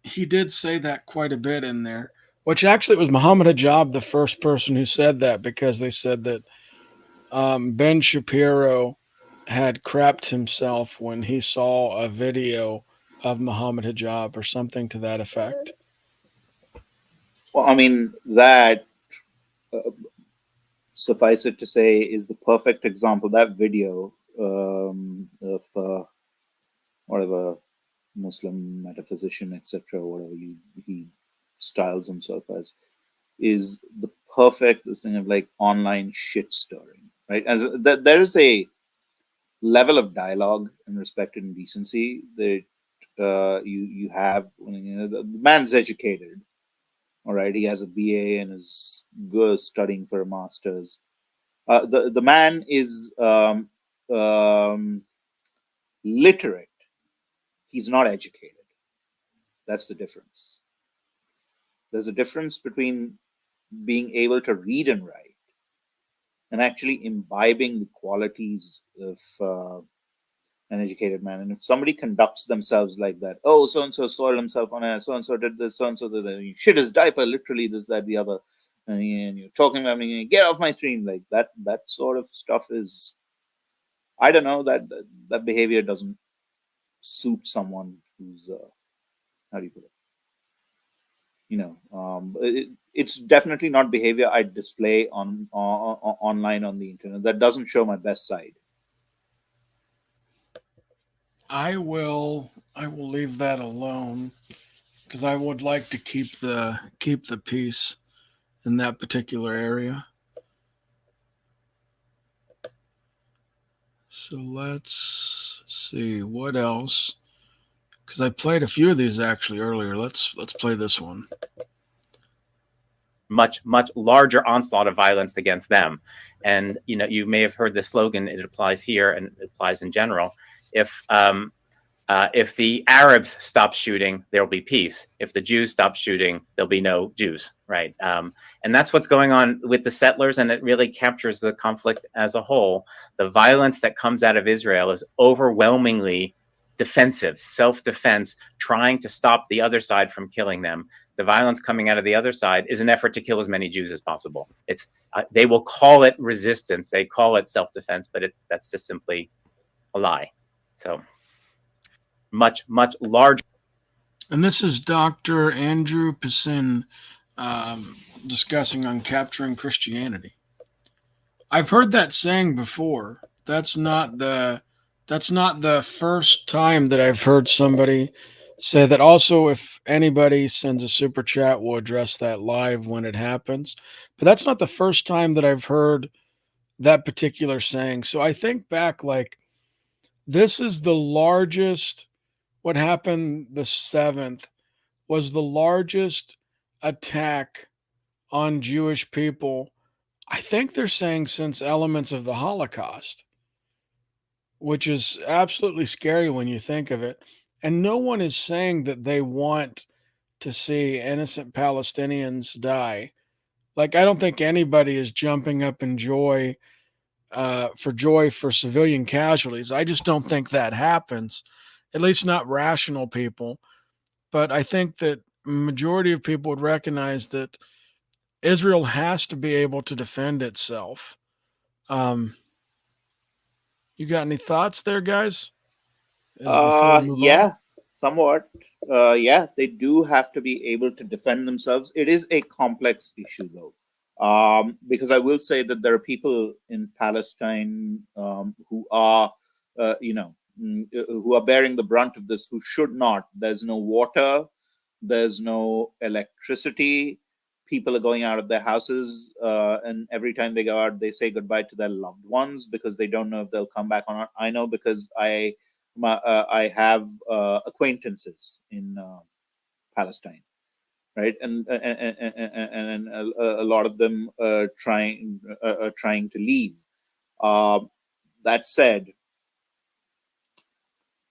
[SPEAKER 1] He did say that quite a bit in there, which actually was Muhammad Hijab, the first person who said that, because they said that Ben Shapiro had crapped himself when he saw a video of Muhammad Hijab or something to that effect.
[SPEAKER 5] Well, I mean, that, suffice it to say, is the perfect example. That video of whatever Muslim metaphysician, etc., whatever he styles himself as, is the perfect this thing of like online shit stirring, right? As there is a level of dialogue and respect and decency that you have when the man's educated. All right, he has a BA and is studying for a master's. The man is literate. He's not educated. That's the difference. There's a difference between being able to read and write and actually imbibing the qualities of an educated man. And if somebody conducts themselves like that, oh, so-and-so soiled himself on air, so-and-so did this, so-and-so did that, you shit his diaper, literally this, that, the other, and you're talking about me, get off my stream, like that sort of stuff is, I don't know, that behavior doesn't suit someone who's, how do you put it? It's definitely not behavior I display on online on the internet. That doesn't show my best side.
[SPEAKER 1] I will leave that alone because I would like to keep the peace in that particular area. So let's see what else, because I played a few of these actually earlier. Let's play this one.
[SPEAKER 2] Much larger onslaught of violence against them. And you may have heard the slogan. It applies here and it applies in general. If the Arabs stop shooting, there will be peace. If the Jews stop shooting, there'll be no Jews, right? And that's what's going on with the settlers, and it really captures the conflict as a whole. The violence that comes out of Israel is overwhelmingly defensive, self-defense, trying to stop the other side from killing them. The violence coming out of the other side is an effort to kill as many Jews as possible. It's they will call it resistance, they call it self-defense, but that's just simply a lie. So much larger.
[SPEAKER 1] And this is Dr. Andrew Pissin discussing on capturing Christianity. I've heard that saying before. That's not the first time that I've heard somebody say that. Also, if anybody sends a super chat, we'll address that live when it happens. But that's not the first time that I've heard that particular saying. So I think back, like, this is the largest. What happened the 7th was the largest attack on Jewish people, I think they're saying, since elements of the Holocaust, which is absolutely scary when you think of it. And no one is saying that they want to see innocent Palestinians die. Like, I don't think anybody is jumping up in joy for civilian casualties. I just don't think that happens. At least not rational people. But I think that majority of people would recognize that Israel has to be able to defend itself. You got any thoughts there, guys?
[SPEAKER 5] Yeah, somewhat. Yeah, they do have to be able to defend themselves. It is a complex issue, though, because I will say that there are people in Palestine who are, who are bearing the brunt of this, who should not. There's no water, there's no electricity. People are going out of their houses, and every time they go out, they say goodbye to their loved ones because they don't know if they'll come back or not. I know because I have acquaintances in Palestine, right, and a lot of them are trying to leave. That said.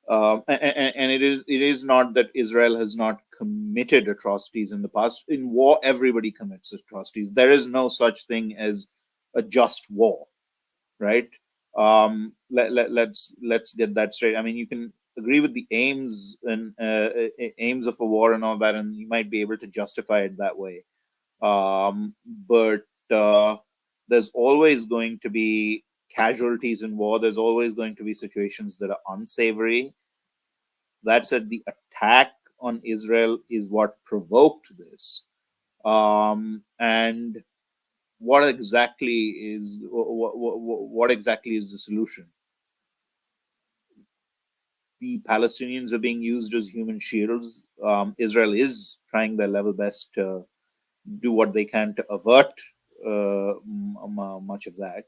[SPEAKER 5] And it is not that Israel has not committed atrocities in the past. In war, everybody commits atrocities. There is no such thing as a just war, right? Let's get that straight. I mean, you can agree with the aims and aims of a war and all that, and you might be able to justify it that way. But there's always going to be casualties in war. There's always going to be situations that are unsavory. That said, the attack on Israel is what provoked this. And what exactly is the solution? The Palestinians are being used as human shields. Israel is trying their level best to do what they can to avert much of that.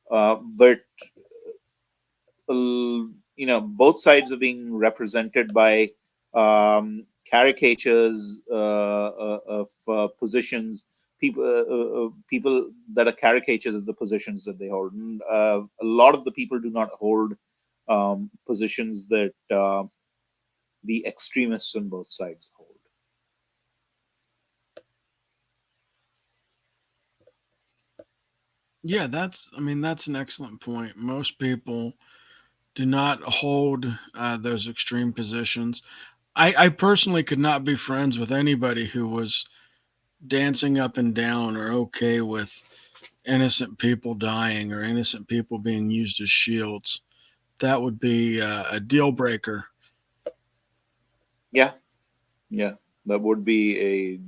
[SPEAKER 5] But both sides are being represented by caricatures of positions, people that are caricatures of the positions that they hold. And, a lot of the people do not hold positions that the extremists on both sides hold.
[SPEAKER 1] Yeah, that's an excellent point. Most people do not hold those extreme positions. I personally could not be friends with anybody who was dancing up and down or okay with innocent people dying or innocent people being used as shields. That would be a deal breaker.
[SPEAKER 5] Yeah, that would be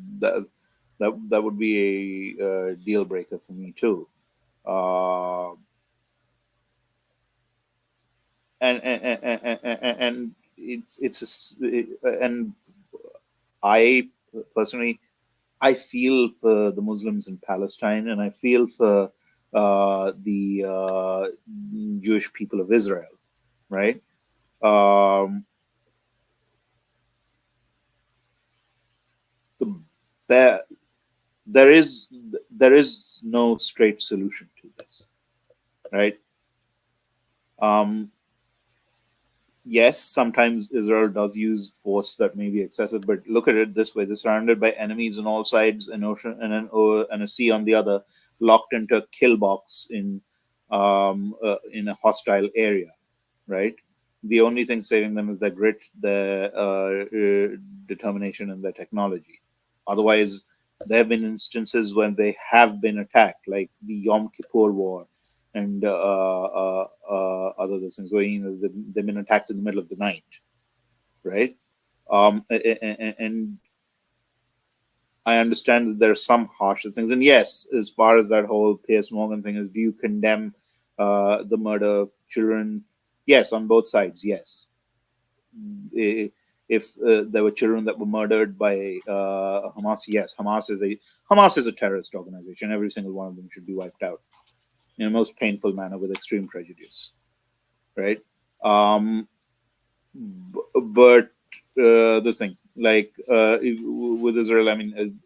[SPEAKER 5] a deal breaker for me too. And I personally, I feel for the Muslims in Palestine, and I feel for the Jewish people of Israel, right? There is no straight solution to this, right? Yes, sometimes Israel does use force that may be excessive, but look at it this way: they're surrounded by enemies on all sides, an ocean and a sea on the other, locked into a kill box in a hostile area, right? The only thing saving them is their grit, their determination, and their technology. Otherwise, there have been instances when they have been attacked, like the Yom Kippur War and other things where they've been attacked in the middle of the night, right? And I understand that there are some harsher things, and yes, as far as that whole Piers Morgan thing is, do you condemn the murder of children? Yes, on both sides. Yes, if there were children that were murdered by Hamas, yes, Hamas is a terrorist organization. Every single one of them should be wiped out in a most painful manner with extreme prejudice, right? But this thing, like with Israel, I mean,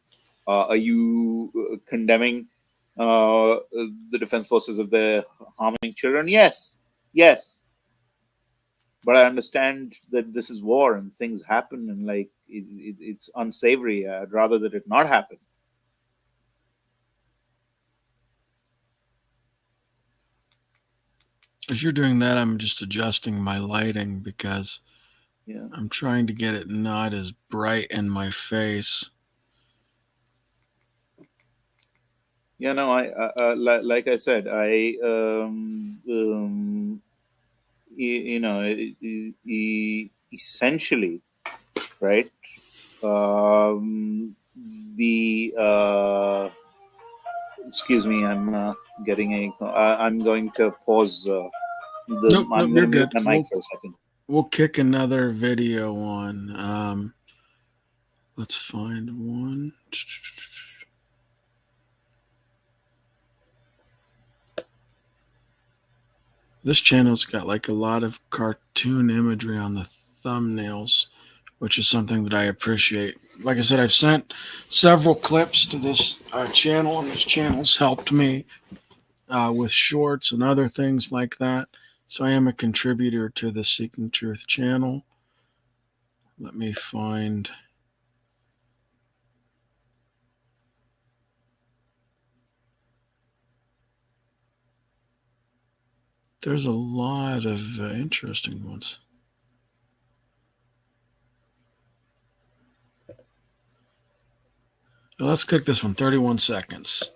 [SPEAKER 5] are you condemning the defense forces of the harming children? Yes, yes. But I understand that this is war and things happen, and like it's unsavory. I'd rather that it not happen.
[SPEAKER 1] As you're doing that, I'm just adjusting my lighting because
[SPEAKER 5] Yeah.
[SPEAKER 1] I'm trying to get it not as bright in my face.
[SPEAKER 5] Yeah, no, I like I said, I essentially, right? Excuse me, I'm getting I'm going to pause.
[SPEAKER 1] Nope,
[SPEAKER 5] I'm
[SPEAKER 1] you're
[SPEAKER 5] going to mute
[SPEAKER 1] good.
[SPEAKER 5] my mic for a second.
[SPEAKER 1] We'll kick another video on. Let's find one. This channel's got like a lot of cartoon imagery on the thumbnails, which is something that I appreciate. Like I said, I've sent several clips to this channel, and this channel's helped me with shorts and other things like that. So I am a contributor to the Seeking Truth channel. Let me find. There's a lot of interesting ones. Let's click this one, 31 seconds.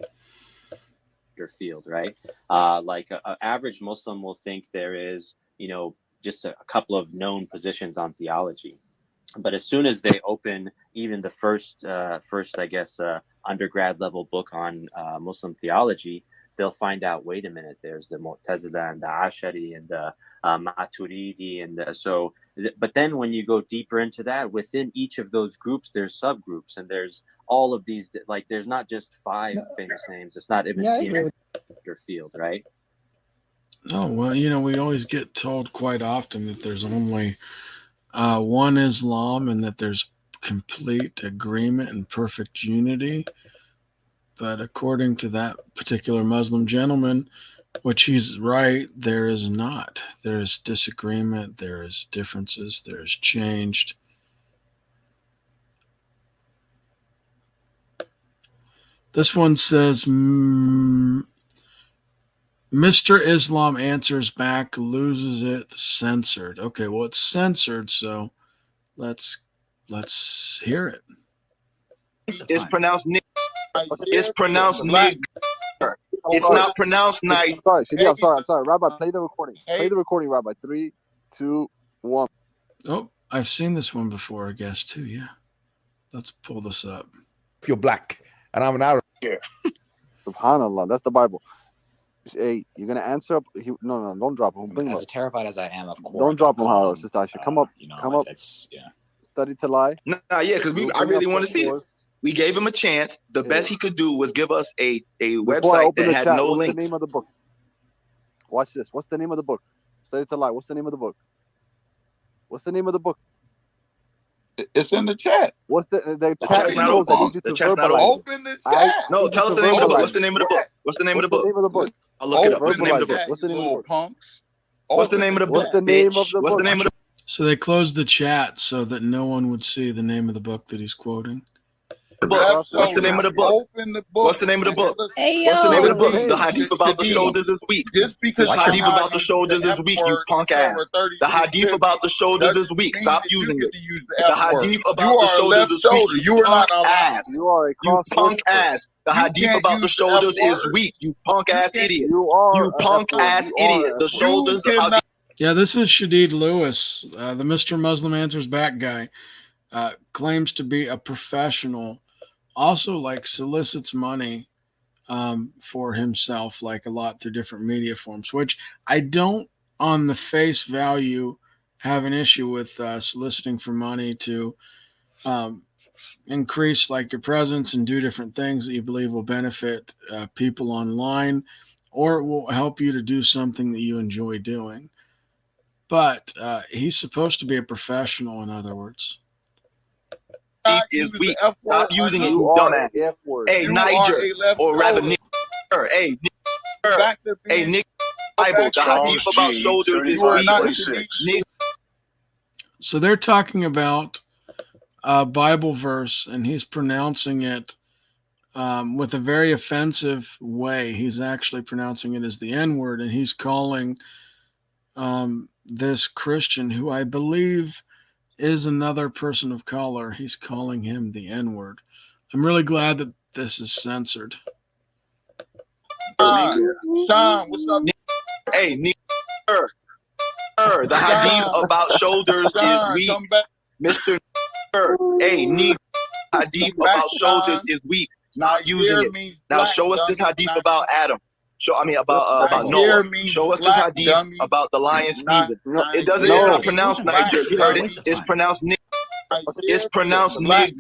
[SPEAKER 3] Your field, right? Like an average Muslim will think there is, just a couple of known positions on theology. But as soon as they open even the first, I guess, undergrad level book on Muslim theology, they'll find out, wait a minute, there's the Mu'tazila and the Ashari and the Maturidi. But then when you go deeper into that, within each of those groups, there's subgroups, and there's all of these, like, there's not just five famous names. It's not Ibn Sina your field, right?
[SPEAKER 1] Oh, well, we always get told quite often that there's only one Islam and that there's complete agreement and perfect unity. But according to that particular Muslim gentleman, which he's right, there is not. There is disagreement, there is differences, there is changed. This one says, Mr. Islam answers back, loses it, censored. Okay, well, it's censored, so let's hear it.
[SPEAKER 7] It's pronounced Nick. It's pronounced Nick. It's not pronounced night.
[SPEAKER 11] I'm sorry. Rabbi, play the recording. Play the recording, Rabbi. 3, 2, 1.
[SPEAKER 1] Oh, I've seen this one before, I guess, too. Yeah. Let's pull this up.
[SPEAKER 24] If you're black and I'm an Arab.
[SPEAKER 11] Yeah. SubhanAllah. That's the Bible. Hey, you're going to answer up. No, don't drop him. Bring him
[SPEAKER 25] As
[SPEAKER 11] up.
[SPEAKER 25] terrified as I am, of course.
[SPEAKER 11] Don't drop him, Sister Aisha. Come up. Come up.
[SPEAKER 25] Yeah.
[SPEAKER 11] Study to lie.
[SPEAKER 7] Nah, yeah, because I really want to see this. We gave him a chance. The best he could do was give us a
[SPEAKER 11] Before I
[SPEAKER 7] website
[SPEAKER 11] open
[SPEAKER 7] that
[SPEAKER 11] the
[SPEAKER 7] had
[SPEAKER 11] chat,
[SPEAKER 7] no
[SPEAKER 11] what's
[SPEAKER 7] links.
[SPEAKER 11] the name of the book? Watch this. What's the name of the book? Study to lie. What's the name of the book? What's the name of the book?
[SPEAKER 24] It's in the chat.
[SPEAKER 11] What's the chat?
[SPEAKER 7] chat's not open. The chat's not
[SPEAKER 24] Open the chat.
[SPEAKER 7] No, tell us the name of the book. What's the name of the book? What's the name of the book?
[SPEAKER 11] What's the name of the book?
[SPEAKER 7] I'll look it up. What's the name of the book?
[SPEAKER 11] What's the name of the book?
[SPEAKER 24] Punks.
[SPEAKER 7] What's the name of the book?
[SPEAKER 11] What's the name of the
[SPEAKER 7] What's
[SPEAKER 11] book?
[SPEAKER 7] the name of the
[SPEAKER 1] So they closed the chat so that no one would see the name of the book that he's quoting.
[SPEAKER 7] book? What's the name of the book? What's the name of the book? What's the name of the book? The hadith about the shoulders is weak. The hadith about the shoulders is weak, you punk ass. The hadith about the shoulders is weak. Stop using it. The hadith about the shoulders is weak. You punk ass.
[SPEAKER 11] You
[SPEAKER 7] punk ass. The hadith about the shoulders is weak. You punk ass idiot. You punk ass idiot. The shoulders are.
[SPEAKER 1] Yeah, this is Shadid Lewis, the Mr. Muslim Answers Back guy. Claims to be a professional, also like solicits money for himself, like a lot through different media forms, which I don't on the face value have an issue with soliciting for money to increase like your presence and do different things that you believe will benefit people online, or it will help you to do something that you enjoy doing. But he's supposed to be a professional, in other words.
[SPEAKER 7] Is weak. Stop using it, you dumbass. Hey, Niger, or rather, Nick. Hey, Nick. Hey, Nick. Bible. The hadith about shoulders is weak.
[SPEAKER 1] So they're talking about a Bible verse, and he's pronouncing it with a very offensive way. He's actually pronouncing it as the N-word, and he's calling this Christian, who I believe is another person of color, he's calling him the N-word. I'm really glad that this is censored.
[SPEAKER 24] Sean, what's up?
[SPEAKER 7] Hey, Nick. The hadith about shoulders is weak. Mr. Hey, Nick. Hadith about shoulders is weak. Stop using it. Now show us this hadith about Adam. About Noah. Show us this hadith about the lion sneezing. It doesn't. It's not pronounced Niger. You heard it. It's pronounced Nick. It's pronounced Nick.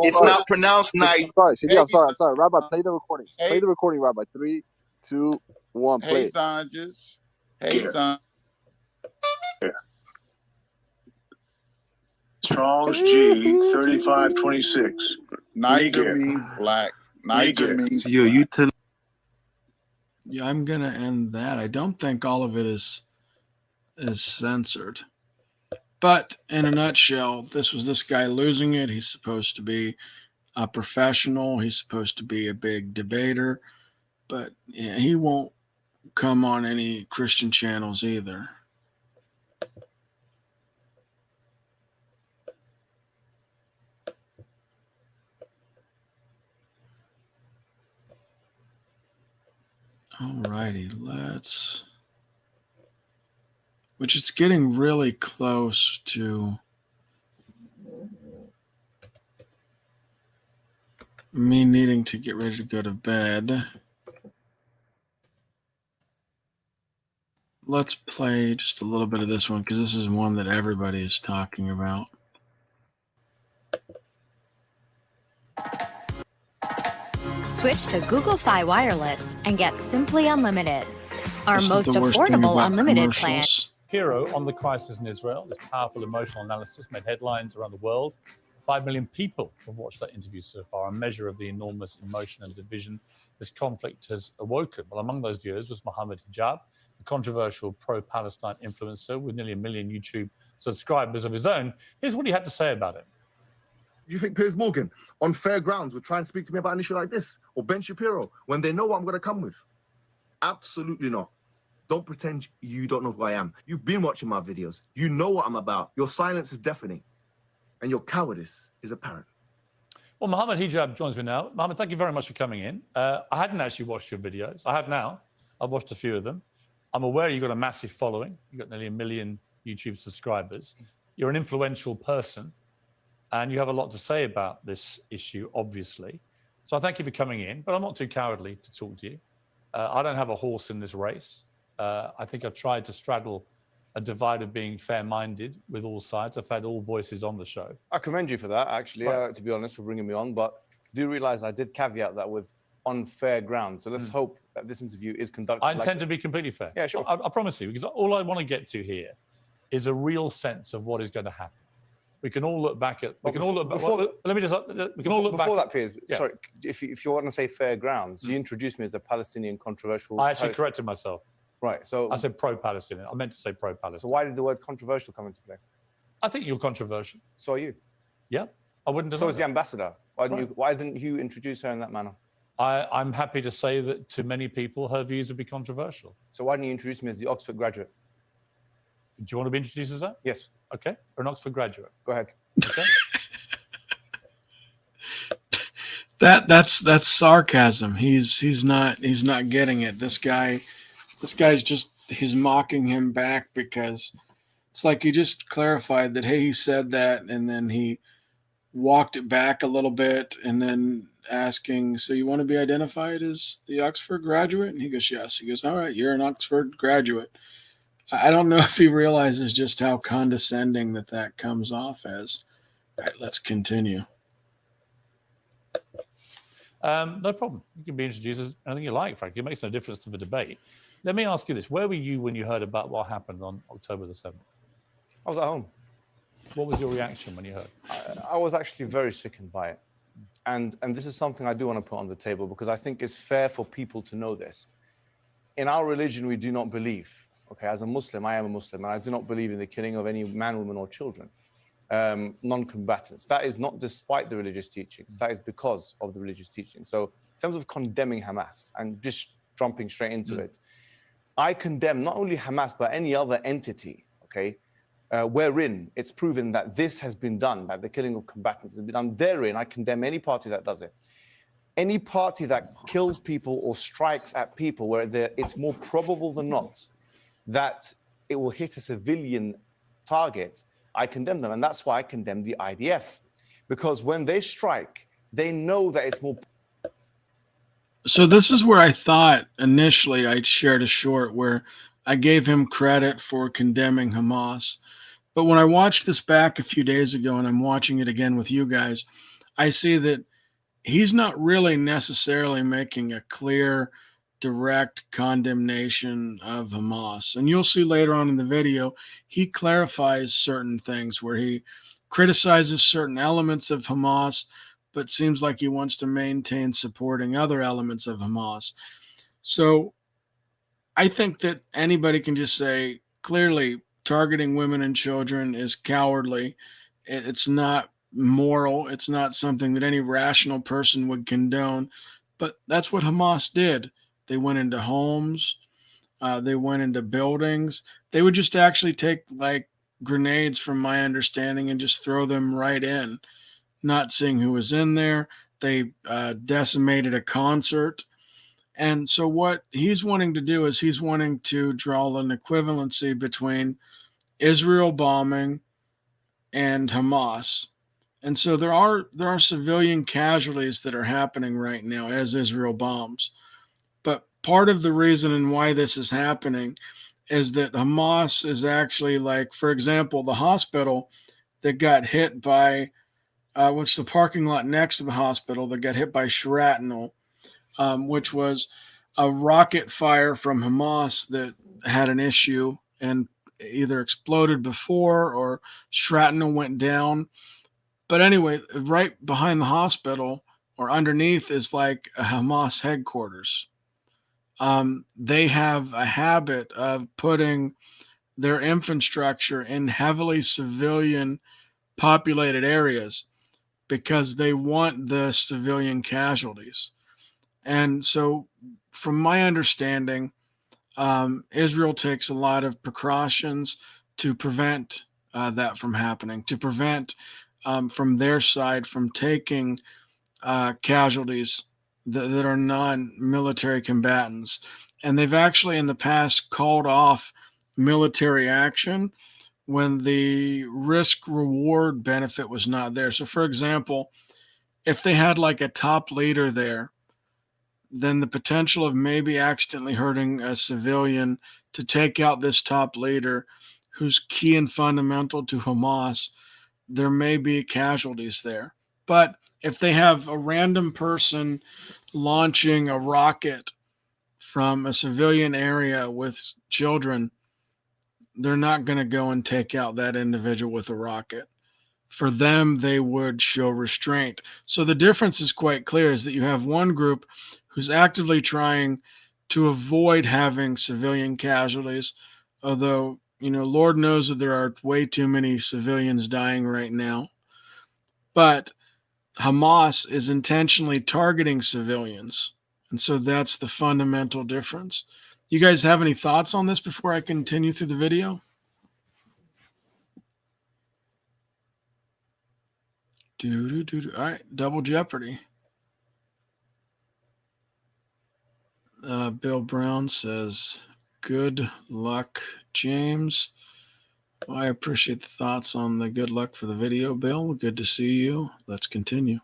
[SPEAKER 7] It's not pronounced Niger.
[SPEAKER 11] I'm sorry. Rabbi, play the recording. Play the recording, Rabbi. 3, 2, 1. Play.
[SPEAKER 24] Hey, Sanjus. Hey, Sanjus.
[SPEAKER 13] Strong's G 3526.
[SPEAKER 24] Niger means black. Niger means
[SPEAKER 1] black. Yeah, I'm gonna end that. I don't think all of it is censored. But in a nutshell, this was this guy losing it. He's supposed to be a professional. He's supposed to be a big debater. But yeah, he won't come on any Christian channels either. Alrighty, which it's getting really close to me needing to get ready to go to bed. Let's play just a little bit of this one because this is one that everybody is talking about.
[SPEAKER 14] Switch to Google Fi Wireless and get Simply Unlimited, our
[SPEAKER 1] This is
[SPEAKER 14] most
[SPEAKER 1] the worst thing
[SPEAKER 14] affordable
[SPEAKER 1] about
[SPEAKER 14] unlimited plan.
[SPEAKER 1] commercials.
[SPEAKER 15] Hero on the crisis in Israel. This powerful emotional analysis made headlines around the world. 5 million people have watched that interview so far, a measure of the enormous emotion and division this conflict has awoken. Well, among those viewers was Mohammed Hijab, a controversial pro-Palestine influencer with nearly 1 million YouTube subscribers of his own. Here's what he had to say about it.
[SPEAKER 24] Do you think Piers Morgan, on fair grounds, would try and speak to me about an issue like this? Or Ben Shapiro, when they know what I'm going to come with? Absolutely not. Don't pretend you don't know who I am. You've been watching my videos. You know what I'm about. Your silence is deafening. And your cowardice is apparent.
[SPEAKER 15] Well, Mohammed Hijab joins me now. Mohammed, thank you very much for coming in. I hadn't actually watched your videos. I have now. I've watched a few of them. I'm aware you've got a massive following. You've got nearly 1 million YouTube subscribers. You're an influential person. And you have a lot to say about this issue, obviously. So I thank you for coming in, but I'm not too cowardly to talk to you. I don't have a horse in this race. I think I've tried to straddle a divide of being fair-minded with all sides. I've had all voices on the show.
[SPEAKER 12] I commend you for that, actually,
[SPEAKER 15] Right.
[SPEAKER 12] to be honest, for bringing me on. But do realize I did caveat that with on fair ground. So let's hope that this interview is conducted.
[SPEAKER 15] I intend to be completely fair.
[SPEAKER 12] Yeah, sure.
[SPEAKER 15] I promise you, because all I want to get to here is a real sense of what is going to happen. We can all look back at. We can all look back. Let me just. We can all look back.
[SPEAKER 12] Before that, Piers,
[SPEAKER 15] Yeah.
[SPEAKER 12] sorry, if you want to say fair grounds, you introduced me as a Palestinian controversial.
[SPEAKER 15] I actually corrected myself.
[SPEAKER 12] Right. So
[SPEAKER 15] I said pro-Palestinian. I meant to say pro-Palestinian.
[SPEAKER 12] So why did the word controversial come into play?
[SPEAKER 15] I think you're controversial.
[SPEAKER 12] So are you.
[SPEAKER 15] Yeah, I wouldn't.
[SPEAKER 12] So
[SPEAKER 15] deny
[SPEAKER 12] is the
[SPEAKER 15] that.
[SPEAKER 12] ambassador. Why didn't you introduce her in that manner?
[SPEAKER 15] I'm happy to say that to many people, her views would be controversial.
[SPEAKER 12] So why didn't you introduce me as the Oxford graduate?
[SPEAKER 15] Do you want to be introduced as that?
[SPEAKER 12] Yes.
[SPEAKER 15] Okay. Or an Oxford graduate.
[SPEAKER 12] Go ahead.
[SPEAKER 15] Okay.
[SPEAKER 1] That's sarcasm. He's not getting it. This guy's just he's mocking him back because it's like he just clarified that, hey, he said that, and then he walked it back a little bit and then asking, so you want to be identified as the Oxford graduate? And he goes, yes. He goes, all right, you're an Oxford graduate. I don't know if he realizes just how condescending that comes off as. All right, let's continue.
[SPEAKER 15] No problem. You can be introduced as anything you like, frankly. It makes no difference to the debate. Let me ask you this. Where were you when you heard about what happened on October the 7th?
[SPEAKER 12] I was at home.
[SPEAKER 15] What was your reaction when you heard?
[SPEAKER 12] I was actually very sickened by it. And this is something I do want to put on the table because I think it's fair for people to know this. In our religion, we do not believe, okay, as a Muslim, I am a Muslim, and I do not believe in the killing of any man, woman, or children, non-combatants. That is not despite the religious teachings. That is because of the religious teachings. So in terms of condemning Hamas and just jumping straight into it, I condemn not only Hamas, but any other entity, okay, wherein it's proven that this has been done, that the killing of combatants has been done. Therein, I condemn any party that does it. Any party that kills people or strikes at people where it's more probable than not that it will hit a civilian target, I condemn them. And that's why I condemn the IDF. Because when they strike, they know that it's more.
[SPEAKER 1] So this is where I thought initially I'd shared a short where I gave him credit for condemning Hamas. But when I watched this back a few days ago and I'm watching it again with you guys, I see that he's not really necessarily making a clear, direct condemnation of Hamas. And you'll see later on in the video, he clarifies certain things where he criticizes certain elements of Hamas, but seems like he wants to maintain supporting other elements of Hamas. So I think that anybody can just say, clearly, targeting women and children is cowardly. It's not moral. It's not something that any rational person would condone. But that's what Hamas did. They went into homes. They went into buildings. They would just actually take like grenades, from my understanding, and just throw them right in, not seeing who was in there. They decimated a concert. And so what he's wanting to do is he's wanting to draw an equivalency between Israel bombing and Hamas. And so there are civilian casualties that are happening right now as Israel bombs. But part of the reason and why this is happening is that Hamas is actually, like, for example, the hospital that got hit by, what's the parking lot next to the hospital that got hit by shrapnel, which was a rocket fire from Hamas that had an issue and either exploded before or shrapnel went down. But anyway, right behind the hospital or underneath is like a Hamas headquarters. They have a habit of putting their infrastructure in heavily civilian populated areas because they want the civilian casualties. And so from my understanding, Israel takes a lot of precautions to prevent that from happening, to prevent from their side from taking casualties that are non-military combatants. And they've actually in the past called off military action when the risk-reward benefit was not there. So for example, if they had like a top leader there, then the potential of maybe accidentally hurting a civilian to take out this top leader who's key and fundamental to Hamas, there may be casualties there. But if they have a random person launching a rocket from a civilian area with children, they're not going to go and take out that individual with a rocket. For them, they would show restraint. So the difference is quite clear, is that you have one group who's actively trying to avoid having civilian casualties, although, Lord knows that there are way too many civilians dying right now. But Hamas is intentionally targeting civilians. And so that's the fundamental difference. You guys have any thoughts on this before I continue through the video? All right, double jeopardy. Bill Brown says, good luck, James. Well, I appreciate the thoughts on the good luck for the video, Bill. Good to see you. Let's continue.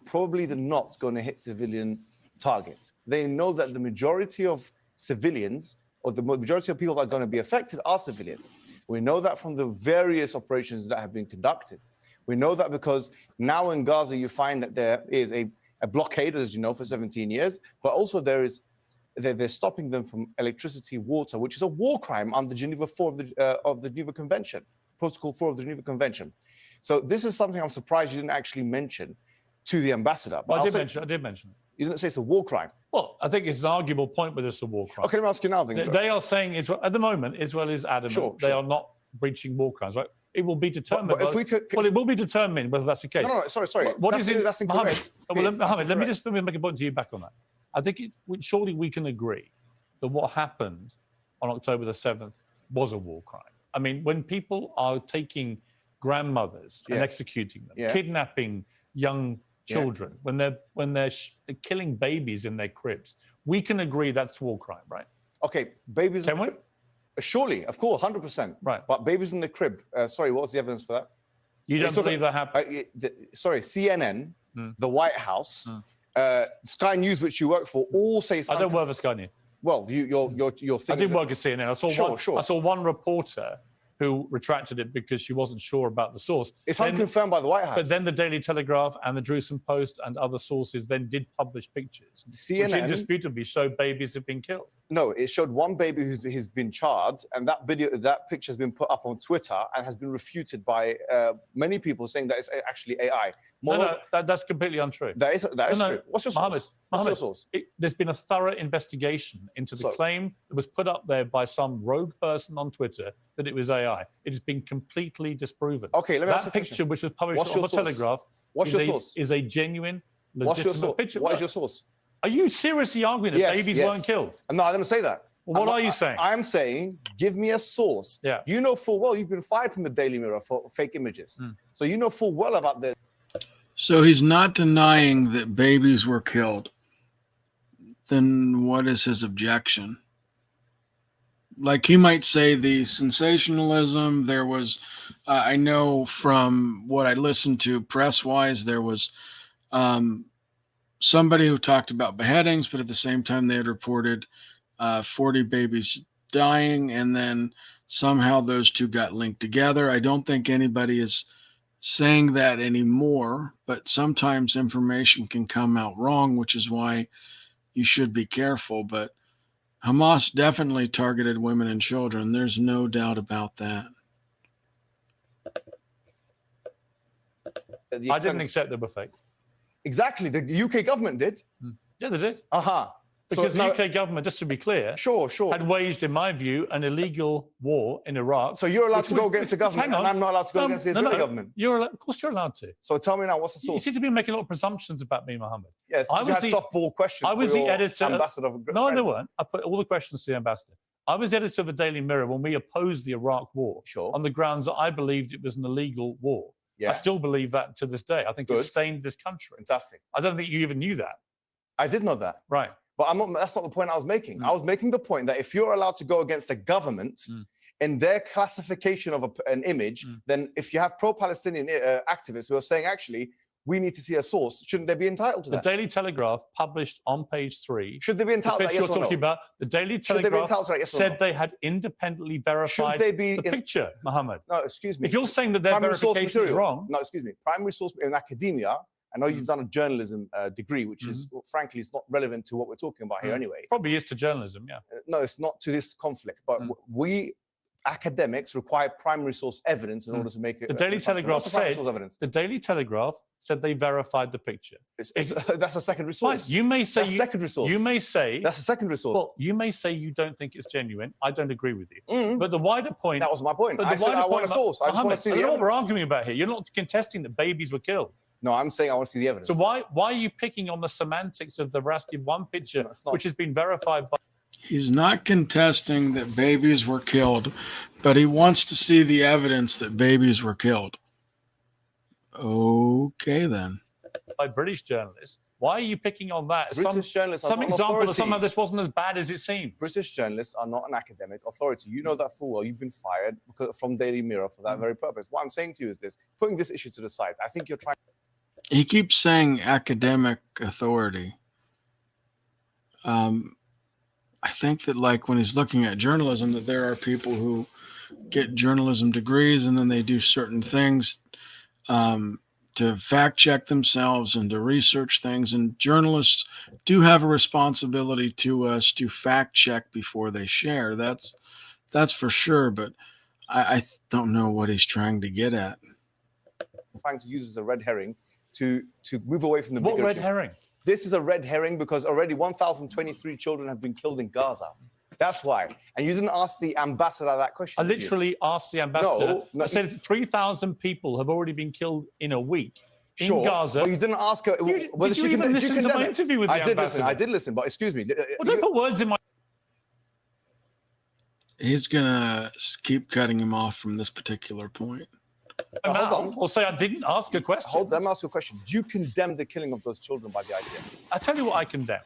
[SPEAKER 12] Probably the not's going to hit civilian targets. They know that the majority of civilians, or the majority of people that are going to be affected, are civilians. We know that from the various operations that have been conducted. We know that because now in Gaza, you find that there is a blockade, as you know, for 17 years, but also they're stopping them from electricity, water, which is a war crime under Geneva 4 of the Geneva Convention, Protocol 4 of the Geneva Convention. So this is something I'm surprised you didn't actually mention to the ambassador. But
[SPEAKER 15] I did mention it.
[SPEAKER 12] You didn't say it's a war crime.
[SPEAKER 15] Well, I think it's an arguable point whether it's a war crime.
[SPEAKER 12] Okay, let me ask you now.
[SPEAKER 15] They are saying Israel, at the moment, Israel is adamant they are not breaching war crimes, right? It will be determined.
[SPEAKER 12] But if we could,
[SPEAKER 15] well, it will be determined whether that's the case.
[SPEAKER 12] No, sorry.
[SPEAKER 15] What is it?
[SPEAKER 12] That's
[SPEAKER 15] Mohammed,
[SPEAKER 12] incorrect.
[SPEAKER 15] Mohammed, let me just make a point to you back on that. I think surely we can agree that what happened on October the 7th was a war crime. I mean, when people are taking grandmothers and executing them, kidnapping young children, when they're killing babies in their cribs, we can agree that's war crime, right?
[SPEAKER 12] Okay, babies.
[SPEAKER 15] Can we?
[SPEAKER 12] Surely, of course, 100%.
[SPEAKER 15] Right.
[SPEAKER 12] But babies in the crib. Sorry, what was the evidence for that?
[SPEAKER 15] You don't believe that happened?
[SPEAKER 12] Sorry, CNN, the White House, Sky News, which you work for, all say something.
[SPEAKER 15] I don't work for Sky News.
[SPEAKER 12] Well, you're thinking.
[SPEAKER 15] I did work at CNN. I saw one reporter who retracted it because she wasn't sure about the source.
[SPEAKER 12] It's unconfirmed by the White House.
[SPEAKER 15] But then the Daily Telegraph and the Jerusalem Post and other sources then did publish pictures,
[SPEAKER 12] CNN,
[SPEAKER 15] which indisputably showed babies have been killed.
[SPEAKER 12] No, it showed one baby who's been charred, and that picture has been put up on Twitter and has been refuted by many people saying that it's actually AI.
[SPEAKER 15] That's completely untrue.
[SPEAKER 12] That is true. What's your source? What's your source?
[SPEAKER 15] There's been a thorough investigation into the claim that was put up there by some rogue person on Twitter that it was AI. It has been completely disproven.
[SPEAKER 12] Okay, let me ask
[SPEAKER 15] that
[SPEAKER 12] you a
[SPEAKER 15] picture,
[SPEAKER 12] question.
[SPEAKER 15] which was published on the Telegraph, is a genuine, legitimate picture.
[SPEAKER 12] What is your source?
[SPEAKER 15] Are you seriously arguing that babies weren't killed?
[SPEAKER 12] No, I didn't say that.
[SPEAKER 15] Well, what are you saying?
[SPEAKER 12] I'm saying, give me a source.
[SPEAKER 15] Yeah.
[SPEAKER 12] You know full well you've been fired from the Daily Mirror for fake images. So you know full well about the.
[SPEAKER 1] So he's not denying that babies were killed. Then what is his objection? Like, he might say the sensationalism, there was, I know from what I listened to press-wise, there was somebody who talked about beheadings, but at the same time they had reported 40 babies dying, and then somehow those two got linked together. I don't think anybody is saying that anymore, but sometimes information can come out wrong, which is why you should be careful. But Hamas definitely targeted women and children. There's no doubt about that.
[SPEAKER 15] I didn't accept they were fake.
[SPEAKER 12] Exactly. The UK government did.
[SPEAKER 15] Yeah, they did.
[SPEAKER 12] Aha.
[SPEAKER 15] Because the UK government, just to be clear, had waged, in my view, an illegal war in Iraq.
[SPEAKER 12] So you're allowed to go against the government, and I'm not allowed to go against the Israeli government.
[SPEAKER 15] Of course you're allowed to.
[SPEAKER 12] So tell me now, what's the source?
[SPEAKER 15] You seem to be making a lot of presumptions about me, Mohammed.
[SPEAKER 12] Yes, I was the softball question.
[SPEAKER 15] I was the editor.
[SPEAKER 12] Ambassador of
[SPEAKER 15] no, they weren't. I put all the questions to the ambassador. I was editor of the Daily Mirror when we opposed the Iraq war on the grounds that I believed it was an illegal war.
[SPEAKER 12] Yeah.
[SPEAKER 15] I still believe that to this day. I think it stained this country.
[SPEAKER 12] Fantastic.
[SPEAKER 15] I don't think you even knew that.
[SPEAKER 12] I did know that.
[SPEAKER 15] Right.
[SPEAKER 12] But that's not the point I was making. I was making the point that if you're allowed to go against a government in their classification of an image, then if you have pro-Palestinian activists who are saying, actually, we need to see a source. Shouldn't they be entitled to
[SPEAKER 15] The
[SPEAKER 12] that?
[SPEAKER 15] Daily Telegraph published on page 3.
[SPEAKER 12] Should they be entitled
[SPEAKER 15] the
[SPEAKER 12] to that,
[SPEAKER 15] picture
[SPEAKER 12] yes
[SPEAKER 15] you're
[SPEAKER 12] or no?
[SPEAKER 15] talking about. The Daily
[SPEAKER 12] Should they be
[SPEAKER 15] Telegraph
[SPEAKER 12] entitled to that, yes or
[SPEAKER 15] said
[SPEAKER 12] no?
[SPEAKER 15] they had independently verified
[SPEAKER 12] Should they be
[SPEAKER 15] the picture, Mohammed.
[SPEAKER 12] No, excuse me.
[SPEAKER 15] If you're saying that their
[SPEAKER 12] Primary source
[SPEAKER 15] verification is
[SPEAKER 12] material.
[SPEAKER 15] wrong,
[SPEAKER 12] No, excuse me. Primary source in academia. I know you've done a journalism degree, which is, frankly, it's not relevant to what we're talking about here anyway.
[SPEAKER 15] probably is to journalism, yeah.
[SPEAKER 12] No, it's not to this conflict. But we academics require primary source evidence in order to make it.
[SPEAKER 15] The Daily Telegraph said.
[SPEAKER 12] Evidence?
[SPEAKER 15] The Daily Telegraph said they verified the picture.
[SPEAKER 12] That's a secondary source.
[SPEAKER 15] Fine, you may say
[SPEAKER 12] that's secondary source.
[SPEAKER 15] You may say
[SPEAKER 12] that's a secondary source.
[SPEAKER 15] Well, you may say you don't think it's genuine. I don't agree with you. But the wider point.
[SPEAKER 12] That was my point.
[SPEAKER 15] But
[SPEAKER 12] I
[SPEAKER 15] the
[SPEAKER 12] said
[SPEAKER 15] wider
[SPEAKER 12] I want a
[SPEAKER 15] point,
[SPEAKER 12] source. I just want to
[SPEAKER 15] Mohammed,
[SPEAKER 12] see
[SPEAKER 15] I
[SPEAKER 12] the
[SPEAKER 15] don't know what we're
[SPEAKER 12] evidence.
[SPEAKER 15] arguing about here. You're not contesting that babies were killed.
[SPEAKER 12] No, I'm saying I want to see the evidence.
[SPEAKER 15] So why are you picking on the semantics of the veracity of one picture, which has been verified by?
[SPEAKER 1] He's not contesting that babies were killed, but he wants to see the evidence that babies were killed. Okay, then.
[SPEAKER 15] By British journalists. Why are you picking on that?
[SPEAKER 12] British journalists are
[SPEAKER 15] some
[SPEAKER 12] not an
[SPEAKER 15] example
[SPEAKER 12] authority.
[SPEAKER 15] of somehow this wasn't as bad as it seemed.
[SPEAKER 12] British journalists are not an academic authority. You know that full well. You've been fired from Daily Mirror for that very purpose. What I'm saying to you is this: putting this issue to the side. I think you're trying.
[SPEAKER 1] He keeps saying academic authority. I think that, like, when he's looking at journalism, that there are people who get journalism degrees and then they do certain things to fact check themselves and to research things. And journalists do have a responsibility to us to fact check before they share. That's for sure. But I don't know what he's trying to get at.
[SPEAKER 12] Trying to use as a red herring to move away from the
[SPEAKER 15] What
[SPEAKER 12] bigger
[SPEAKER 15] red
[SPEAKER 12] issues.
[SPEAKER 15] herring?
[SPEAKER 12] This is a red herring because already 1,023 children have been killed in Gaza. That's why. And you didn't ask the ambassador that question.
[SPEAKER 15] I
[SPEAKER 12] did you?
[SPEAKER 15] literally asked the ambassador.
[SPEAKER 12] No,
[SPEAKER 15] I said 3,000 people have already been killed in a week in Gaza.
[SPEAKER 12] But you didn't ask her whether
[SPEAKER 15] did you
[SPEAKER 12] she
[SPEAKER 15] even
[SPEAKER 12] condemned-
[SPEAKER 15] listen
[SPEAKER 12] you
[SPEAKER 15] to my
[SPEAKER 12] condemn it?
[SPEAKER 15] interview with the
[SPEAKER 12] I did listen.
[SPEAKER 15] ambassador?
[SPEAKER 12] I did listen, but excuse me.
[SPEAKER 15] Well, don't put words in my.
[SPEAKER 1] He's gonna keep cutting him off from this particular point.
[SPEAKER 12] Hold on.
[SPEAKER 15] Or say I didn't ask a question.
[SPEAKER 12] Hold on, let me ask you a question. Do you condemn the killing of those children by the IDF?
[SPEAKER 15] I tell you what I condemn.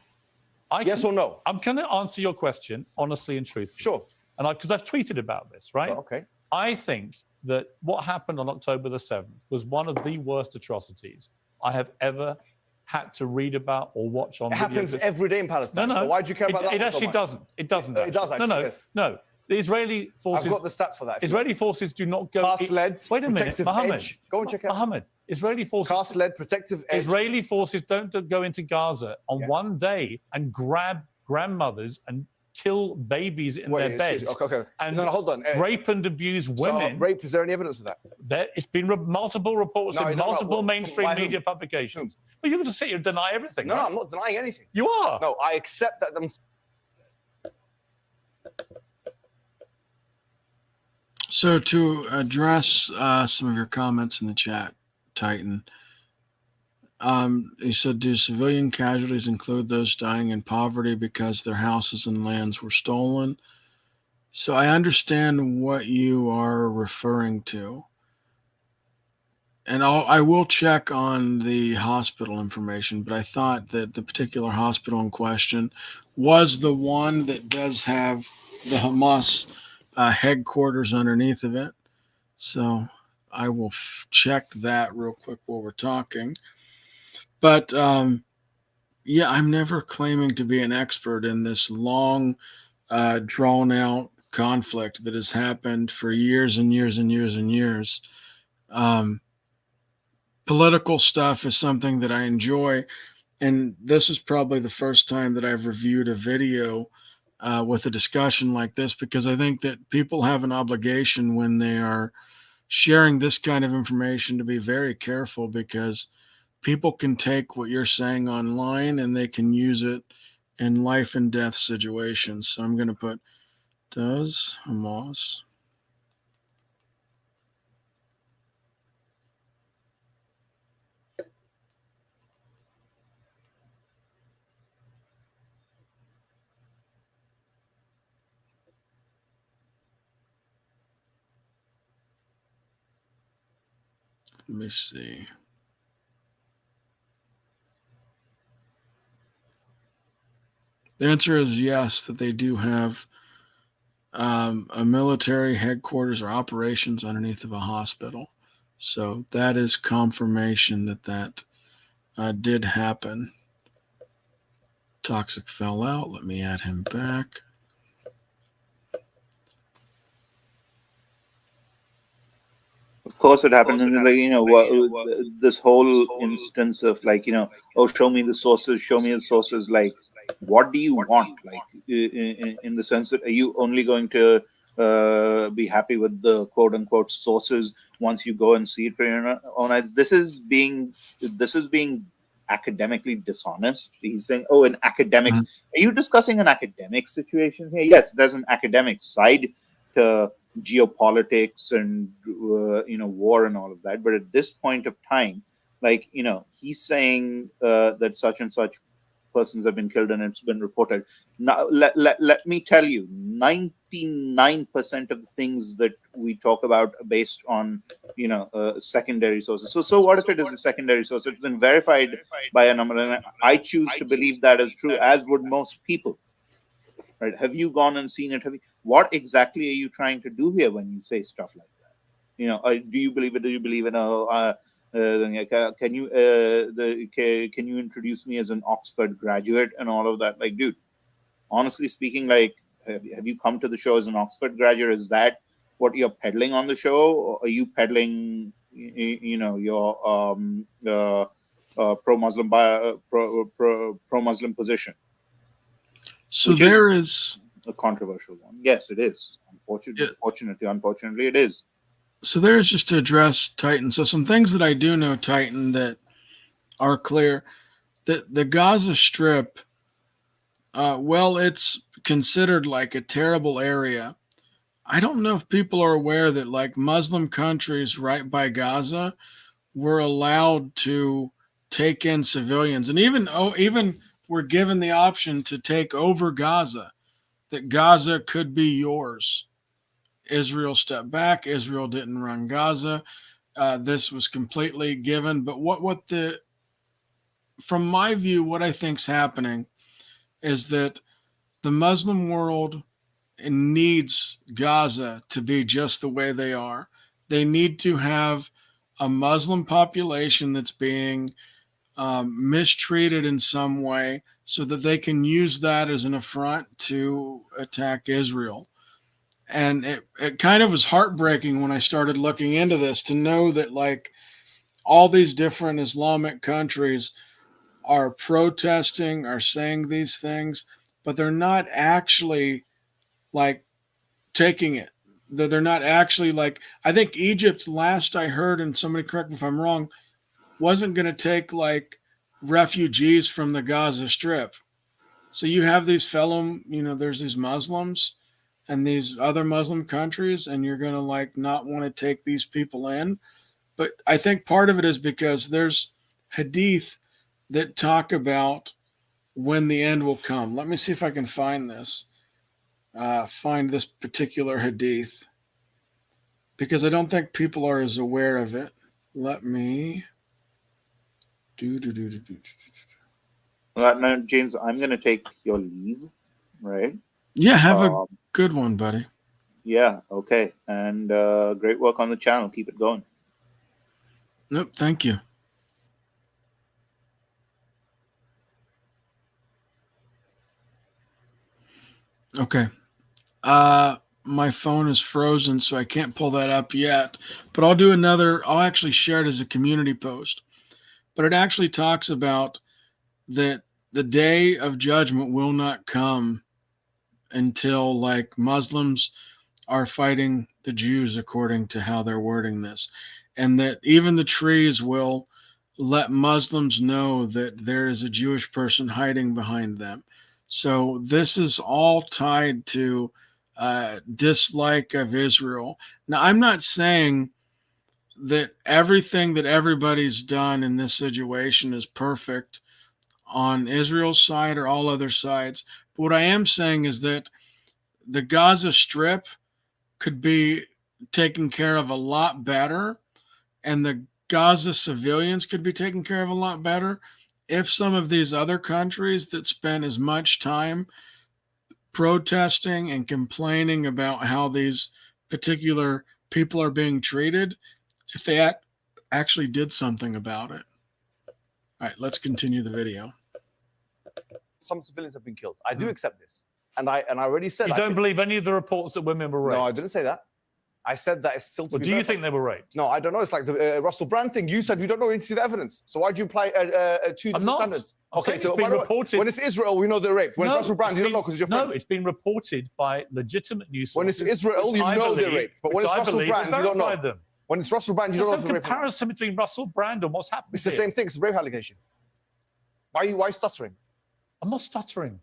[SPEAKER 12] Yes or no?
[SPEAKER 15] I'm going to answer your question honestly and truthfully.
[SPEAKER 12] Sure.
[SPEAKER 15] And because I've tweeted about this, right?
[SPEAKER 12] Oh, okay.
[SPEAKER 15] I think that what happened on October the 7th was one of the worst atrocities I have ever had to read about or watch on
[SPEAKER 12] It happens
[SPEAKER 15] videos.
[SPEAKER 12] every day in Palestine.
[SPEAKER 15] No.
[SPEAKER 12] So why do you care about that?
[SPEAKER 15] It
[SPEAKER 12] one so
[SPEAKER 15] actually
[SPEAKER 12] much?
[SPEAKER 15] doesn't. It doesn't.
[SPEAKER 12] It does actually,
[SPEAKER 15] No.
[SPEAKER 12] yes.
[SPEAKER 15] No. The Israeli forces.
[SPEAKER 12] I've got the stats for that.
[SPEAKER 15] Israeli forces do not go.
[SPEAKER 12] Cast-led,
[SPEAKER 15] Wait a minute,
[SPEAKER 12] protective
[SPEAKER 15] Mohammed.
[SPEAKER 12] edge. Go and check it out.
[SPEAKER 15] Mohammed. Israeli forces.
[SPEAKER 12] Cast-led, protective edge.
[SPEAKER 15] Israeli forces don't go into Gaza on one day and grab grandmothers and kill babies in their beds.
[SPEAKER 12] Okay.
[SPEAKER 15] And
[SPEAKER 12] no, hold on.
[SPEAKER 15] rape and abuse women.
[SPEAKER 12] So, rape, is there any evidence for that?
[SPEAKER 15] It's been multiple reports
[SPEAKER 12] No,
[SPEAKER 15] in
[SPEAKER 12] no,
[SPEAKER 15] multiple
[SPEAKER 12] from
[SPEAKER 15] mainstream
[SPEAKER 12] by whom?
[SPEAKER 15] media publications. Well, you're going to sit here and deny everything.
[SPEAKER 12] No,
[SPEAKER 15] right?
[SPEAKER 12] I'm not denying anything.
[SPEAKER 15] You are.
[SPEAKER 12] No, I accept that them.
[SPEAKER 1] So to address some of your comments in the chat, Titan, he said, do civilian casualties include those dying in poverty because their houses and lands were stolen? So I understand what you are referring to. And I will check on the hospital information, but I thought that the particular hospital in question was the one that does have the Hamas headquarters underneath of it. So I will check that real quick while we're talking. But yeah, I'm never claiming to be an expert in this long, drawn out conflict that has happened for years and years and years and years. Political stuff is something that I enjoy. And this is probably the first time that I've reviewed a video with a discussion like this, because I think that people have an obligation when they are sharing this kind of information to be very careful, because people can take what you're saying online and they can use it in life and death situations. So I'm going to put, does Hamas let me see. The answer is yes, that they do have a military headquarters or operations underneath of a hospital. So that is confirmation that did happen. Toxic fell out. Let me add him back.
[SPEAKER 5] Of course, it happens. And like, this whole instance of like, oh, show me the sources, show me the sources. Like, what do you want? Like, in the sense that, are you only going to be happy with the quote unquote sources once you go and see it for your own eyes? This is being academically dishonest. He's saying, oh, in academics, are you discussing an academic situation here? Yes, there's an academic side to geopolitics and war and all of that, but at this point of time, like, he's saying that such and such persons have been killed and it's been reported. Now let me tell you, 99% of the things that we talk about are based on secondary sources. So what if it is a secondary source? It's been verified by a number, and I choose to believe that is true, as would most people. Right? Have you gone and seen it? What exactly are you trying to do here when you say stuff like that? Do you believe it? Do you believe in can you introduce me as an Oxford graduate and all of that? Like, dude, honestly speaking, like, have you come to the show as an Oxford graduate? Is that what you're peddling on the show, or are you peddling, your pro-Muslim pro-Muslim position?
[SPEAKER 1] So there is
[SPEAKER 5] a controversial one. Yes, it is. Unfortunately, it is.
[SPEAKER 1] So there's, just to address Titan. So some things that I do know, Titan, that are clear. That the Gaza Strip, it's considered like a terrible area. I don't know if people are aware that like Muslim countries right by Gaza were allowed to take in civilians, and even were given the option to take over Gaza, that Gaza could be yours. Israel stepped back. Israel didn't run Gaza. This was completely given. But from my view, what I think's happening is that the Muslim world needs Gaza to be just the way they are. They need to have a Muslim population that's being mistreated in some way, so that they can use that as an affront to attack Israel. And it kind of was heartbreaking when I started looking into this to know that like all these different Islamic countries are protesting, are saying these things, but they're not actually like taking it. They're not actually like, I think Egypt, last I heard, and somebody correct me if I'm wrong, wasn't going to take like refugees from the Gaza Strip. So you have these there's these Muslims and these other Muslim countries, and you're going to like not want to take these people in. But I think part of it is because there's hadith that talk about when the end will come. Let me see if I can find this. Find this particular hadith, because I don't think people are as aware of it. Let me
[SPEAKER 5] Now, James, I'm going to take your leave, right?
[SPEAKER 1] Yeah, have a good one, buddy.
[SPEAKER 5] Yeah, okay. And great work on the channel. Keep it going.
[SPEAKER 1] Nope, thank you. Okay. My phone is frozen, so I can't pull that up yet. But I'll actually share it as a community post. But it actually talks about that the day of judgment will not come until like Muslims are fighting the Jews, according to how they're wording this. And that even the trees will let Muslims know that there is a Jewish person hiding behind them. So this is all tied to dislike of Israel. Now, I'm not saying that everything that everybody's done in this situation is perfect on Israel's side or all other sides. But what I am saying is that the Gaza Strip could be taken care of a lot better, and the Gaza civilians could be taken care of a lot better if some of these other countries that spend as much time protesting and complaining about how these particular people are being treated, if they actually did something about it. All right, let's continue the video.
[SPEAKER 12] Some civilians have been killed. I do accept this. And I already said
[SPEAKER 15] You don't believe any of the reports that women were raped?
[SPEAKER 12] No, I didn't say that. I said that it's still to
[SPEAKER 15] Well,
[SPEAKER 12] be
[SPEAKER 15] do you
[SPEAKER 12] verified.
[SPEAKER 15] think they were raped?
[SPEAKER 12] No, I don't know. It's like the Russell Brand thing. You said you don't know any the evidence. So why do you apply two different
[SPEAKER 15] not.
[SPEAKER 12] standards?
[SPEAKER 15] I'm
[SPEAKER 12] Okay,
[SPEAKER 15] saying
[SPEAKER 12] so
[SPEAKER 15] it's been
[SPEAKER 12] by the way,
[SPEAKER 15] reported-
[SPEAKER 12] when it's Israel, we know they're raped. When it's Russell Brand, you don't know because you're friends.
[SPEAKER 15] No, it's been reported by legitimate news
[SPEAKER 12] When
[SPEAKER 15] sources.
[SPEAKER 12] it's Israel,
[SPEAKER 15] which
[SPEAKER 12] you
[SPEAKER 15] I
[SPEAKER 12] know they're
[SPEAKER 15] believe-
[SPEAKER 12] raped. But when
[SPEAKER 15] which
[SPEAKER 12] it's
[SPEAKER 15] I
[SPEAKER 12] Russell
[SPEAKER 15] believe
[SPEAKER 12] Brand,
[SPEAKER 15] have
[SPEAKER 12] you don't know.
[SPEAKER 15] verified them.
[SPEAKER 12] When it's Russell Brand, you
[SPEAKER 15] There's
[SPEAKER 12] don't know
[SPEAKER 15] no
[SPEAKER 12] if they're raped.
[SPEAKER 15] comparison between Russell Brand and what's happened.
[SPEAKER 12] It's the
[SPEAKER 15] here.
[SPEAKER 12] same thing. It's a rape allegation. Why are you stuttering?
[SPEAKER 15] I'm not stuttering.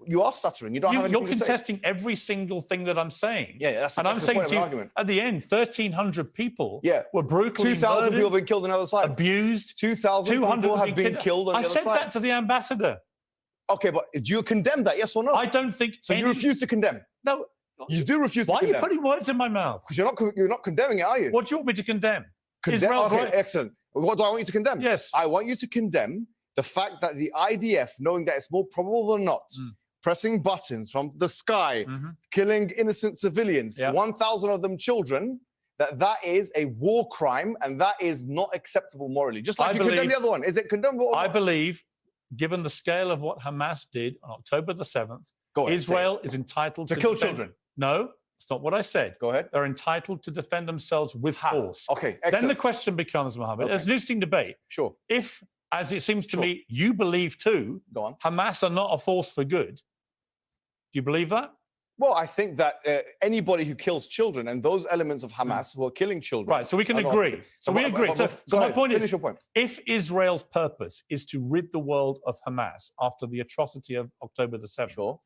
[SPEAKER 12] You are stuttering. You don't have anything
[SPEAKER 15] You're
[SPEAKER 12] to say.
[SPEAKER 15] contesting every single thing that I'm saying.
[SPEAKER 12] Yeah, that's
[SPEAKER 15] and I'm
[SPEAKER 12] the
[SPEAKER 15] saying
[SPEAKER 12] point of
[SPEAKER 15] to
[SPEAKER 12] an
[SPEAKER 15] you,
[SPEAKER 12] argument.
[SPEAKER 15] at the end, 1,300 people
[SPEAKER 12] Yeah.
[SPEAKER 15] were brutally
[SPEAKER 12] 2,000
[SPEAKER 15] murdered,
[SPEAKER 12] people have been killed on the other side.
[SPEAKER 15] abused.
[SPEAKER 12] 2,000 people have been killed on
[SPEAKER 15] I
[SPEAKER 12] the other
[SPEAKER 15] said
[SPEAKER 12] side.
[SPEAKER 15] that to the ambassador.
[SPEAKER 12] Okay, but do you condemn that? Yes or no?
[SPEAKER 15] I don't think.
[SPEAKER 12] So you refuse to condemn?
[SPEAKER 15] No.
[SPEAKER 12] You do refuse to
[SPEAKER 15] Why are
[SPEAKER 12] condemn.
[SPEAKER 15] you putting words in my mouth?
[SPEAKER 12] Because you're not condemning it, are you?
[SPEAKER 15] What do you want me to condemn?
[SPEAKER 12] Condemn. Okay,
[SPEAKER 15] right.
[SPEAKER 12] excellent. What do I want you to condemn?
[SPEAKER 15] Yes.
[SPEAKER 12] I want you to condemn the fact that the IDF, knowing that it's more probable than not, pressing buttons from the sky, killing innocent civilians, 1,000 of them children, that is a war crime and that is not acceptable morally. Just like you condemn the other one. Is it condemnable or
[SPEAKER 15] I
[SPEAKER 12] not?
[SPEAKER 15] believe, given the scale of what Hamas did on October the 7th, Israel is entitled
[SPEAKER 12] To
[SPEAKER 15] to
[SPEAKER 12] kill
[SPEAKER 15] defend-
[SPEAKER 12] children.
[SPEAKER 15] No, it's not what I said.
[SPEAKER 12] Go ahead.
[SPEAKER 15] They're entitled to defend themselves with force.
[SPEAKER 12] Okay,
[SPEAKER 15] Then
[SPEAKER 12] excellent.
[SPEAKER 15] the question becomes, Mohammed,
[SPEAKER 12] Okay.
[SPEAKER 15] it's an interesting debate.
[SPEAKER 12] Sure.
[SPEAKER 15] If, as it seems to me, you believe too,
[SPEAKER 12] Go on.
[SPEAKER 15] Hamas are not a force for good. Do you believe that?
[SPEAKER 12] Well, I think that anybody who kills children and those elements of Hamas who are killing children.
[SPEAKER 15] Right, so we can
[SPEAKER 12] are not
[SPEAKER 15] agree.
[SPEAKER 12] good.
[SPEAKER 15] So we
[SPEAKER 12] but-
[SPEAKER 15] agree.
[SPEAKER 12] but-
[SPEAKER 15] So,
[SPEAKER 12] but-
[SPEAKER 15] so
[SPEAKER 12] go
[SPEAKER 15] my
[SPEAKER 12] ahead,
[SPEAKER 15] point
[SPEAKER 12] finish
[SPEAKER 15] is,
[SPEAKER 12] your point.
[SPEAKER 15] if Israel's purpose is to rid the world of Hamas after the atrocity of October the 7th,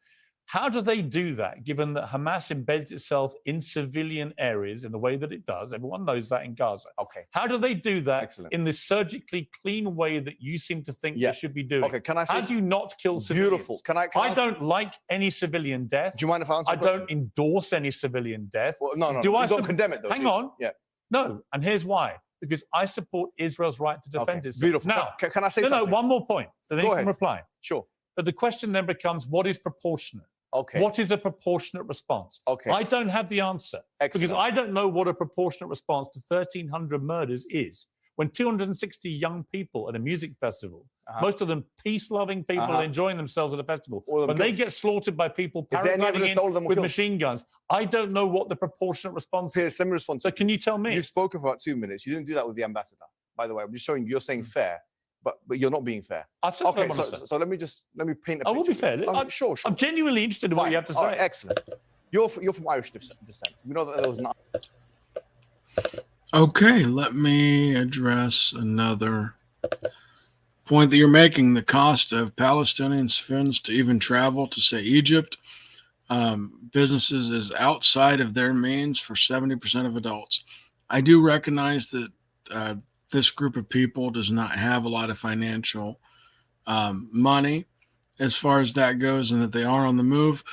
[SPEAKER 15] how do they do that, given that Hamas embeds itself in civilian areas in the way that it does? Everyone knows that in Gaza.
[SPEAKER 12] Okay.
[SPEAKER 15] How do they do that
[SPEAKER 12] Excellent.
[SPEAKER 15] in this surgically clean way that you seem to think
[SPEAKER 12] Yeah.
[SPEAKER 15] they should be doing?
[SPEAKER 12] Okay, can I say
[SPEAKER 15] How do you not kill civilians?
[SPEAKER 12] Beautiful. Can I ask-
[SPEAKER 15] don't like any civilian death.
[SPEAKER 12] Do you mind if I answer
[SPEAKER 15] I
[SPEAKER 12] the question?
[SPEAKER 15] don't endorse any civilian death.
[SPEAKER 12] Well, no,
[SPEAKER 15] Do
[SPEAKER 12] you
[SPEAKER 15] I
[SPEAKER 12] don't
[SPEAKER 15] sup-
[SPEAKER 12] condemn it though.
[SPEAKER 15] Hang
[SPEAKER 12] do you?
[SPEAKER 15] on.
[SPEAKER 12] Yeah.
[SPEAKER 15] No, and here's why. Because I support Israel's right to defend
[SPEAKER 12] Okay,
[SPEAKER 15] itself.
[SPEAKER 12] beautiful.
[SPEAKER 15] Now,
[SPEAKER 12] Can I say
[SPEAKER 15] no,
[SPEAKER 12] something?
[SPEAKER 15] one more point. So then
[SPEAKER 12] Go
[SPEAKER 15] you
[SPEAKER 12] ahead.
[SPEAKER 15] can reply.
[SPEAKER 12] Sure.
[SPEAKER 15] But the question then becomes, what is proportionate?
[SPEAKER 12] Okay.
[SPEAKER 15] What is a proportionate response?
[SPEAKER 12] Okay.
[SPEAKER 15] I don't have the answer.
[SPEAKER 12] Excellent.
[SPEAKER 15] Because I don't know what a proportionate response to 1,300 murders is. When 260 young people at a music festival, most of them peace-loving people enjoying themselves at a festival,
[SPEAKER 12] All of them
[SPEAKER 15] when they
[SPEAKER 12] killed.
[SPEAKER 15] get slaughtered by people
[SPEAKER 12] Is there any
[SPEAKER 15] paragliding
[SPEAKER 12] evidence all of them
[SPEAKER 15] in
[SPEAKER 12] were
[SPEAKER 15] with
[SPEAKER 12] killed?
[SPEAKER 15] machine guns, I don't know what the proportionate response is.
[SPEAKER 12] Piers, let me respond.
[SPEAKER 15] So can you tell me?
[SPEAKER 12] You've spoken for about 2 minutes. You didn't do that with the ambassador. By the way, I'm just showing you're saying fair, but you're not being fair.
[SPEAKER 15] I've said what I
[SPEAKER 12] Okay,
[SPEAKER 15] wanna
[SPEAKER 12] so,
[SPEAKER 15] say.
[SPEAKER 12] so let me paint a picture.
[SPEAKER 15] I will be fair.
[SPEAKER 12] Sure.
[SPEAKER 15] I'm genuinely interested in what
[SPEAKER 12] Fine.
[SPEAKER 15] you have to
[SPEAKER 12] All
[SPEAKER 15] say.
[SPEAKER 12] right, excellent. You're from Irish descent. We know that there was not.
[SPEAKER 1] Okay, let me address another point that you're making. The cost of Palestinian civilians to even travel to, say, Egypt, businesses is outside of their means for 70% of adults. I do recognize that this group of people does not have a lot of financial money as far as that goes, and that they are on the move.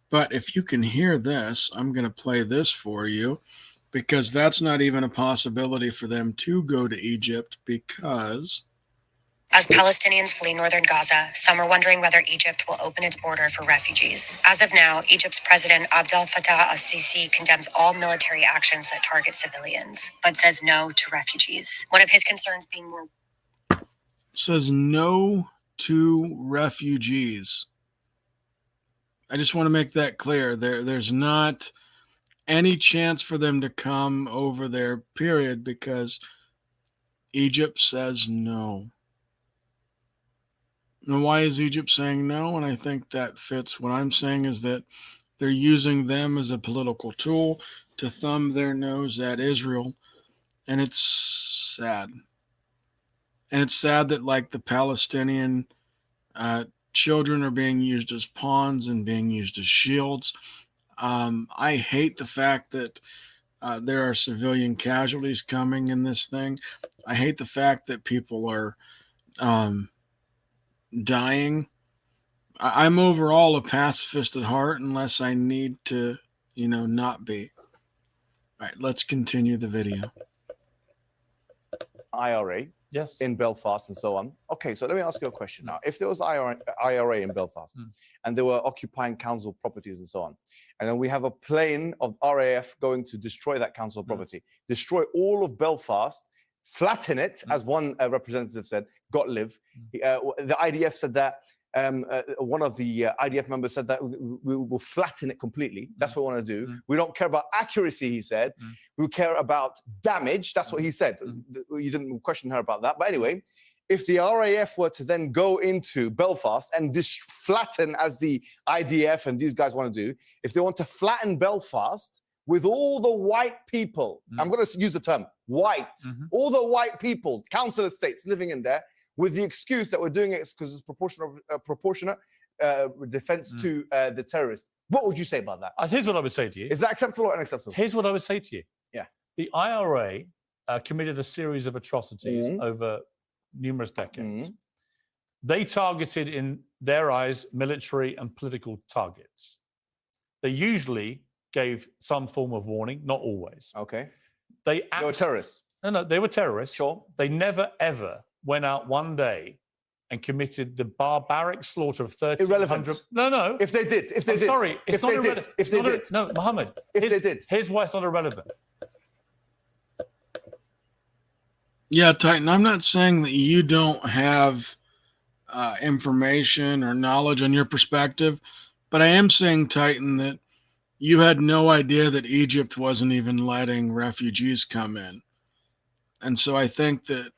[SPEAKER 1] But if you can hear this, I'm going to play this for you, because that's not even a possibility for them to go to Egypt, because
[SPEAKER 16] As Palestinians flee northern Gaza, some are wondering whether Egypt will open its border for refugees. As of now, Egypt's President Abdel Fattah al-Sisi condemns all military actions that target civilians, but says no to refugees. One of his concerns being more
[SPEAKER 1] says no to refugees. I just want to make that clear. There's not any chance for them to come over there, period, because Egypt says no. And why is Egypt saying no? And I think that fits what I'm saying, is that they're using them as a political tool to thumb their nose at Israel. And it's sad. And it's sad that, like, the Palestinian children are being used as pawns and being used as shields. I hate the fact that there are civilian casualties coming in this thing. I hate the fact that people are dying. I'm overall a pacifist at heart, unless I need to, not be. All right, let's continue the video.
[SPEAKER 12] IRA
[SPEAKER 15] yes.
[SPEAKER 12] in Belfast and so on. Okay, so let me ask you a question now. If there was IRA in Belfast and they were occupying council properties and so on, and then we have a plane of RAF going to destroy that council property, destroy all of Belfast, flatten it, as one representative said, Gottlieb. The IDF said that, one of the IDF members said that we will flatten it completely. That's what we want to do. We don't care about accuracy, he said. We care about damage. That's what he said. You didn't question her about that. But anyway, if the RAF were to then go into Belfast and flatten, as the IDF and these guys want to do, if they want to flatten Belfast with all the white people, I'm going to use the term white, all the white people, council estates living in there, with the excuse that we're doing it because it's proportionate defense to the terrorists. What would you say about that?
[SPEAKER 15] Here's what I would say to you.
[SPEAKER 12] Is that acceptable or unacceptable?
[SPEAKER 15] Here's what I would say to you.
[SPEAKER 12] Yeah.
[SPEAKER 15] The IRA committed a series of atrocities over numerous decades. They targeted, in their eyes, military and political targets. They usually gave some form of warning, not always.
[SPEAKER 12] Okay.
[SPEAKER 15] They
[SPEAKER 12] were terrorists.
[SPEAKER 15] No, they were terrorists.
[SPEAKER 12] Sure.
[SPEAKER 15] They never, ever went out one day and committed the barbaric slaughter of 1,300. No.
[SPEAKER 12] If they did,
[SPEAKER 15] I'm sorry, it's not irrelevant.
[SPEAKER 12] If they did.
[SPEAKER 15] No, Mohammed.
[SPEAKER 12] If they did.
[SPEAKER 15] Here's why it's not irrelevant.
[SPEAKER 1] Yeah, Titan, I'm not saying that you don't have information or knowledge on your perspective, but I am saying, Titan, that you had no idea that Egypt wasn't even letting refugees come in. And so I think that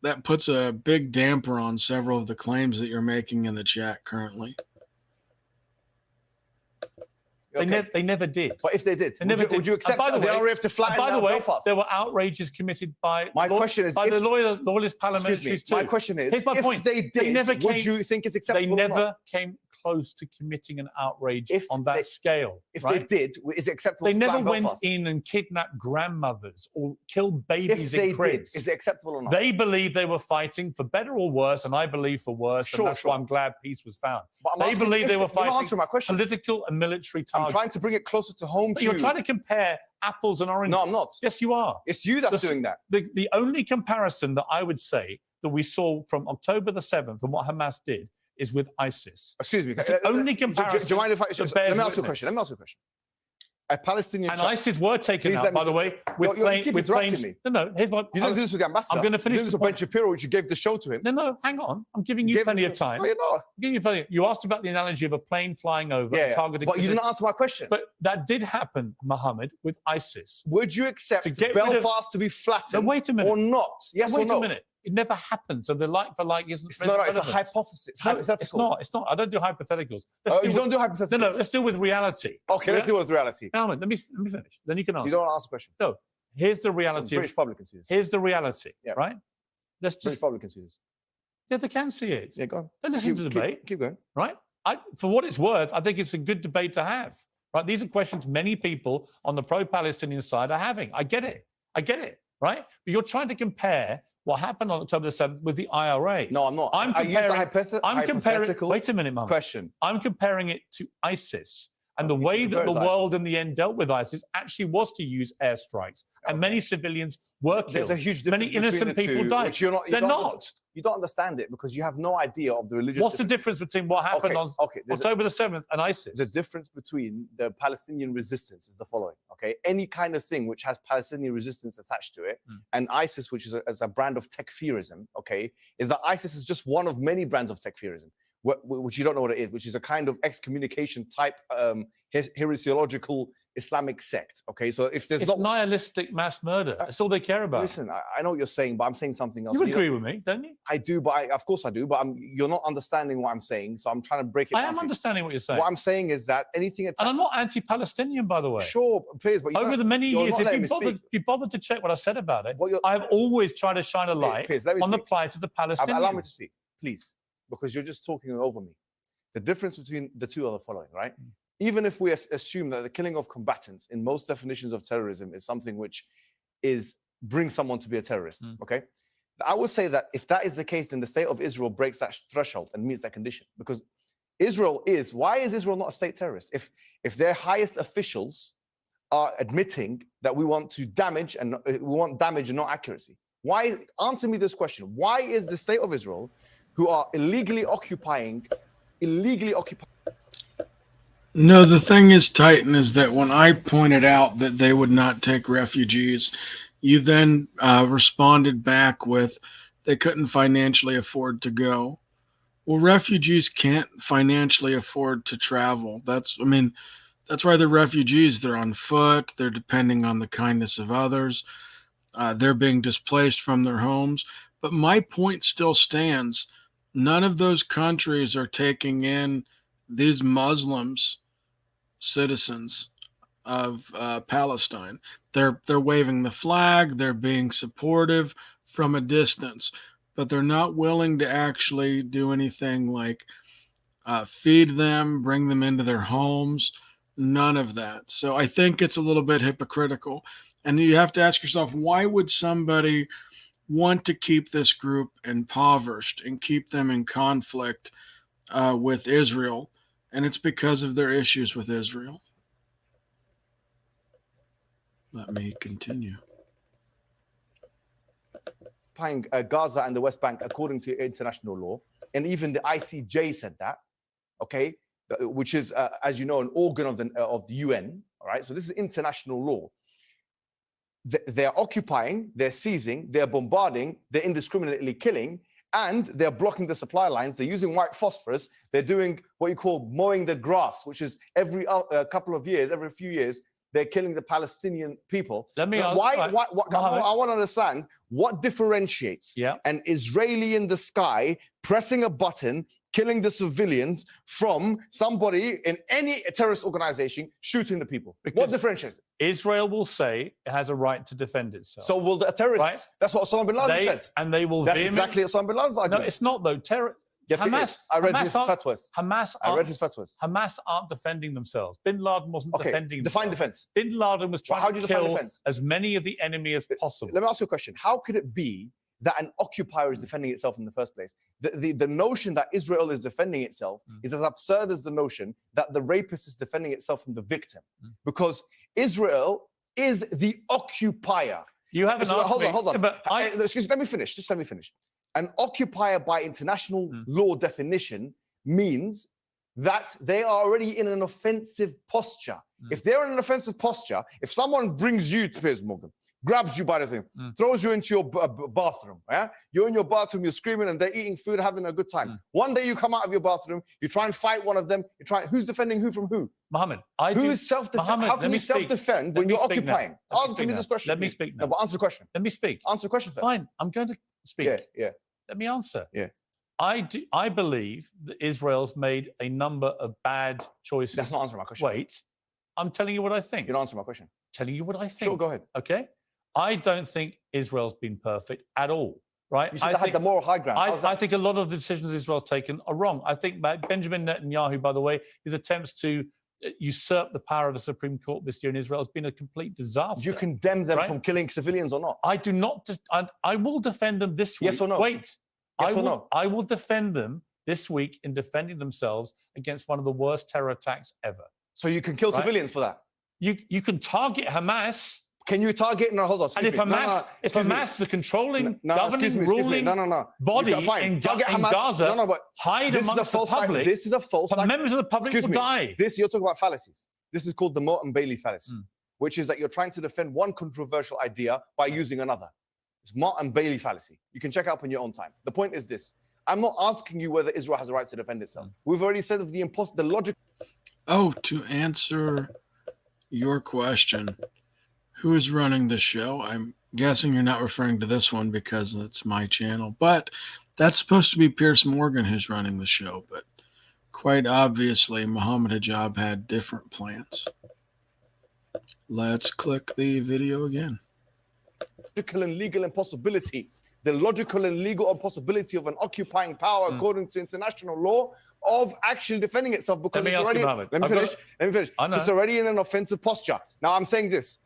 [SPEAKER 1] that puts a big damper on several of the claims that you're making in the chat currently.
[SPEAKER 15] They never did.
[SPEAKER 12] But if they did, would you accept the RAF to flatten
[SPEAKER 15] by the way,
[SPEAKER 12] Belfast?
[SPEAKER 15] there were outrages committed by
[SPEAKER 12] the
[SPEAKER 15] loyalist parliamentaries too.
[SPEAKER 12] My question is,
[SPEAKER 15] here's my point.
[SPEAKER 12] If they did, would you think it's acceptable?
[SPEAKER 15] They never came close to committing an outrage on that scale.
[SPEAKER 12] If they did, is it acceptable?
[SPEAKER 15] They
[SPEAKER 12] to
[SPEAKER 15] never
[SPEAKER 12] flatten
[SPEAKER 15] went
[SPEAKER 12] Belfast?
[SPEAKER 15] in and kidnapped grandmothers or killed babies
[SPEAKER 12] If they
[SPEAKER 15] in cribs.
[SPEAKER 12] did, is it acceptable or not?
[SPEAKER 15] They believe they were fighting for better or worse, and I believe for worse.
[SPEAKER 12] Sure,
[SPEAKER 15] and that's why I'm glad peace was found.
[SPEAKER 12] But I'm
[SPEAKER 15] They
[SPEAKER 12] asking
[SPEAKER 15] believe
[SPEAKER 12] if
[SPEAKER 15] they were
[SPEAKER 12] you're not answering my
[SPEAKER 15] fighting
[SPEAKER 12] question.
[SPEAKER 15] political and military
[SPEAKER 12] I'm
[SPEAKER 15] targets.
[SPEAKER 12] trying to bring it closer to home
[SPEAKER 15] But
[SPEAKER 12] to
[SPEAKER 15] you're
[SPEAKER 12] you.
[SPEAKER 15] trying to compare apples and oranges.
[SPEAKER 12] No, I'm not.
[SPEAKER 15] Yes, you are.
[SPEAKER 12] It's you that's doing that.
[SPEAKER 15] The only comparison that I would say that we saw from October the 7th and what Hamas did is with ISIS.
[SPEAKER 12] Excuse me.
[SPEAKER 15] It's the only comparison.
[SPEAKER 12] Do you mind if I?
[SPEAKER 15] that
[SPEAKER 12] Let
[SPEAKER 15] bears
[SPEAKER 12] me ask you a
[SPEAKER 15] witness.
[SPEAKER 12] question. Let me ask you a question. A Palestinian
[SPEAKER 15] And ISIS were taken out, by the way, with
[SPEAKER 12] you keep interrupting
[SPEAKER 15] planes.
[SPEAKER 12] me.
[SPEAKER 15] No, here's what
[SPEAKER 12] You didn't do this with the ambassador.
[SPEAKER 15] I'm going to finish.
[SPEAKER 12] You did this with Ben Shapiro, which you gave the show to him.
[SPEAKER 15] No, hang on. I'm giving you plenty of time.
[SPEAKER 12] No, you're not.
[SPEAKER 15] I'm giving you plenty. You asked about the analogy of a plane flying over and targeting.
[SPEAKER 12] But you didn't answer my question.
[SPEAKER 15] But that did happen, Mohammed, with ISIS.
[SPEAKER 12] Would you accept
[SPEAKER 15] get rid of-
[SPEAKER 12] Belfast to be flattened?
[SPEAKER 15] No, wait a minute.
[SPEAKER 12] Or not? Yes
[SPEAKER 15] wait
[SPEAKER 12] or no?
[SPEAKER 15] a minute. It never happened. So the like for like isn't.
[SPEAKER 12] It's not. It's a
[SPEAKER 15] relevant.
[SPEAKER 12] hypothesis. It's
[SPEAKER 15] No,
[SPEAKER 12] hypothetical.
[SPEAKER 15] It's not. I don't do hypotheticals.
[SPEAKER 12] You don't do hypotheticals.
[SPEAKER 15] No, let's deal with reality.
[SPEAKER 12] Okay, let's deal with reality.
[SPEAKER 15] Ahmed, let me finish. Then you can answer.
[SPEAKER 12] You don't answer the question.
[SPEAKER 15] No. Here's the reality.
[SPEAKER 12] British public can see this.
[SPEAKER 15] Here's the reality.
[SPEAKER 12] Yeah.
[SPEAKER 15] Right. Let's
[SPEAKER 12] British
[SPEAKER 15] just.
[SPEAKER 12] public can see this.
[SPEAKER 15] Yeah, they can see it.
[SPEAKER 12] Yeah, go on.
[SPEAKER 15] They listen to the debate.
[SPEAKER 12] Keep going.
[SPEAKER 15] Right. For what it's worth, I think it's a good debate to have. Right. These are questions many people on the pro-Palestinian side are having. I get it. Right. But you're trying to compare what happened on October the 7th with the IRA.
[SPEAKER 12] No, I'm not.
[SPEAKER 15] I'm
[SPEAKER 12] I used a
[SPEAKER 15] comparing.
[SPEAKER 12] hypothetical
[SPEAKER 15] Wait a minute, Mum.
[SPEAKER 12] question.
[SPEAKER 15] I'm comparing it to ISIS. And the way that
[SPEAKER 12] Where
[SPEAKER 15] the
[SPEAKER 12] is
[SPEAKER 15] world
[SPEAKER 12] ISIS?
[SPEAKER 15] in the end dealt with ISIS actually was to use airstrikes. And many civilians were killed.
[SPEAKER 12] There's a huge difference
[SPEAKER 15] Many innocent
[SPEAKER 12] between the
[SPEAKER 15] people
[SPEAKER 12] two,
[SPEAKER 15] died.
[SPEAKER 12] which you're not.
[SPEAKER 15] They're not.
[SPEAKER 12] You don't understand it because you have no idea of the religious.
[SPEAKER 15] What's the difference between what happened on October the 7th and ISIS?
[SPEAKER 12] The difference between the Palestinian resistance is the following. Okay, any kind of thing which has Palestinian resistance attached to it, and ISIS, which is a brand of tekfirism, okay, is that ISIS is just one of many brands of tekfirism, which you don't know what it is, which is a kind of excommunication type heresiological Islamic sect. Okay, so if there's
[SPEAKER 15] It's nihilistic mass murder. That's all they care about.
[SPEAKER 12] Listen, I know what you're saying, but I'm saying something else.
[SPEAKER 15] You agree with me, don't you?
[SPEAKER 12] I do, but of course I do, but you're not understanding what I'm saying, so I'm trying to break it
[SPEAKER 15] I
[SPEAKER 12] down
[SPEAKER 15] am
[SPEAKER 12] for you.
[SPEAKER 15] understanding what you're saying.
[SPEAKER 12] What I'm saying is that anything
[SPEAKER 15] And I'm not anti-Palestinian, by the way.
[SPEAKER 12] Sure, please, but
[SPEAKER 15] over the many
[SPEAKER 12] you're
[SPEAKER 15] years,
[SPEAKER 12] not
[SPEAKER 15] if
[SPEAKER 12] letting
[SPEAKER 15] you
[SPEAKER 12] me
[SPEAKER 15] bothered,
[SPEAKER 12] speak.
[SPEAKER 15] if you bothered to check what I said about it, I've always tried to shine a light
[SPEAKER 12] Please, let me
[SPEAKER 15] on the
[SPEAKER 12] speak.
[SPEAKER 15] plight of the Palestinians.
[SPEAKER 12] Allow me to speak, please, because you're just talking over me. The difference between the two are the following, right? Even if we assume that the killing of combatants in most definitions of terrorism is something which brings someone to be a terrorist, okay? I would say that if that is the case, then the state of Israel breaks that threshold and meets that condition. Because why is Israel not a state terrorist? If their highest officials are admitting that we want to damage and we want damage and not accuracy, answer me this question. Why is the state of Israel, who are illegally occupying
[SPEAKER 1] No, the thing is, Titan, is that when I pointed out that they would not take refugees, You then responded back with they couldn't financially afford to go. Well, refugees can't financially afford to travel. That's why they're refugees. They're on foot. They're depending on the kindness of others. They're being displaced from their homes. But my point still stands. None of those countries are taking in these Muslims, citizens of Palestine. They're waving the flag. They're being supportive from a distance, but they're not willing to actually do anything like feed them, bring them into their homes. None of that. So I think it's a little bit hypocritical. And you have to ask yourself, why would somebody want to keep this group impoverished and keep them in conflict with Israel? And it's because of their issues with Israel. Let me continue.
[SPEAKER 12] Gaza and the West Bank according to international law, and even the ICJ said that, okay, which is, as you know, an organ of the UN. All right, so this is international law. They're occupying, they're seizing, they're bombarding, they're indiscriminately killing, and they're blocking the supply lines. They're using white phosphorus. They're doing what you call mowing the grass, which is every couple of years, every few years, they're killing the Palestinian people.
[SPEAKER 15] Let me
[SPEAKER 12] I want to understand what differentiates an Israeli in the sky pressing a button, killing the civilians, from somebody in any terrorist organization shooting the people. What differentiates it?
[SPEAKER 15] Israel will say it has a right to defend itself.
[SPEAKER 12] So will the terrorists?
[SPEAKER 15] Right?
[SPEAKER 12] That's what Osama bin Laden said.
[SPEAKER 15] And they will.
[SPEAKER 12] That's exactly Osama bin Laden's argument.
[SPEAKER 15] No, it's not though.
[SPEAKER 12] Yes,
[SPEAKER 15] Hamas,
[SPEAKER 12] it is. I read his fatwas.
[SPEAKER 15] Hamas aren't defending themselves. Bin Laden wasn't defending himself.
[SPEAKER 12] Define defense.
[SPEAKER 15] Bin Laden was trying
[SPEAKER 12] how do
[SPEAKER 15] to
[SPEAKER 12] you define
[SPEAKER 15] kill
[SPEAKER 12] defense?
[SPEAKER 15] as many of the enemy as possible.
[SPEAKER 12] Let me ask you a question. How could it be that an occupier is defending itself in the first place? The notion that Israel is defending itself is as absurd as the notion that the rapist is defending itself from the victim. Because Israel is the occupier.
[SPEAKER 15] You haven't asked
[SPEAKER 12] hold
[SPEAKER 15] me.
[SPEAKER 12] on.
[SPEAKER 15] Yeah, but
[SPEAKER 12] excuse me, let me finish. Just let me finish. An occupier by international law definition means that they are already in an offensive posture. If they're in an offensive posture, if someone brings you to Piers Morgan, grabs you by the thing, throws you into your bathroom, you're in your bathroom, you're screaming, and they're eating food, having a good time. One day you come out of your bathroom, you try and fight one of them, who's defending who from who?
[SPEAKER 15] Mohammed,
[SPEAKER 12] who's self-defend? How can you self-defend when you're occupying? Answer me this question.
[SPEAKER 15] Let me speak now.
[SPEAKER 12] No, but answer the question.
[SPEAKER 15] Let me speak.
[SPEAKER 12] Answer the question first.
[SPEAKER 15] Fine, I'm going to speak.
[SPEAKER 12] Yeah.
[SPEAKER 15] Let me answer.
[SPEAKER 12] Yeah.
[SPEAKER 15] I believe that Israel's made a number of bad choices.
[SPEAKER 12] That's not answering my question.
[SPEAKER 15] Wait, I'm telling you what I think.
[SPEAKER 12] You're not answering my question.
[SPEAKER 15] Telling you what I think.
[SPEAKER 12] Sure, go ahead.
[SPEAKER 15] Okay. I don't think Israel's been perfect at all. Right?
[SPEAKER 12] You should have had the moral high ground.
[SPEAKER 15] I think a lot of the decisions Israel's taken are wrong. I think Benjamin Netanyahu, by the way, his attempts to usurp the power of the Supreme Court this year in Israel has been a complete disaster.
[SPEAKER 12] Do you condemn them from killing civilians or not?
[SPEAKER 15] I do not. I will defend them this week.
[SPEAKER 12] Yes or no?
[SPEAKER 15] Wait.
[SPEAKER 12] Yes or no?
[SPEAKER 15] I will defend them this week in defending themselves against one of the worst terror attacks ever.
[SPEAKER 12] So you can kill civilians for that?
[SPEAKER 15] You can target Hamas.
[SPEAKER 12] Can you target? No, hold on.
[SPEAKER 15] And if Hamas, the controlling, governing, ruling body in Gaza, hide amongst the public,
[SPEAKER 12] this is a false.
[SPEAKER 15] Members of the public will die.
[SPEAKER 12] You're talking about fallacies. This is called the Moat and Bailey fallacy, which is that you're trying to defend one controversial idea by using another. It's Moat and Bailey fallacy. You can check it up on your own time. The point is this: I'm not asking you whether Israel has a right to defend itself. We've already said of the logic.
[SPEAKER 1] Oh, to answer your question. Who is running the show? I'm guessing you're not referring to this one because it's my channel, but that's supposed to be Piers Morgan who's running the show. But quite obviously, Mohammed Hijab had different plans. Let's click the video again.
[SPEAKER 12] Logical and legal impossibility. The logical and legal impossibility of an occupying power, according to international law, of actually defending itself because it's already. Let me finish. It's already in an offensive posture. Now I'm saying this.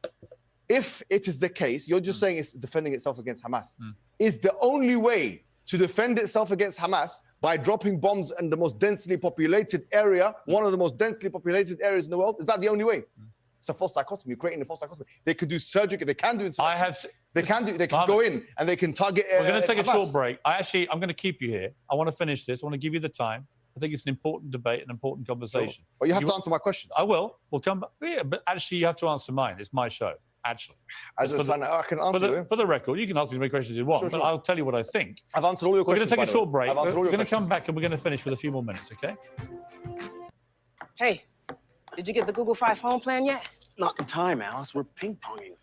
[SPEAKER 12] If it is the case, you're just saying it's defending itself against Hamas. Is the only way to defend itself against Hamas by dropping bombs in the most densely populated area, one of the most densely populated areas in the world? Is that the only way? It's a false dichotomy. You're creating a false dichotomy. They could do surgery. They can do insurrection. They can go in and they can target.
[SPEAKER 15] We're going to take
[SPEAKER 12] Hamas.
[SPEAKER 15] a short break. I'm going to keep you here. I want to finish this. I want to give you the time. I think it's an important debate, an important conversation.
[SPEAKER 12] Sure. Well, you have to answer my questions.
[SPEAKER 15] I will. We'll come back. Yeah, but actually, you have to answer mine. It's my show. actually.
[SPEAKER 12] I
[SPEAKER 15] Just for
[SPEAKER 12] can answer you.
[SPEAKER 15] For the record, you can ask me as many questions as you want,
[SPEAKER 12] Sure,
[SPEAKER 15] but
[SPEAKER 12] sure.
[SPEAKER 15] I'll tell you what I think.
[SPEAKER 12] I've answered all your
[SPEAKER 15] We're going
[SPEAKER 12] questions.
[SPEAKER 15] to take
[SPEAKER 12] by
[SPEAKER 15] a
[SPEAKER 12] the way.
[SPEAKER 15] short break.
[SPEAKER 12] I've
[SPEAKER 15] We're
[SPEAKER 12] answered all your
[SPEAKER 15] going to
[SPEAKER 12] questions.
[SPEAKER 15] come back and we're going to finish with a few more minutes, okay?
[SPEAKER 17] Hey, did you get the Google Fi phone plan yet?
[SPEAKER 18] Not in time, Alice. We're ping-ponging.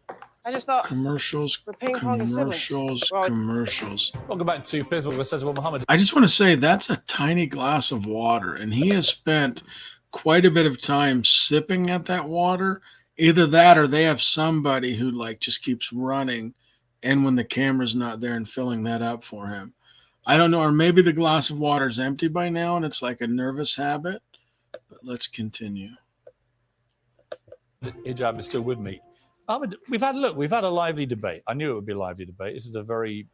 [SPEAKER 17] I just thought
[SPEAKER 1] Commercials,
[SPEAKER 17] we're ping-ponging siblings.
[SPEAKER 1] commercials.
[SPEAKER 15] Welcome back to Pittsburgh with Cesar Mohammed.
[SPEAKER 1] I just want to say that's a tiny glass of water, and he has spent quite a bit of time sipping at that water. Either that or they have somebody who like just keeps running and when the camera's not there and filling that up for him. I don't know, or maybe the glass of water is empty by now and it's like a nervous habit, but let's continue.
[SPEAKER 15] The hijab is still with me. We've had a lively debate. I knew it would be a lively debate. This is a very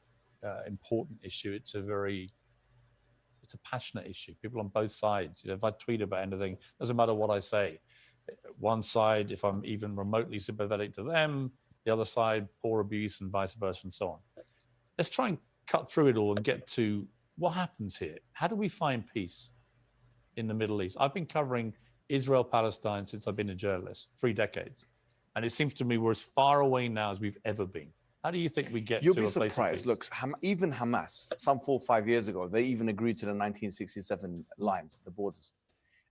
[SPEAKER 15] important issue. It's a passionate issue. People on both sides. If I tweet about anything, doesn't matter what I say. One side, if I'm even remotely sympathetic to them, the other side, poor abuse and vice versa and so on. Let's try and cut through it all and get to what happens here. How do we find peace in the Middle East? I've been covering Israel-Palestine since I've been a journalist, 3 decades. And it seems to me we're as far away now as we've ever been. How do you think we get
[SPEAKER 12] You'll
[SPEAKER 15] to
[SPEAKER 12] be
[SPEAKER 15] a place of
[SPEAKER 12] surprised.
[SPEAKER 15] peace?
[SPEAKER 12] Look, even Hamas, some 4 or 5 years ago, they even agreed to the 1967 lines, the borders.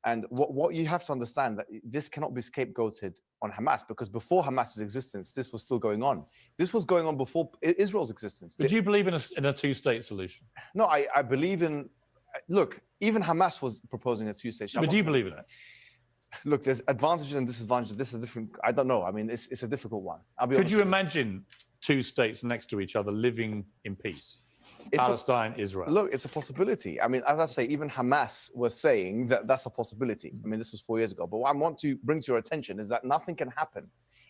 [SPEAKER 12] And what you have to understand that this cannot be scapegoated on Hamas, because before Hamas's existence, this was still going on. This was going on before Israel's existence.
[SPEAKER 15] But do you believe in a two-state solution?
[SPEAKER 12] No, I believe in. Look, even Hamas was proposing a two-state solution.
[SPEAKER 15] But do you believe in it?
[SPEAKER 12] Look, there's advantages and disadvantages. This is a different. I don't know. I mean, it's a difficult one. I'll be
[SPEAKER 15] Could
[SPEAKER 12] honest
[SPEAKER 15] you
[SPEAKER 12] with
[SPEAKER 15] imagine 2 states next to each other living in peace? Palestine, Israel.
[SPEAKER 12] Look, it's a possibility. I mean, as I say, even Hamas was saying that that's a possibility. I mean, this was 4 years ago. But what I want to bring to your attention is that nothing can happen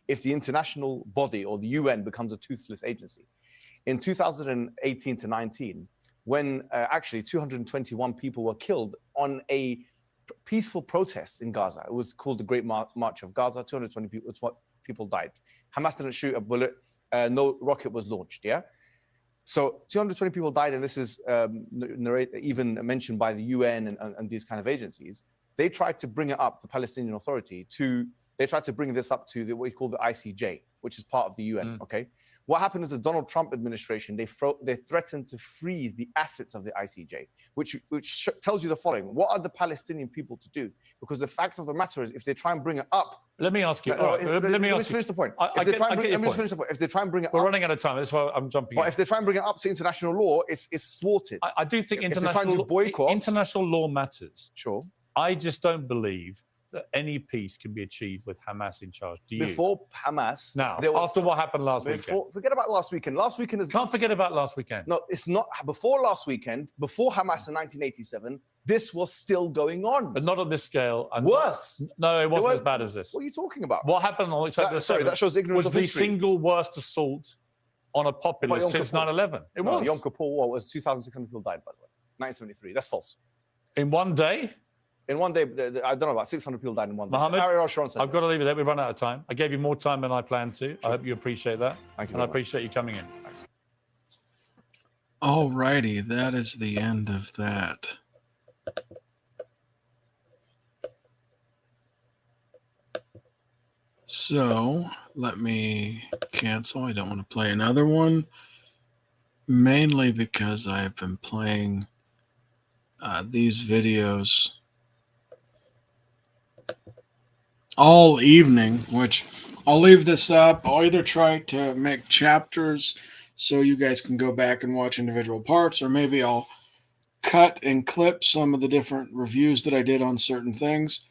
[SPEAKER 12] if the international body or the UN becomes a toothless agency. In 2018 to 19, when actually 221 people were killed on a peaceful protest in Gaza. It was called the Great March of Gaza. 220 people died. Hamas didn't shoot a bullet. No rocket was launched. Yeah. So 220 people died, and this is even mentioned by the UN and these kind of agencies. They tried to bring it up, the Palestinian Authority, they tried to bring this up to what we call the ICJ, which is part of the UN. Okay. What happened is the Donald Trump administration, they threatened to freeze the assets of the ICJ, which tells you the following. What are the Palestinian people to do? Because the fact of the matter is, if they try and bring it up...
[SPEAKER 15] Let me ask you.
[SPEAKER 12] Let me finish the point. If they try and bring it up...
[SPEAKER 15] We're running out of time. That's why I'm jumping in.
[SPEAKER 12] But if they try and bring it up to international law, it's thwarted.
[SPEAKER 15] I do think
[SPEAKER 12] if they're trying to boycott...
[SPEAKER 15] international law matters.
[SPEAKER 12] Sure.
[SPEAKER 15] I just don't believe that any peace can be achieved with Hamas in charge. Do you?
[SPEAKER 12] Before Hamas...
[SPEAKER 15] Now, after what happened last weekend.
[SPEAKER 12] Forget about last weekend. Last weekend is...
[SPEAKER 15] Can't forget about last weekend.
[SPEAKER 12] No, it's not. Before last weekend, before Hamas in 1987, this was still going on.
[SPEAKER 15] But not on this scale. And
[SPEAKER 12] worse.
[SPEAKER 15] No, it wasn't as bad as this.
[SPEAKER 12] What are you talking about?
[SPEAKER 15] What happened on October 7th
[SPEAKER 12] sorry, that shows ignorance
[SPEAKER 15] was
[SPEAKER 12] of
[SPEAKER 15] the
[SPEAKER 12] history.
[SPEAKER 15] single worst assault on a populace since 9/11. It was.
[SPEAKER 12] Yom Kippur War was 2,600 people died, by the way. 1973. That's false.
[SPEAKER 15] In one day?
[SPEAKER 12] In one day, I don't know, about 600 people died in one day.
[SPEAKER 15] Mohammed,
[SPEAKER 12] I've
[SPEAKER 15] got to leave it there. We've run out of time. I gave you more time than I planned to. I hope you appreciate that.
[SPEAKER 12] Thank you.
[SPEAKER 15] And I appreciate you coming in.
[SPEAKER 12] Thanks.
[SPEAKER 1] All righty, that is the end of that. So let me cancel. I don't want to play another one, mainly because I've been playing these videos all evening, which I'll leave this up. I'll either try to make chapters so you guys can go back and watch individual parts, or maybe I'll cut and clip some of the different reviews that I did on certain things.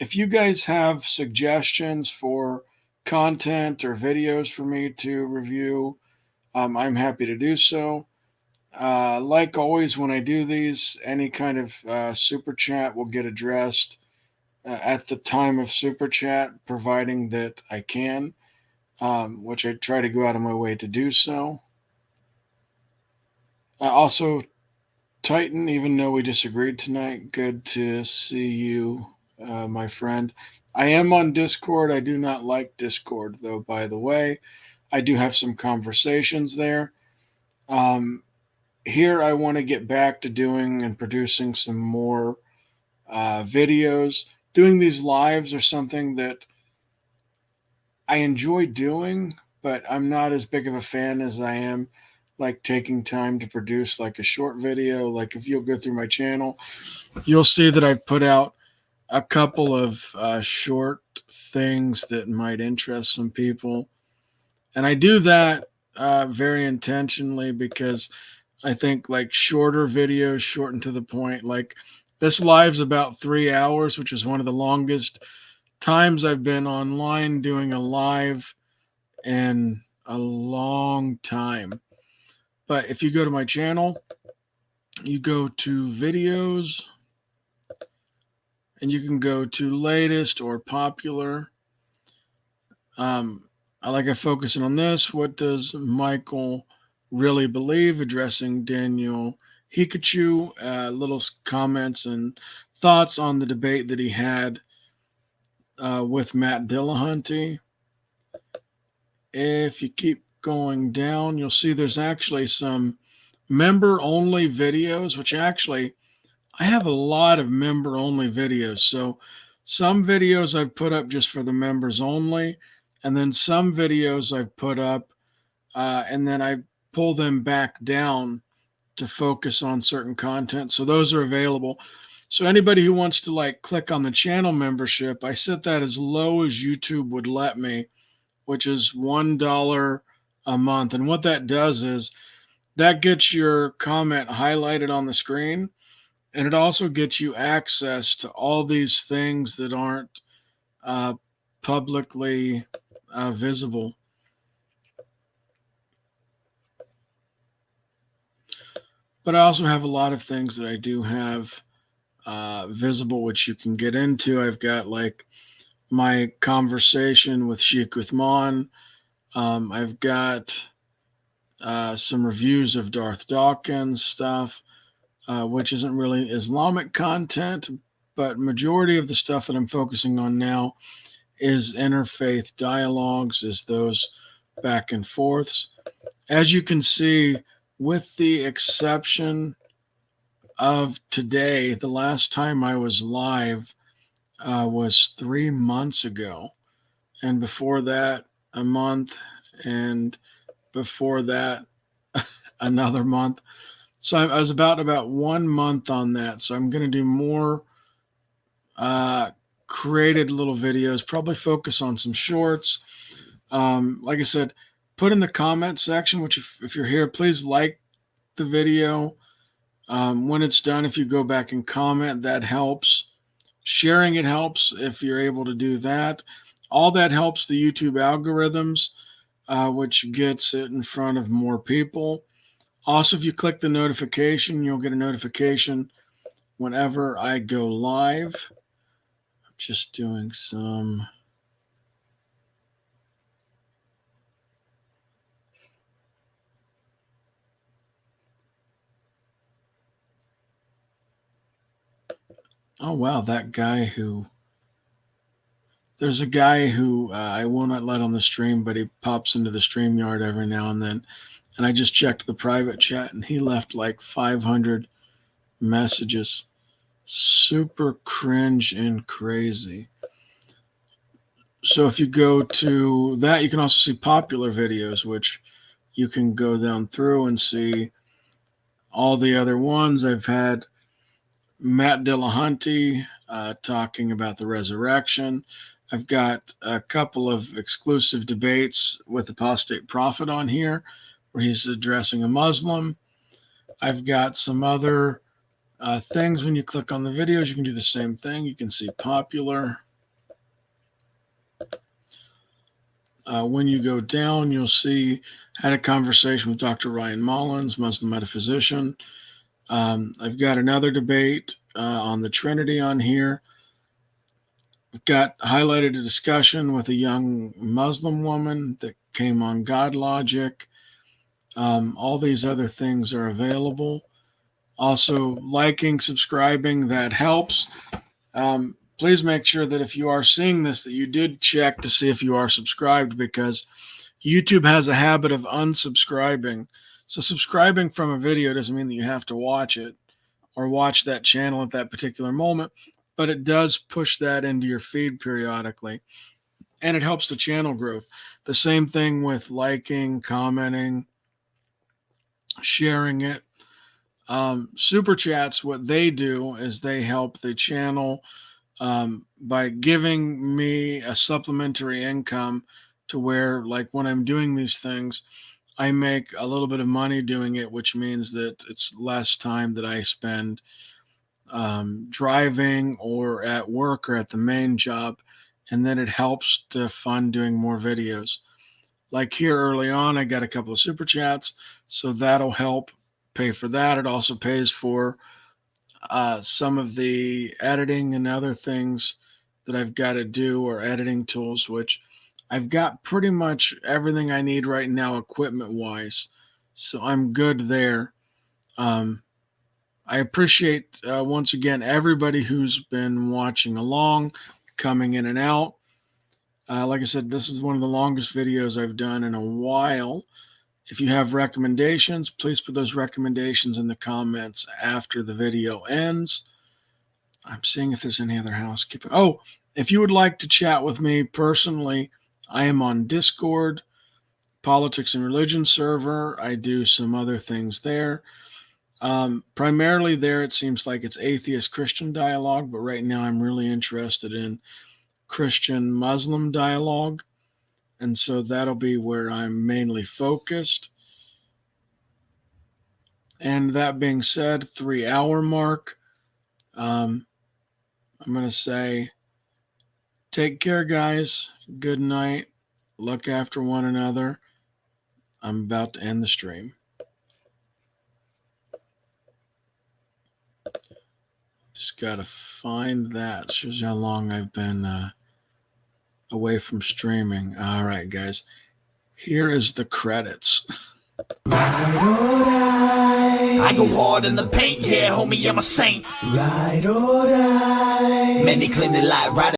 [SPEAKER 1] If you guys have suggestions for content or videos for me to review, I'm happy to do so. Like always, when I do these, any kind of super chat will get addressed at the time of super chat, providing that I can, which I try to go out of my way to do so. Also, Titan, even though we disagreed tonight, good to see you, my friend. I am on Discord. I do not like Discord, though, by the way. I do have some conversations there. Here, I want to get back to doing and producing some more videos. Doing these lives are something that I enjoy doing, but I'm not as big of a fan as I am like taking time to produce like a short video. Like if you'll go through my channel, you'll see that I've put out a couple of short things that might interest some people. And I do that very intentionally because I think like shorter videos, short and to the point, like this live's about 3 hours, which is one of the longest times I've been online doing a live in a long time. But if you go to my channel, you go to videos, and you can go to latest or popular. I like focusing on this. What does Michael really believe? Addressing Daniel Hikachu. Little comments and thoughts on the debate that he had with Matt Dillahunty. If you keep going down, you'll see there's actually some member-only videos, which actually I have a lot of member-only videos. So some videos I've put up just for the members only, and then some videos I've put up, and then I pull them back down to focus on certain content. So those are available. So anybody who wants to like click on the channel membership, I set that as low as YouTube would let me, which is $1 a month. And what that does is that gets your comment highlighted on the screen, and it also gets you access to all these things that aren't publicly visible. But I also have a lot of things that I do have visible, which you can get into. I've got like my conversation with Sheikh Uthman. I've got some reviews of Darth Dawkins stuff, which isn't really Islamic content, but majority of the stuff that I'm focusing on now is interfaith dialogues, is those back and forths. As you can see, with the exception of today, the last time I was live was 3 months ago, and before that a month, and before that another month. So I was about 1 month on that. So I'm going to do more created little videos, probably focus on some shorts. Like I said, put in the comment section, which if you're here, please like the video. When it's done, if you go back and comment, that helps. Sharing it helps if you're able to do that. All that helps the YouTube algorithms, which gets it in front of more people. Also, if you click the notification, you'll get a notification whenever I go live. I'm just doing some. Oh, wow, that guy who. There's a guy who I will not let on the stream, but he pops into the StreamYard every now and then. And I just checked the private chat, and he left like 500 messages. Super cringe and crazy. So if you go to that, you can also see popular videos, which you can go down through and see all the other ones. I've had Matt Dillahunty talking about the resurrection. I've got a couple of exclusive debates with Apostate Prophet on here, where he's addressing a Muslim. I've got some other things. When you click on the videos, you can do the same thing. You can see popular. When you go down, you'll see had a conversation with Dr. Ryan Mullins, Muslim metaphysician. I've got another debate on the Trinity on here. I've got highlighted a discussion with a young Muslim woman that came on God Logic. All these other things are available. Also, liking, subscribing, that helps. Please make sure that if you are seeing this, that you did check to see if you are subscribed, because YouTube has a habit of unsubscribing. So subscribing from a video doesn't mean that you have to watch it or watch that channel at that particular moment, but it does push that into your feed periodically. and it helps the channel growth. The same thing with liking, commenting, sharing it. Super chats, what they do is they help the channel by giving me a supplementary income to where, like, when I'm doing these things, I make a little bit of money doing it, which means that it's less time that I spend driving or at work or at the main job. And then it helps to fund doing more videos. Like here early on, I got a couple of super chats, so that'll help pay for that. It also pays for some of the editing and other things that I've got to do, or editing tools, which I've got pretty much everything I need right now equipment wise. So I'm good there. I appreciate once again everybody who's been watching along, coming in and out. Like I said, this is one of the longest videos I've done in a while. If you have recommendations, please put those recommendations in the comments after the video ends. I'm seeing if there's any other housekeeping. Oh, if you would like to chat with me personally, I am on Discord, Politics and Religion server. I do some other things there. Primarily there, it seems like it's atheist-Christian dialogue, but right now I'm really interested in Christian-Muslim dialogue. And so that'll be where I'm mainly focused. And that being said, 3-hour mark, I'm going to say, take care, guys. Good night. Look after one another. I'm about to end the stream. Just got to find that. Shows how long I've been away from streaming. All right, guys. Here is the credits.
[SPEAKER 4] I go hard in the paint, yeah, homie, I'm a saint. Ride or die. Many claim they lie, right?